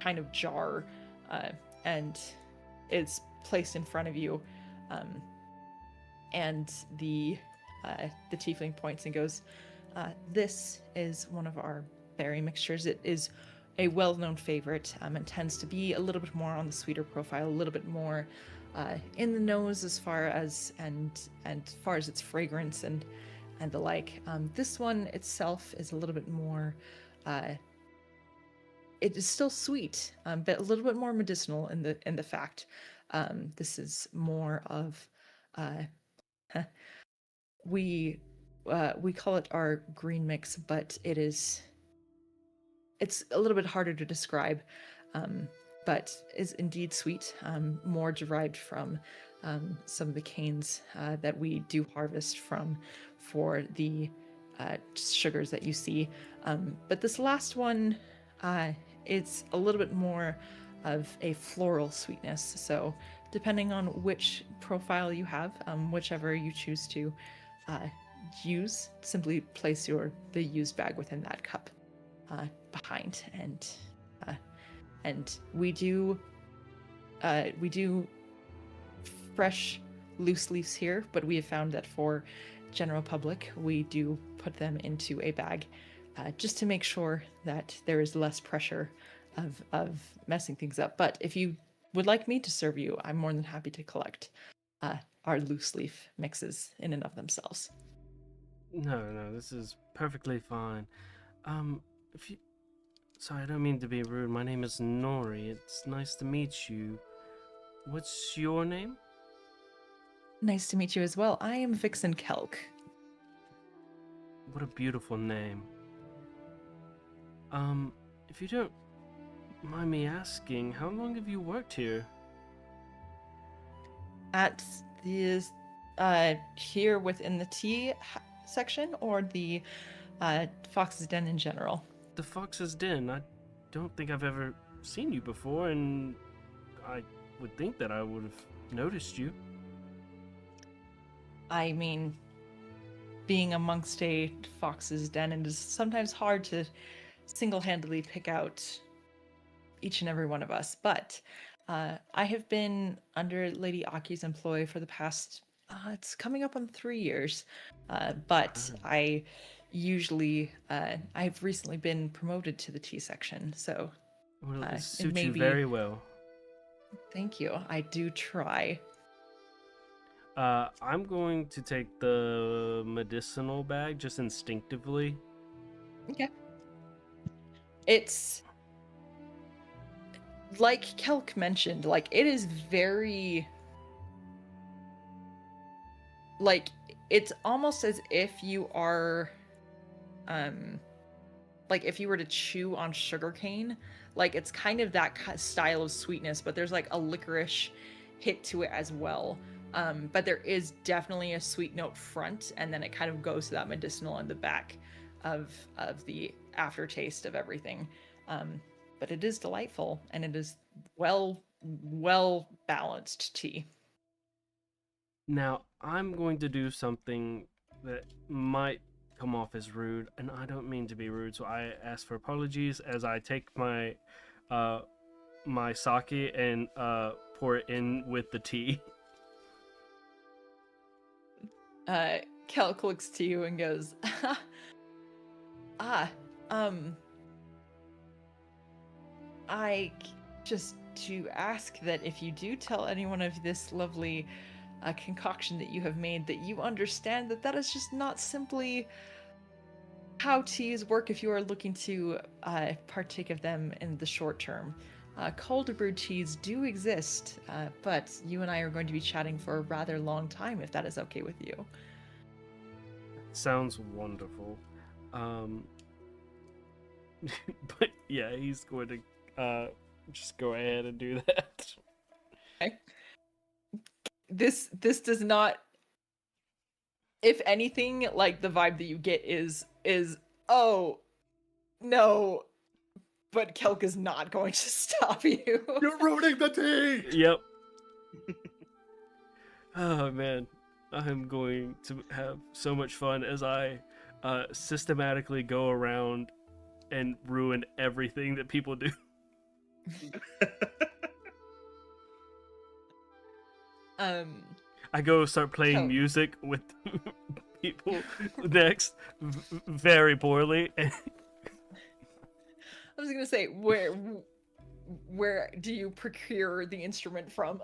[SPEAKER 3] kind of jar, and it's placed in front of you, and the tiefling points and goes, "This is one of our berry mixtures. It is a well-known favorite, and tends to be a little bit more on the sweeter profile, a little bit more in the nose as far as its fragrance and the like. This one itself is a little bit more. It is still sweet, but a little bit more medicinal in the fact. This is more of we call it our green mix, but it's a little bit harder to describe, but is indeed sweet, more derived from some of the canes that we do harvest from for the sugars that you see. But this last one, it's a little bit more of a floral sweetness. So depending on which profile you have, whichever you choose to use, simply place the used bag within that cup behind, and we do fresh loose leaves here, but we have found that for general public we do put them into a bag, just to make sure that there is less pressure of messing things up. But if you would like me to serve you, I'm more than happy to collect our loose leaf mixes in and of themselves.
[SPEAKER 4] No, this is perfectly fine. if you, sorry, I don't mean to be rude. My name is Nori. It's nice to meet you. What's your name?
[SPEAKER 3] Nice to meet you as well. I am Vixen Kelk.
[SPEAKER 4] What a beautiful name. If you don't mind me asking, how long have you worked here?
[SPEAKER 3] At the here within the tea section or the Fox's Den in general.
[SPEAKER 4] The Fox's Den. I don't think I've ever seen you before, and I would think that I would have noticed you.
[SPEAKER 3] I mean, being amongst a Fox's Den, it is sometimes hard to single-handedly pick out each and every one of us, but I have been under Lady Aki's employ for the past, it's coming up on 3 years, but I usually, I've recently been promoted to the tea section, so
[SPEAKER 4] Well, it
[SPEAKER 3] it
[SPEAKER 4] suits
[SPEAKER 3] may
[SPEAKER 4] you
[SPEAKER 3] be-
[SPEAKER 4] very well.
[SPEAKER 3] thank you. I do try.
[SPEAKER 4] I'm going to take the medicinal bag just instinctively.
[SPEAKER 3] Okay. It's like Kelk mentioned, like it is very like it's almost as if you are like if you were to chew on sugarcane, like it's kind of that style of sweetness, but there's like a licorice hit to it as well. But there is definitely a sweet note front, and then it kind of goes to that medicinal in the back of the aftertaste of everything. But it is delightful, and it is well balanced tea.
[SPEAKER 4] Now, I'm going to do something that might come off as rude, and I don't mean to be rude, so I ask for apologies as I take my my sake and pour it in with the tea.
[SPEAKER 3] Kelk looks to you and goes, I just to ask that if you do tell anyone of this lovely concoction that you have made, that you understand that that is just not simply how teas work if you are looking to partake of them in the short term. Cold brewed teas do exist, but you and I are going to be chatting for a rather long time, if that is okay with you.
[SPEAKER 4] Sounds wonderful. But yeah, he's going to just go ahead and do that.
[SPEAKER 3] Okay. This does not. If anything, like the vibe that you get is oh no, but Kelk is not going to stop you.
[SPEAKER 2] You're ruining the tea.
[SPEAKER 4] Yep. Oh man, I'm going to have so much fun as I systematically go around and ruin everything that people do. I go start playing
[SPEAKER 3] Oh.
[SPEAKER 4] music with people next, very poorly.
[SPEAKER 3] I was gonna say, where do you procure the instrument from?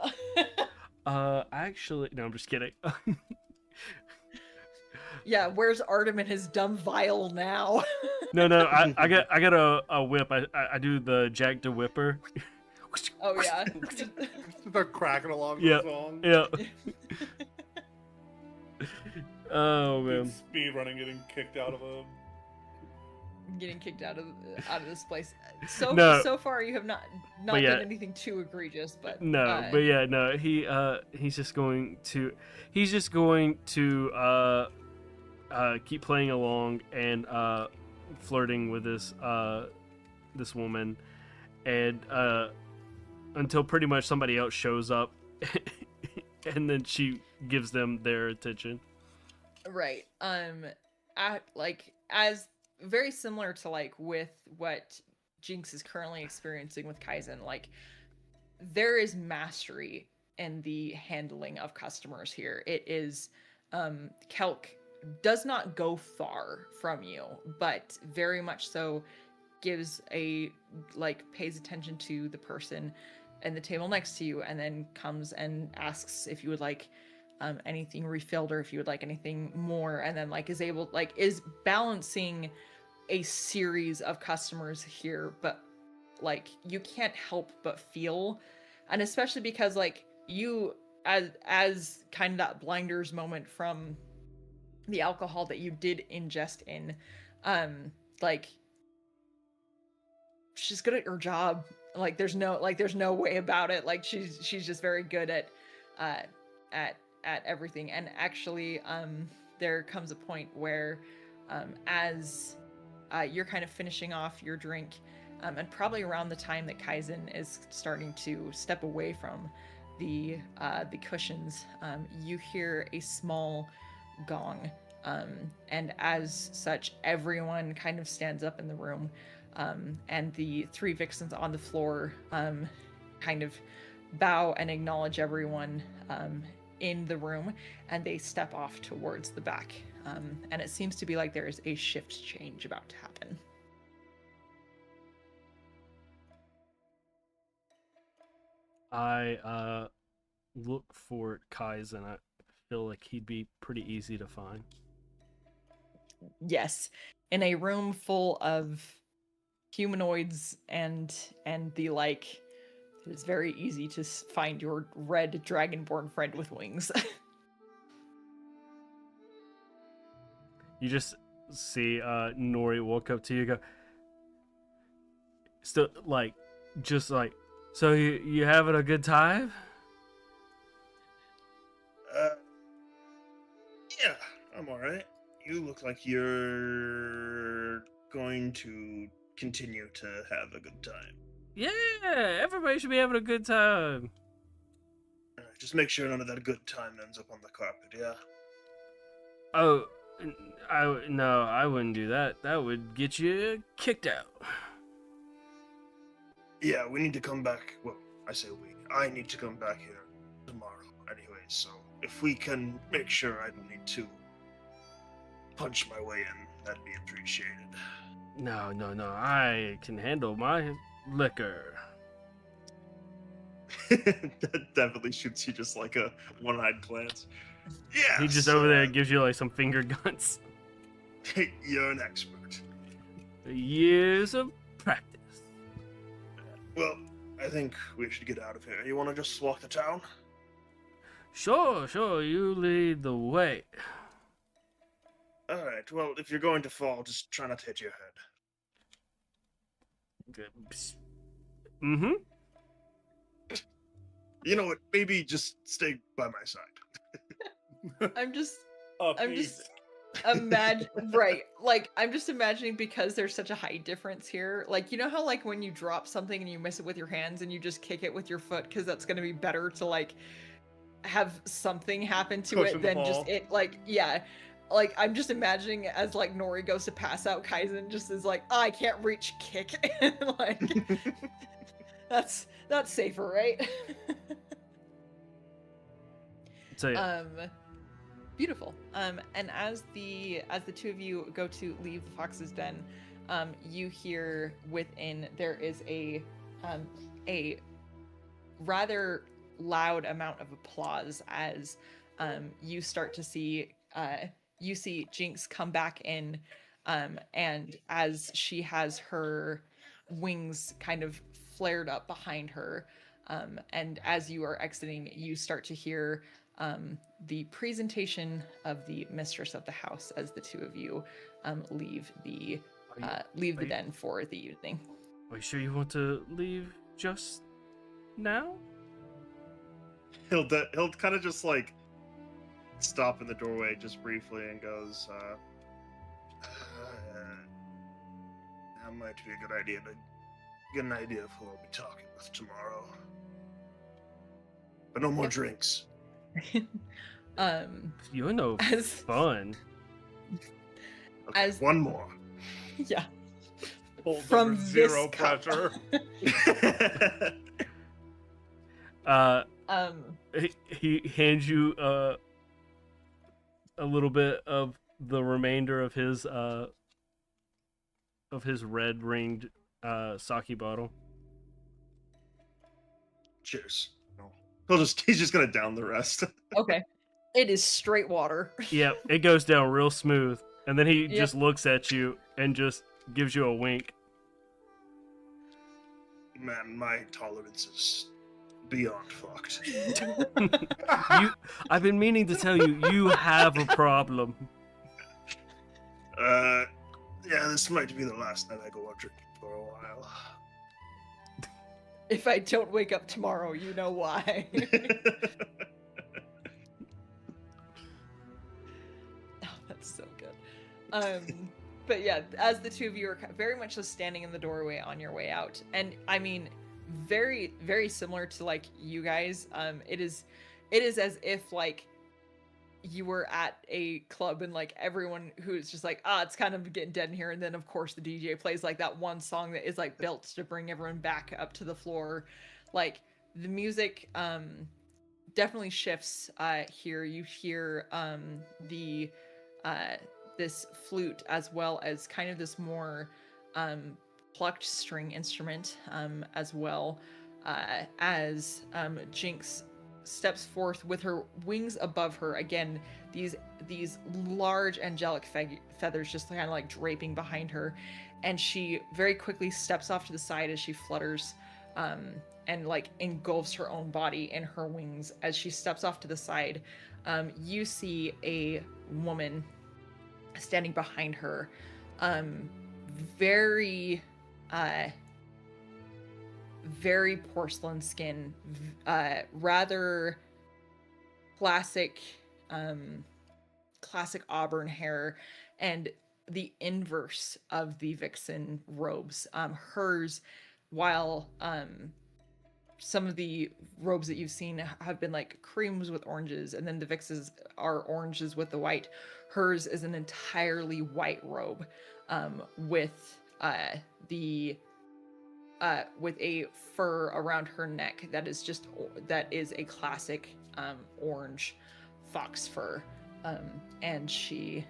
[SPEAKER 4] Actually, no, I'm just kidding.
[SPEAKER 3] Yeah, where's Artem and his dumb vial now?
[SPEAKER 4] No, I got a whip. I do the Jack the Whipper.
[SPEAKER 3] Oh yeah.
[SPEAKER 2] They're cracking along
[SPEAKER 4] Yeah.
[SPEAKER 2] the song.
[SPEAKER 4] Yeah. Oh man.
[SPEAKER 2] Speed running, getting kicked out of a.
[SPEAKER 3] Getting kicked out of this place. So
[SPEAKER 4] No.
[SPEAKER 3] so far you have not
[SPEAKER 4] But yeah.
[SPEAKER 3] done anything too egregious, but
[SPEAKER 4] No, but yeah, no. He's just going to keep playing along and flirting with this woman, and until pretty much somebody else shows up, and then she gives them their attention.
[SPEAKER 3] right. As very similar to like with what Jinx is currently experiencing with Kaizen, like there is mastery in the handling of customers here. It is Kelk does not go far from you, but very much so gives pays attention to the person and the table next to you, and then comes and asks if you would like anything refilled or if you would like anything more, and then is balancing a series of customers here, but like you can't help but feel, and especially because like you as kind of that blinders moment from the alcohol that you did ingest in, like she's good at her job. Like there's no way about it. Like she's just very good at everything. And actually there comes a point where as you're kind of finishing off your drink, and probably around the time that Kaizen is starting to step away from the cushions, you hear a small gong, and as such, everyone kind of stands up in the room, and the three vixens on the floor kind of bow and acknowledge everyone in the room, and they step off towards the back. And it seems to be like there is a shift change about to happen.
[SPEAKER 4] I look for Kaizen. I feel like he'd be pretty easy to find.
[SPEAKER 3] Yes, in a room full of humanoids and the like, it is very easy to find your red dragonborn friend with wings.
[SPEAKER 4] You just see Nori walk up to you and go, still like, just like, so you having a good time?
[SPEAKER 5] Yeah, I'm alright. You look like you're going to continue to have a good time.
[SPEAKER 4] Yeah, everybody should be having a good time.
[SPEAKER 5] Just make sure none of that good time ends up on the carpet, yeah?
[SPEAKER 4] Oh, no, I wouldn't do that. That would get you kicked out.
[SPEAKER 5] Yeah, we need to come back. Well, I say we. I need to come back here tomorrow anyway, so if we can make sure I don't need to punch my way in, that'd be appreciated.
[SPEAKER 4] No, I can handle my liquor.
[SPEAKER 5] That definitely shoots you just like a one-eyed glance. Yeah.
[SPEAKER 4] He just over there gives you like some finger guns.
[SPEAKER 5] You're an expert.
[SPEAKER 4] Years of practice.
[SPEAKER 5] Well, I think we should get out of here. You want to just walk the town?
[SPEAKER 4] Sure, you lead the way.
[SPEAKER 5] Alright, well, if you're going to fall, just try not to hit your head.
[SPEAKER 4] Mm-hmm.
[SPEAKER 5] You know what? Maybe just stay by my side.
[SPEAKER 3] I'm just
[SPEAKER 2] Peace.
[SPEAKER 3] right, like I'm just imagining, because there's such a height difference here, like you know how like when you drop something and you miss it with your hands and you just kick it with your foot because that's going to be better to like have something happen to
[SPEAKER 2] Cushion
[SPEAKER 3] it than
[SPEAKER 2] the
[SPEAKER 3] just
[SPEAKER 2] fall.
[SPEAKER 3] it, like yeah, like I'm just imagining as like Nori goes to pass out, Kaizen just is like, I can't reach, kick. And like that's safer, right?
[SPEAKER 4] So yeah.
[SPEAKER 3] Beautiful. And as the two of you go to leave the Fox's Den, you hear within there is a rather loud amount of applause as you start to see you see Jinx come back in, and as she has her wings kind of flared up behind her, and as you are exiting, you start to hear the presentation of the mistress of the house as the two of you leave the den for the evening.
[SPEAKER 4] Are you sure you want to leave just now?
[SPEAKER 5] He'll kind of just like stop in the doorway just briefly and goes, that might be a good idea to get an idea of who I'll be talking with tomorrow. But no more
[SPEAKER 3] Yep.
[SPEAKER 5] drinks.
[SPEAKER 4] You're no
[SPEAKER 3] As-
[SPEAKER 4] fun.
[SPEAKER 5] Okay,
[SPEAKER 3] As-
[SPEAKER 5] one more.
[SPEAKER 3] Yeah.
[SPEAKER 2] Hold
[SPEAKER 3] From
[SPEAKER 2] under zero
[SPEAKER 3] this cup.
[SPEAKER 2] pressure.
[SPEAKER 4] He hands you a little bit of the remainder of his red ringed sake bottle.
[SPEAKER 5] Cheers. No. He's just gonna down the rest.
[SPEAKER 3] Okay. It is straight water.
[SPEAKER 4] Yep, it goes down real smooth, and then he
[SPEAKER 3] Yep.
[SPEAKER 4] just looks at you and just gives you a wink.
[SPEAKER 5] Man, my tolerance is beyond fucked.
[SPEAKER 4] I've been meaning to tell you, you have a problem.
[SPEAKER 5] Yeah, this might be the last night I go out drinking for a while.
[SPEAKER 3] If I don't wake up tomorrow, you know why. Oh, that's so good. But yeah, as the two of you are very much just standing in the doorway on your way out, and I mean, very, very similar to like you guys. It is as if like you were at a club and like everyone who's just like, it's kind of getting dead in here, and then of course the DJ plays like that one song that is like built to bring everyone back up to the floor. Like the music definitely shifts here. You hear the this flute as well as kind of this more plucked string instrument as well as Jinx steps forth with her wings above her. Again, these large angelic feathers just kind of like draping behind her, and she very quickly steps off to the side as she flutters and like engulfs her own body in her wings. As she steps off to the side, you see a woman standing behind her, very very porcelain skin, rather classic auburn hair, and the inverse of the vixen robes. Hers, while some of the robes that you've seen have been like creams with oranges, and then the vixens are oranges with the white, hers is an entirely white robe with a fur around her neck that is a classic orange fox fur, and she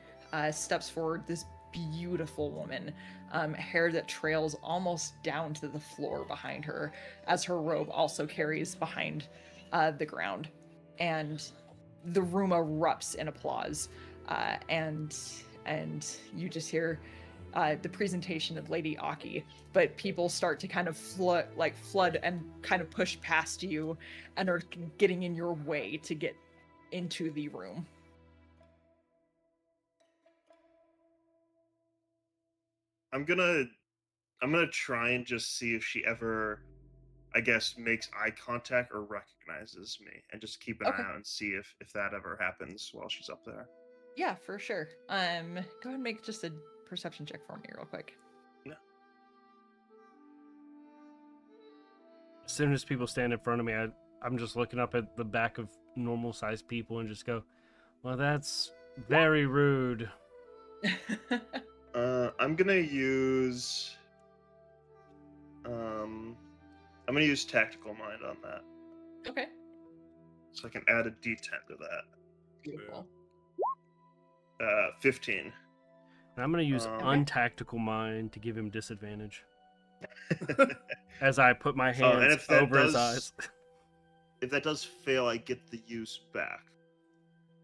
[SPEAKER 3] steps forward, this beautiful woman, hair that trails almost down to the floor behind her, as her robe also carries behind the ground, and the room erupts in applause, and you just hear the presentation of Lady Aki, but people start to kind of flood and kind of push past you and are getting in your way to get into the room.
[SPEAKER 5] I'm gonna try and just see if she ever, I guess, makes eye contact or recognizes me, and just keep an eye out and see if that ever happens while she's up there.
[SPEAKER 3] Yeah, for sure. Go ahead and make just a perception check for me real quick.
[SPEAKER 5] Yeah.
[SPEAKER 4] As soon as people stand in front of me, I'm just looking up at the back of normal sized people and just go, well, that's very rude.
[SPEAKER 5] I'm gonna use tactical mind on that,
[SPEAKER 3] Okay.
[SPEAKER 5] so I can add a D10 to that.
[SPEAKER 3] Beautiful.
[SPEAKER 5] 15.
[SPEAKER 4] And I'm going to use untactical mind to give him disadvantage. As I put my hands over his eyes.
[SPEAKER 5] If that does fail, I get the use back.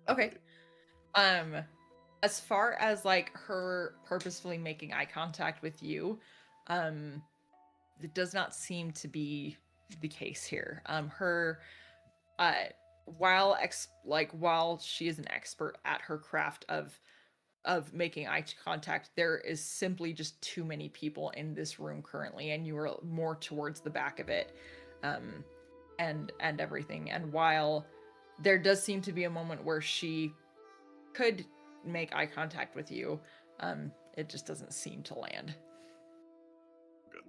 [SPEAKER 3] Okay. As far as like her purposefully making eye contact with you, it does not seem to be the case here. While she is an expert at her craft of making eye contact, there is simply just too many people in this room currently, and you are more towards the back of it, and everything. And while there does seem to be a moment where she could make eye contact with you, it just doesn't seem to land.
[SPEAKER 5] Good.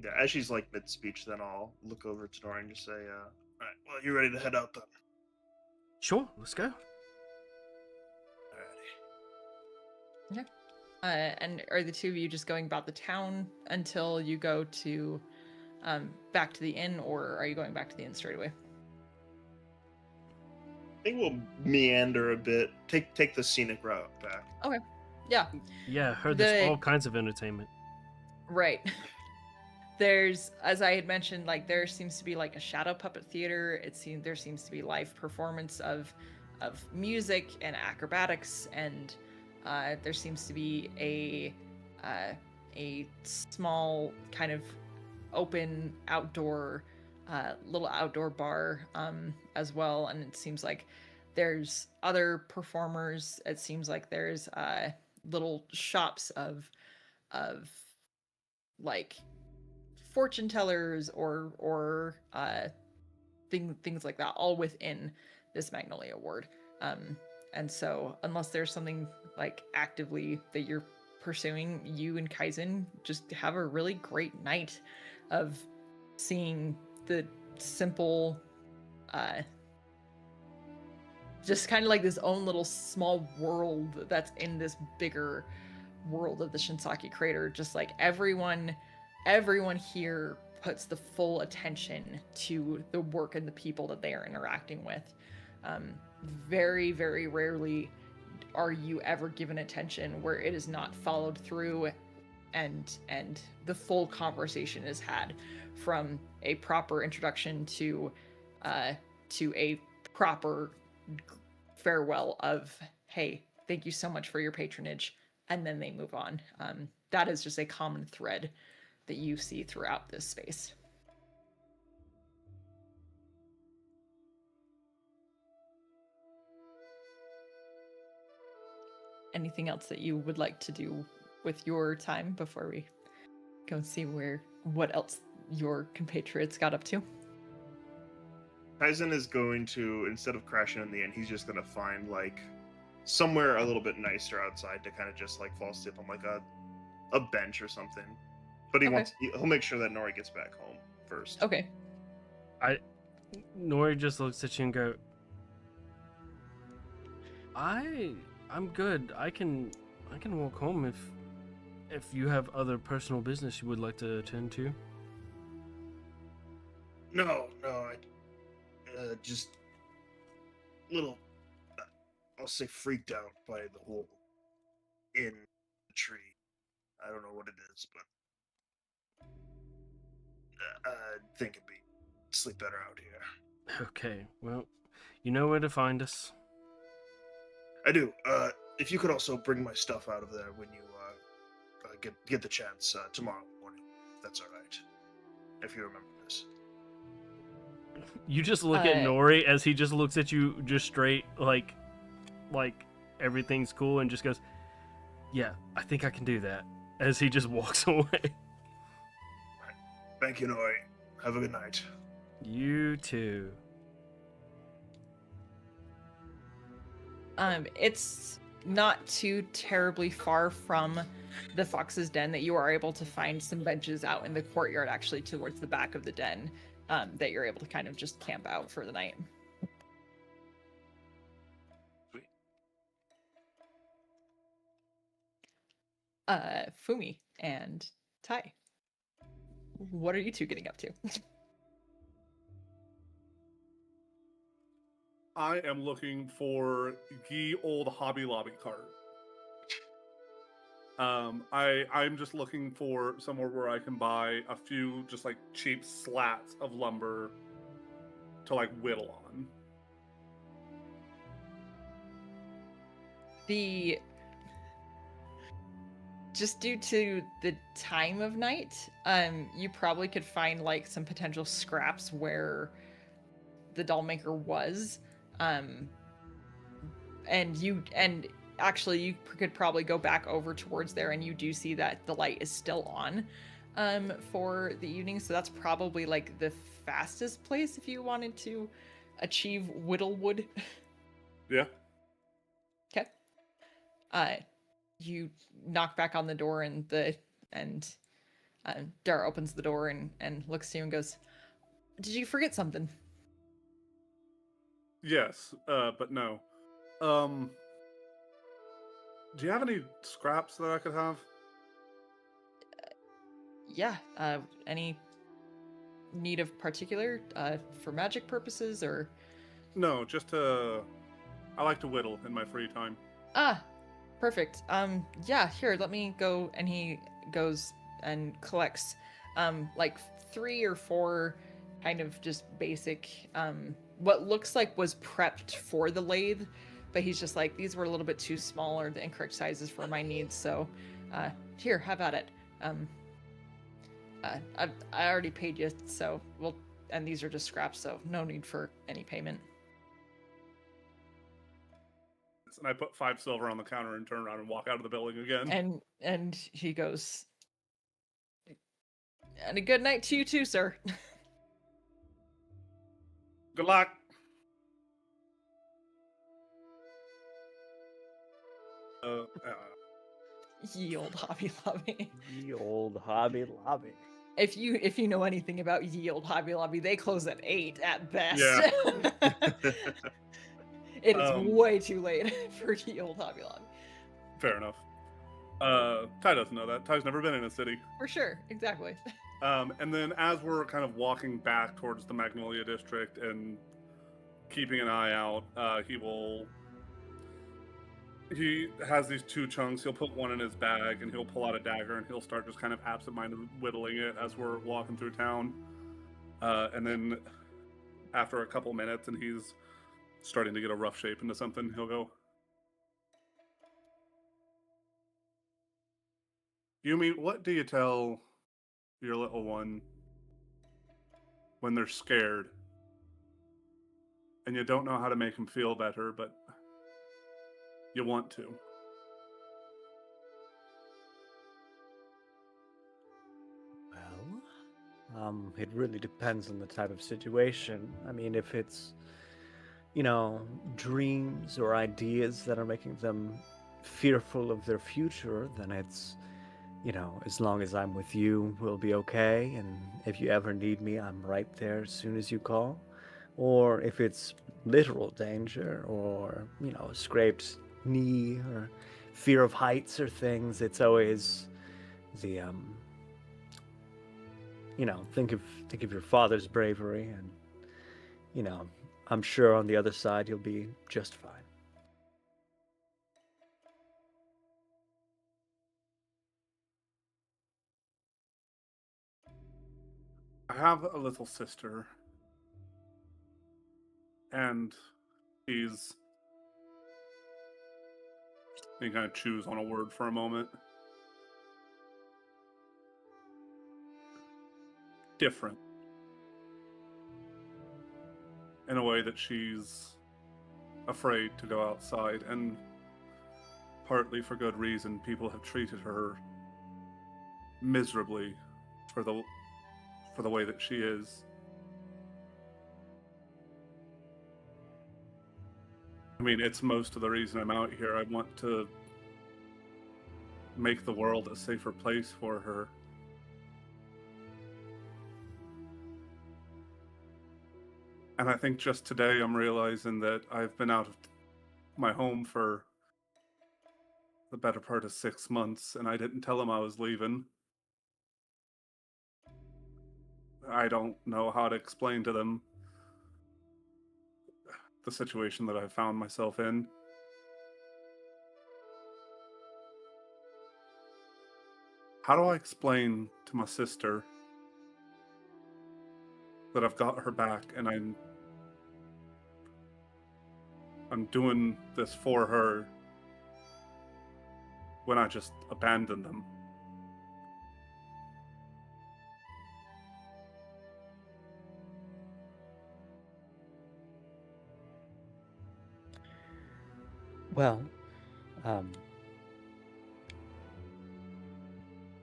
[SPEAKER 5] Yeah, as she's like mid-speech, then I'll look over to Nora and just say, alright, well, you ready to head out then?
[SPEAKER 4] Sure, let's go.
[SPEAKER 5] Alrighty.
[SPEAKER 3] Yeah. And are the two of you just going about the town until you go to back to the inn, or are you going back to the inn straight away?
[SPEAKER 5] I think we'll meander a bit, take the scenic route back.
[SPEAKER 3] Okay. Yeah.
[SPEAKER 4] Yeah, I heard there's all kinds of entertainment.
[SPEAKER 3] Right. There's, as I had mentioned, like there seems to be like a shadow puppet theater. There seems to be live performance of music and acrobatics and There seems to be a small kind of open outdoor little outdoor bar as well, and it seems like there's other performers. It seems like there's little shops of like fortune tellers or things like that, all within this Magnolia Ward. And so unless there's something like actively that you're pursuing, you and Kaizen just have a really great night of seeing the simple just kind of like this own little small world that's in this bigger world of the Shinsaki crater. Just like everyone here puts the full attention to the work and the people that they are interacting with. Very, very rarely are you ever given attention where it is not followed through and the full conversation is had, from a proper introduction to a proper farewell of, hey, thank you so much for your patronage, and then they move on. That is just a common thread that you see throughout this space. Anything else that you would like to do with your time before we go and see what else your compatriots got up to?
[SPEAKER 5] Kaizen is going to, instead of crashing in the inn, he's just gonna find like somewhere a little bit nicer outside to kind of just like fall asleep on like a bench or something. But he'll make sure that Nori gets back home first.
[SPEAKER 3] Okay.
[SPEAKER 4] Nori just looks at you and go, I'm good. I can walk home if you have other personal business you would like to attend to.
[SPEAKER 5] No, I just little, I'll say freaked out by the whole in the tree. I don't know what it is, but I think it'd be sleep better out here.
[SPEAKER 4] Okay, well, you know where to find us.
[SPEAKER 5] I do. If you could also bring my stuff out of there when you get the chance tomorrow morning, if that's all right. If you remember this.
[SPEAKER 4] You just look at Nori as he just looks at you just straight, like everything's cool, and just goes, "Yeah, I think I can do that." As he just walks away.
[SPEAKER 5] Thank you, Nori. Have a good night.
[SPEAKER 4] You too.
[SPEAKER 3] It's not too terribly far from the Fox's Den that you are able to find some benches out in the courtyard, actually towards the back of the den, that you're able to kind of just camp out for the night.
[SPEAKER 5] Sweet.
[SPEAKER 3] Fumi and Tai, what are you two getting up to?
[SPEAKER 2] I am looking for ye old Hobby Lobby cart. I'm just looking for somewhere where I can buy a few just like cheap slats of lumber to like whittle on.
[SPEAKER 3] Just due to the time of night, you probably could find like some potential scraps where the doll maker was. And actually you could probably go back over towards there, and you do see that the light is still on for the evening, so that's probably like the fastest place if you wanted to achieve Whittlewood.
[SPEAKER 2] Yeah.
[SPEAKER 3] Okay. You knock back on the door, and Dara opens the door and looks to you and goes, "Did you forget something?"
[SPEAKER 2] Yes, but no. Do you have any scraps that I could have?
[SPEAKER 3] Yeah. Any need of particular for magic purposes, or?
[SPEAKER 2] No, just I like to whittle in my free time.
[SPEAKER 3] Ah, perfect. Yeah, here, let me go. And he goes and collects like 3 or 4 kind of just basic what looks like was prepped for the lathe but he's just like, these were a little bit too small or the incorrect sizes for my needs. So, here, have at it. I already paid you, so we'll. And these are just scraps, so no need for any payment.
[SPEAKER 2] And I put 5 silver on the counter and turn around and walk out of the building again.
[SPEAKER 3] And he goes, and a good night to you too, sir.
[SPEAKER 2] Good luck.
[SPEAKER 3] Ye old Hobby Lobby.
[SPEAKER 1] Ye old Hobby Lobby.
[SPEAKER 3] If you know anything about Ye Old Hobby Lobby, they close at 8 at best.
[SPEAKER 2] Yeah.
[SPEAKER 3] It is way too late for Ye Old Hobby Lobby.
[SPEAKER 2] Fair enough. Ty doesn't know that. Ty's never been in a city.
[SPEAKER 3] For sure, exactly.
[SPEAKER 2] And then as we're kind of walking back towards the Magnolia District and keeping an eye out, he has these 2 chunks. He'll put one in his bag and he'll pull out a dagger and he'll start just kind of absentminded whittling it as we're walking through town. And then after a couple minutes and he's starting to get a rough shape into something, he'll go, Yumi, what do you tell your little one when they're scared and you don't know how to make them feel better, but you want to?
[SPEAKER 1] Well, it really depends on the type of situation. I mean, if it's, dreams or ideas that are making them fearful of their future, then it's, as long as I'm with you, we'll be okay. And if you ever need me, I'm right there as soon as you call. Or if it's literal danger or, a scraped knee or fear of heights or things, it's always the, think of your father's bravery and, I'm sure on the other side you'll be just fine.
[SPEAKER 2] I have a little sister, and he kind of chews on a word for a moment. Different. In a way that she's afraid to go outside, and partly for good reason. People have treated her miserably for the way that she is. I mean, it's most of the reason I'm out here. I want to make the world a safer place for her. And I think just today I'm realizing that I've been out of my home for the better part of 6 months, and I didn't tell him I was leaving. I don't know how to explain to them the situation that I found myself in. How do I explain to my sister that I've got her back and I'm doing this for her when I just abandoned them?
[SPEAKER 1] Well,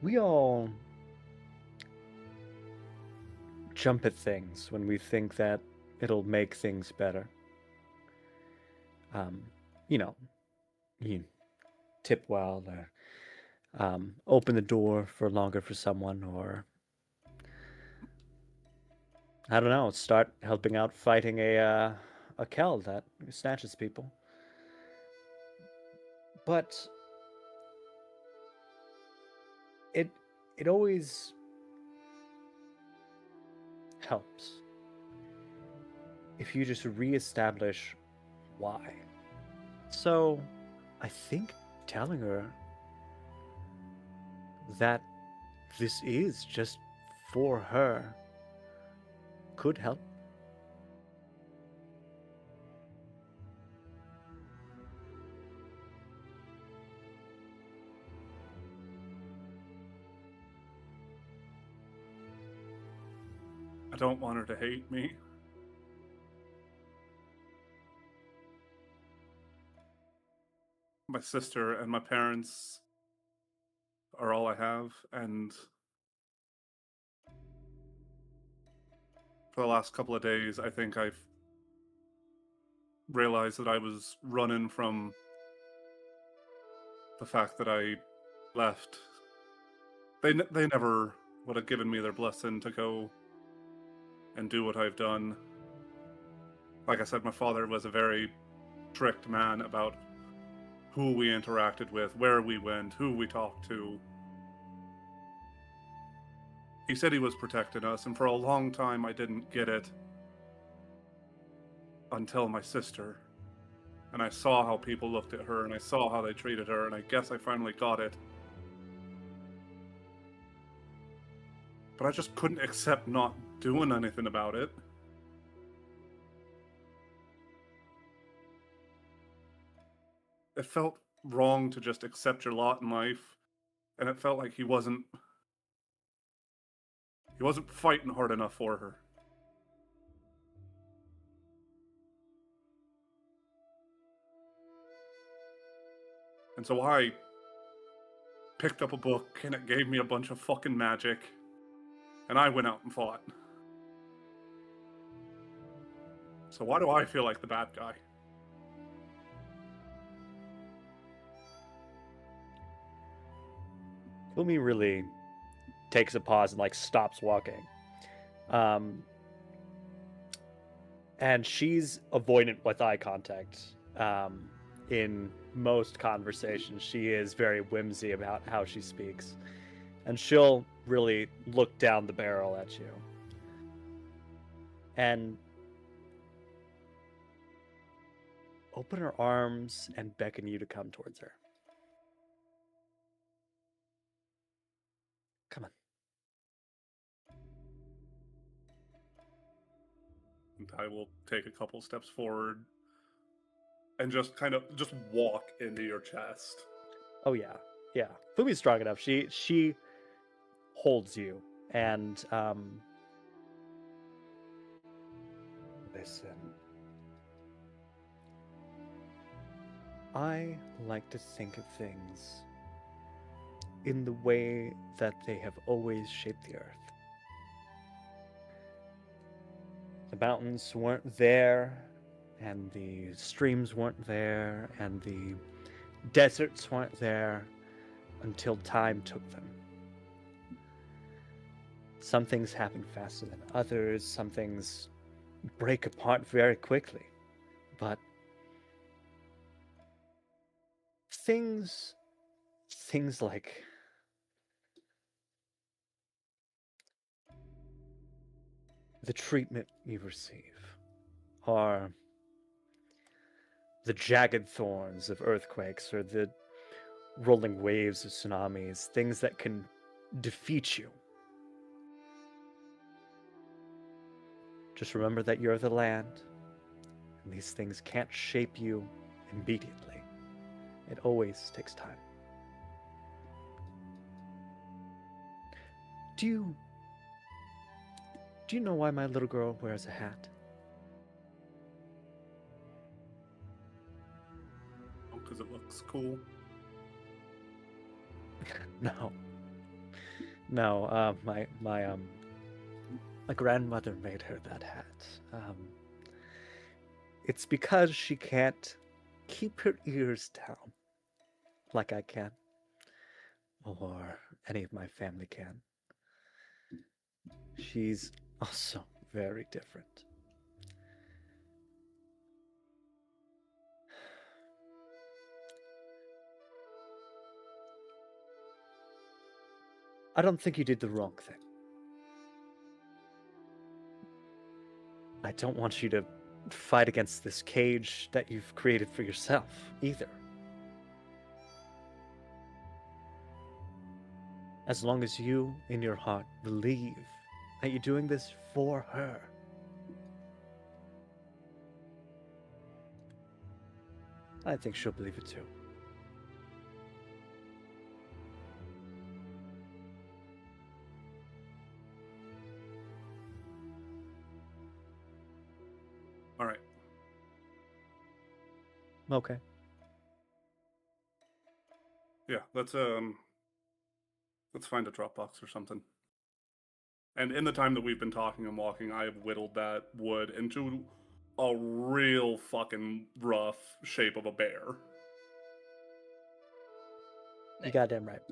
[SPEAKER 1] we all jump at things when we think that it'll make things better. You tip well, or open the door for longer for someone, or I don't know, start helping out fighting a Kell that snatches people. But it always helps if you just reestablish why. So I think telling her that this is just for her could help.
[SPEAKER 2] don't want her to hate me. My sister and my parents are all I have, and for the last couple of days, I think I've realized that I was running from the fact that I left. They never would have given me their blessing to go and do what I've done. Like I said, my father was a very strict man about who we interacted with, where we went, who we talked to. He said he was protecting us, and for a long time I didn't get it until my sister. And I saw how people looked at her, and I saw how they treated her, and I guess I finally got it. But I just couldn't accept not doing anything about it. It felt wrong to just accept your lot in life, and it felt like he wasn't fighting hard enough for her. And so I picked up a book, and it gave me a bunch of fucking magic, and I went out and fought. So why do I feel like the bad guy?
[SPEAKER 1] Fumi really takes a pause and like stops walking. And she's avoidant with eye contact. In most conversations, she is very whimsy about how she speaks. And she'll really look down the barrel at you. And open her arms and beckon you to come towards her. Come on.
[SPEAKER 2] And I will take a couple steps forward and just kind of just walk into your chest.
[SPEAKER 1] Oh yeah, yeah. Fumi's strong enough. She holds you and listen. I like to think of things in the way that they have always shaped the earth. The mountains weren't there, and the streams weren't there, and the deserts weren't there until time took them. Some things happen faster than others, some things break apart very quickly, but things like the treatment you receive, or the jagged thorns of earthquakes, or the rolling waves of tsunamis, things that can defeat you. Just remember that you're the land, and these things can't shape you immediately. It always takes time. Do you know why my little girl wears a hat?
[SPEAKER 2] Oh, because it looks cool.
[SPEAKER 1] No. My grandmother made her that hat. It's because she can't keep her ears down like I can, or any of my family can. She's also very different. I don't think you did the wrong thing. I don't want you to fight against this cage that you've created for yourself, either. As long as you, in your heart, believe that you're doing this for her, I think she'll believe it too.
[SPEAKER 2] All right.
[SPEAKER 1] Okay.
[SPEAKER 2] Yeah, let's find a Dropbox or something. And in the time that we've been talking and walking, I have whittled that wood into a real fucking rough shape of a bear.
[SPEAKER 1] You goddamn right.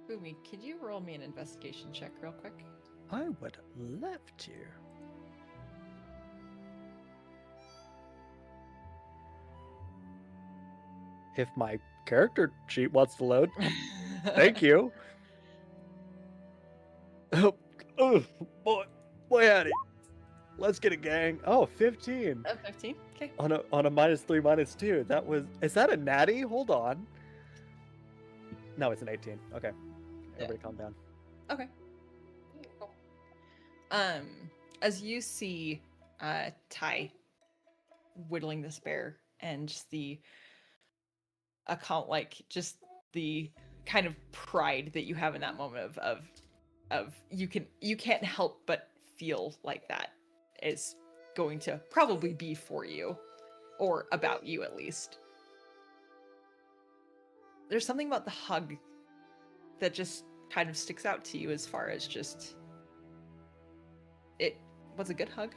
[SPEAKER 3] Boomy, could you roll me an investigation check real quick?
[SPEAKER 1] I would love to. If my character sheet wants to load, thank you. Oh, boy howdy. Let's get a gang. Oh, 15.
[SPEAKER 3] 15. Okay.
[SPEAKER 1] On a -3, -2. That was. Is that a natty? Hold on. No, it's an 18. Okay. Everybody calm down.
[SPEAKER 3] Okay. Cool. As you see Ty whittling this bear and just the account, like just the kind of pride that you have in that moment of you can't help but feel like that is going to probably be for you, or about you at least. There's something about the hug that just kind of sticks out to you, as far as just it was a good hug.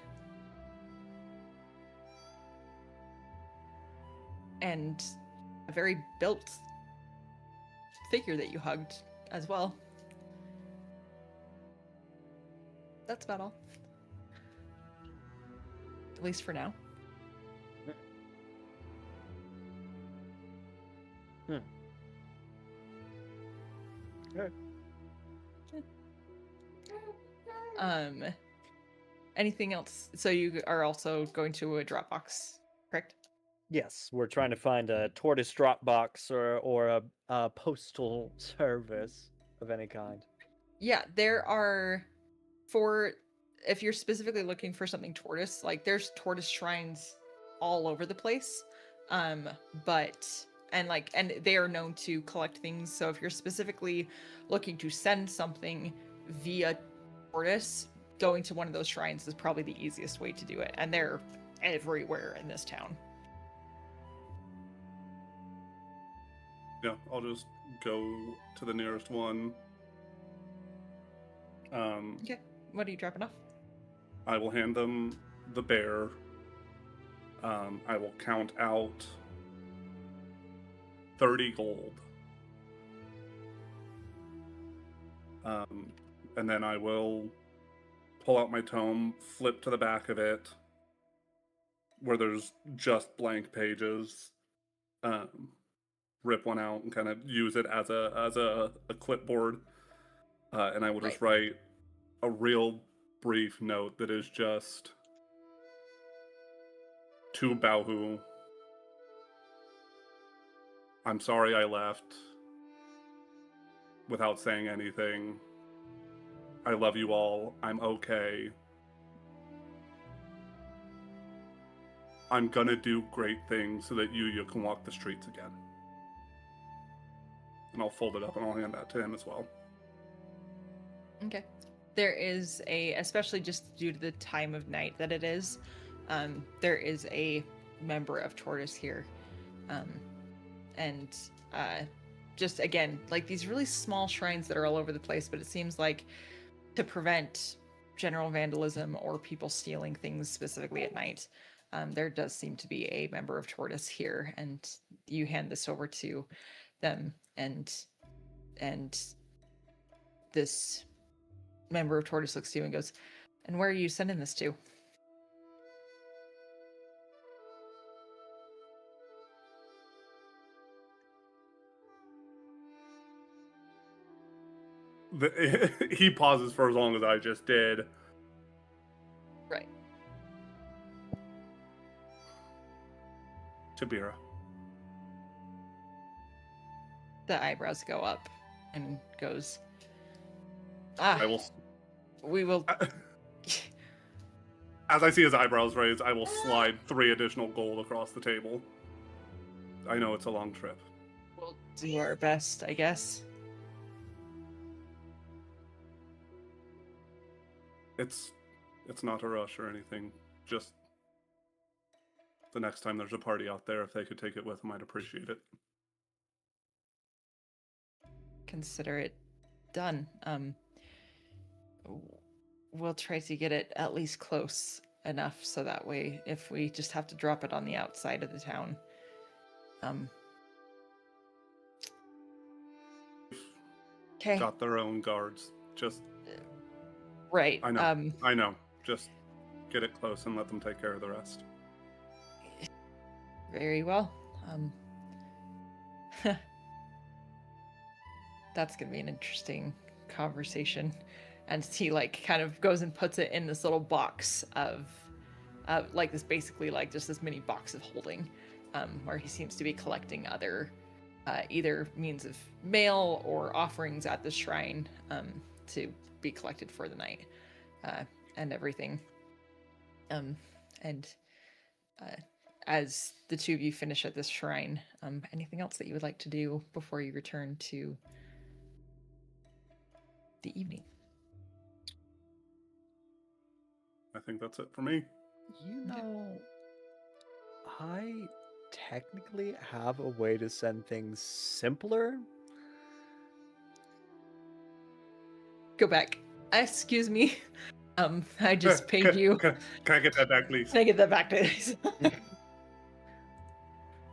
[SPEAKER 3] And a very built figure that you hugged as well. That's about all. At least for now.
[SPEAKER 1] Good.
[SPEAKER 3] Anything else? So you are also going to a Dropbox, correct?
[SPEAKER 1] Yes, we're trying to find a tortoise Dropbox or a postal service of any kind.
[SPEAKER 3] Yeah, there are, if you're specifically looking for something tortoise, like there's tortoise shrines all over the place. But and they are known to collect things. So if you're specifically looking to send something via tortoise, going to one of those shrines is probably the easiest way to do it. And they're everywhere in this town.
[SPEAKER 2] Yeah, I'll just go to the nearest one.
[SPEAKER 3] Okay. What are you dropping off?
[SPEAKER 2] I will hand them the bear. I will count out 30 gold. And then I will pull out my tome, flip to the back of it, where there's just blank pages, rip one out and kind of use it as a clipboard. And I will just write a real brief note that is just to Baohu. I'm sorry I left without saying anything. I love you all. I'm okay. I'm gonna do great things so that you can walk the streets again. And I'll fold it up and I'll hand that to him as well.
[SPEAKER 3] Okay. There is especially just due to the time of night that it is, there is a member of Tortoise here. And just again, like these really small shrines that are all over the place, but it seems like to prevent general vandalism or people stealing things specifically at night, there does seem to be a member of Tortoise here, and you hand this over to them, and this member of Tortoise looks to you and goes, "And where are you sending this to?"
[SPEAKER 2] He pauses for as long as I just did.
[SPEAKER 3] Right.
[SPEAKER 2] Tabira.
[SPEAKER 3] The eyebrows go up and goes,
[SPEAKER 2] I will.
[SPEAKER 3] we will.
[SPEAKER 2] As I see his eyebrows raised, I will slide 3 additional gold across the table. I know it's a long trip.
[SPEAKER 3] We'll do our best, I guess.
[SPEAKER 2] It's not a rush or anything. Just the next time there's a party out there, if they could take it with them, I'd appreciate it.
[SPEAKER 3] Consider it done. We'll try to get it at least close enough so that way if we just have to drop it on the outside of the town. Okay.
[SPEAKER 2] Got their own guards. Just
[SPEAKER 3] Right.
[SPEAKER 2] I know. I know. Just get it close and let them take care of the rest.
[SPEAKER 3] Very well. That's gonna be an interesting conversation. And he like kind of goes and puts it in this little box of like this, basically like just this mini box of holding, where he seems to be collecting other either means of mail or offerings at the shrine to be collected for the night and everything. As the two of you finish at this shrine, anything else that you would like to do before you return to the evening?
[SPEAKER 2] I think that's it for me.
[SPEAKER 1] You know, I technically have a way to send things simpler.
[SPEAKER 3] Go back. Excuse me. I just paid you.
[SPEAKER 2] Can I get that back, please?
[SPEAKER 3] Can I get that back, please?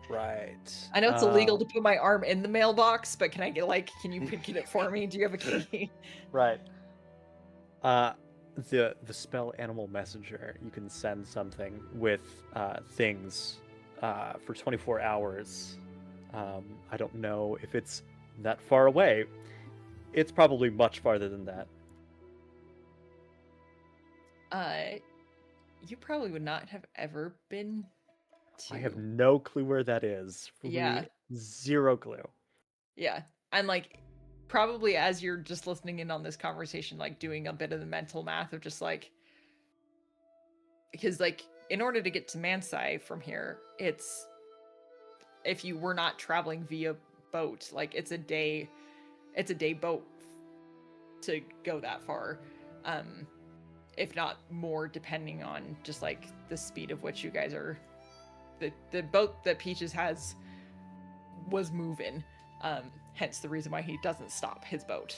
[SPEAKER 1] Right.
[SPEAKER 3] I know it's illegal to put my arm in the mailbox, but can I get can you get it for me? Do you have a key?
[SPEAKER 1] Right. The spell Animal Messenger, you can send something with things for 24 hours. I don't know if it's that far away. It's probably much farther than that.
[SPEAKER 3] You probably would not have ever been to...
[SPEAKER 1] I have no clue where that is.
[SPEAKER 3] Yeah.
[SPEAKER 1] Zero clue.
[SPEAKER 3] Yeah. And like probably as you're just listening in on this conversation, like doing a bit of the mental math of just like, because like in order to get to Mansai from here, it's, if you were not traveling via boat, like it's a day boat to go that far. If not more, depending on just like the speed of which you guys are, the boat that Peaches has was moving, hence the reason why he doesn't stop his boat.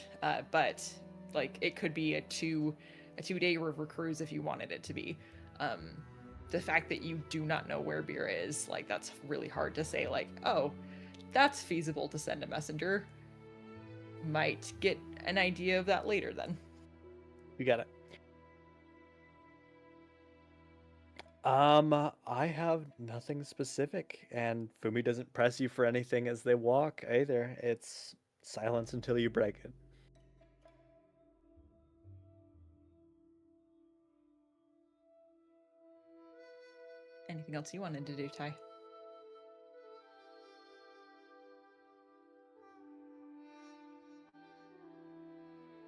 [SPEAKER 3] But like it could be a two-day river cruise if you wanted it to be. The fact that you do not know where Beer is, like that's really hard to say like, oh, that's feasible to send a messenger. Might get an idea of that later then.
[SPEAKER 1] You got it. I have nothing specific, and Fumi doesn't press you for anything as they walk either. It's silence until you break it.
[SPEAKER 3] Anything else you wanted to do, Ty?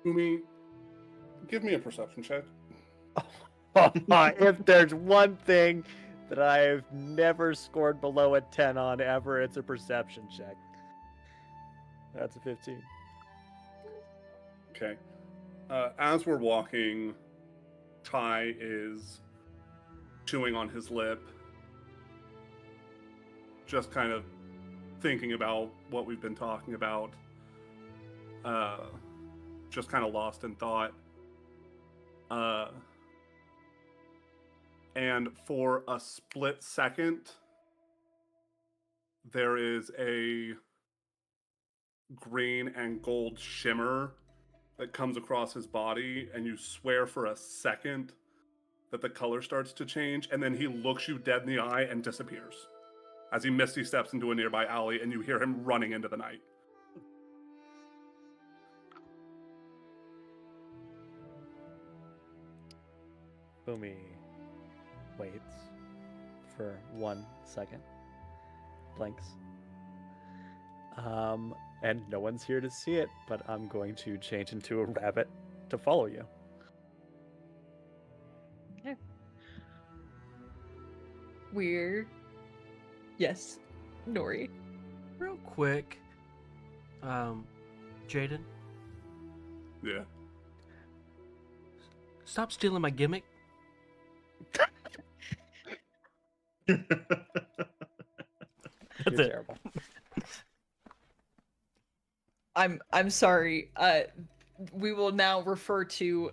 [SPEAKER 2] Umi, give me a perception check.
[SPEAKER 1] If there's one thing that I've never scored below a 10 on ever, it's a perception check. That's a 15.
[SPEAKER 2] Okay. As we're walking, Ty is chewing on his lip, just kind of thinking about what we've been talking about. Just kind of lost in thought. And for a split second, there is a green and gold shimmer that comes across his body, and you swear for a second that the color starts to change, and then he looks you dead in the eye and disappears as he misty steps into a nearby alley, and you hear him running into the night.
[SPEAKER 1] Fumi waits for 1 second, blinks, and no one's here to see it, but I'm going to change into a rabbit to follow you.
[SPEAKER 3] Okay. Yes, Nori.
[SPEAKER 4] Real quick, Jaden.
[SPEAKER 2] Yeah.
[SPEAKER 4] Stop stealing my gimmick.
[SPEAKER 1] You're
[SPEAKER 4] That's it.
[SPEAKER 1] terrible.
[SPEAKER 3] I'm sorry. We will now refer to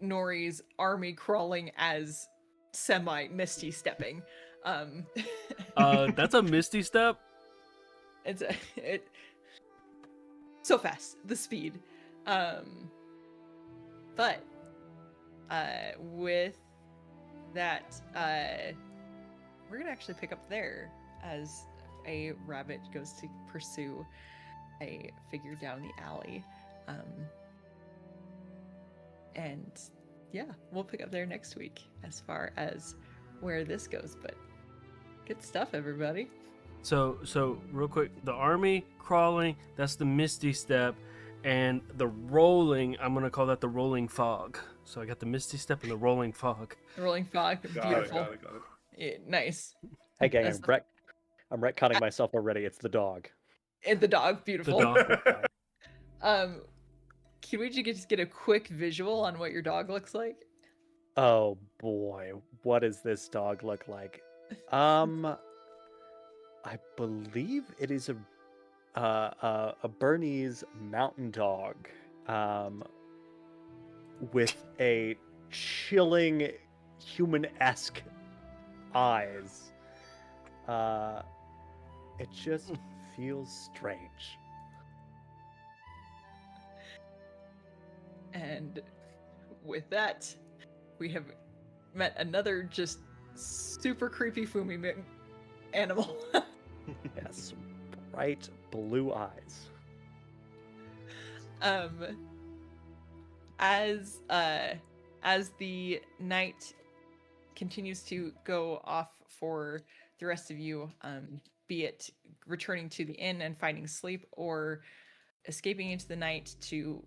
[SPEAKER 3] Nori's army crawling as semi misty stepping.
[SPEAKER 4] That's a misty step.
[SPEAKER 3] It so fast, the speed. But with that, we're gonna actually pick up there as a rabbit goes to pursue a figure down the alley. And yeah, we'll pick up there next week as far as where this goes. But good stuff, everybody.
[SPEAKER 4] So real quick, the army crawling, that's the misty step, and the rolling, I'm gonna call that the rolling fog. So I got the misty step and the rolling fog.
[SPEAKER 3] Rolling fog,
[SPEAKER 2] Got
[SPEAKER 3] beautiful.
[SPEAKER 2] it.
[SPEAKER 3] Yeah, nice.
[SPEAKER 1] Hey gang,
[SPEAKER 3] That's
[SPEAKER 1] I'm retconning myself already. It's the dog.
[SPEAKER 3] And the dog,
[SPEAKER 4] The
[SPEAKER 3] beautiful.
[SPEAKER 4] dog.
[SPEAKER 3] Can we just get a quick visual on what your dog looks like?
[SPEAKER 1] Oh boy, what does this dog look like? I believe it is a Bernese mountain dog, with a chilling human-esque eyes. It just feels strange.
[SPEAKER 3] And with that, we have met another just super creepy Fumi animal.
[SPEAKER 1] Yes, bright blue eyes.
[SPEAKER 3] As the night continues to go off for the rest of you, be it returning to the inn and finding sleep or escaping into the night to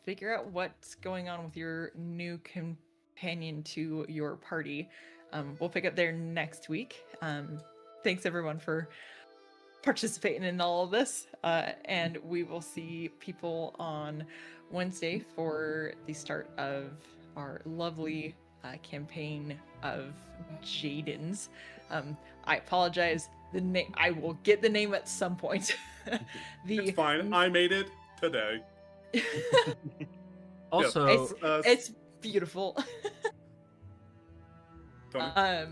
[SPEAKER 3] figure out what's going on with your new companion to your party. We'll pick up there next week. Thanks everyone for participating in all of this. And we will see people on Wednesday for the start of our lovely campaign of Jaden's. I apologize. The name I will get the name at some point.
[SPEAKER 2] It's fine. I made it today.
[SPEAKER 4] Also,
[SPEAKER 3] It's beautiful.
[SPEAKER 2] Tony?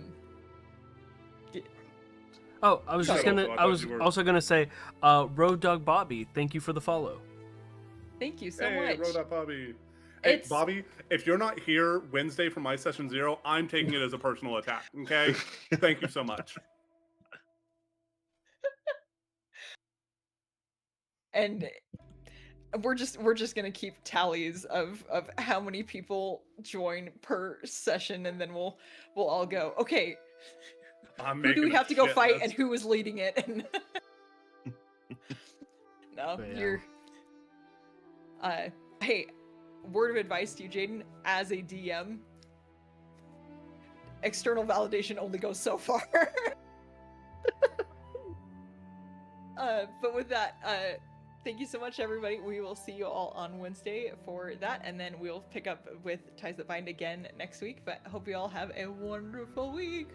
[SPEAKER 4] oh, I was just
[SPEAKER 2] Sorry.
[SPEAKER 4] gonna.
[SPEAKER 2] I
[SPEAKER 4] I
[SPEAKER 2] thought
[SPEAKER 4] was
[SPEAKER 2] you were-
[SPEAKER 4] also gonna say, Road Dog Bobby, thank you for the follow.
[SPEAKER 3] Thank you so
[SPEAKER 2] Hey,
[SPEAKER 3] much.
[SPEAKER 2] Road Up Bobby. Hey,
[SPEAKER 3] It's-
[SPEAKER 2] Bobby, if you're not here Wednesday for my session 0, I'm taking it as a personal attack, okay? Thank you so much.
[SPEAKER 3] And we're just gonna keep tallies of how many people join per session, and then we'll all go, okay,
[SPEAKER 2] I'm
[SPEAKER 3] who do we
[SPEAKER 2] making a
[SPEAKER 3] have to go
[SPEAKER 2] shit
[SPEAKER 3] fight
[SPEAKER 2] list.
[SPEAKER 3] and who is leading it? And no,
[SPEAKER 4] But yeah.
[SPEAKER 3] you're hey, word of advice to you, Jaden, as a DM, external validation only goes so far. But with that, thank you so much, everybody. We will see you all on Wednesday for that, and then we'll pick up with Ties That Bind again next week. But I hope you all have a wonderful week.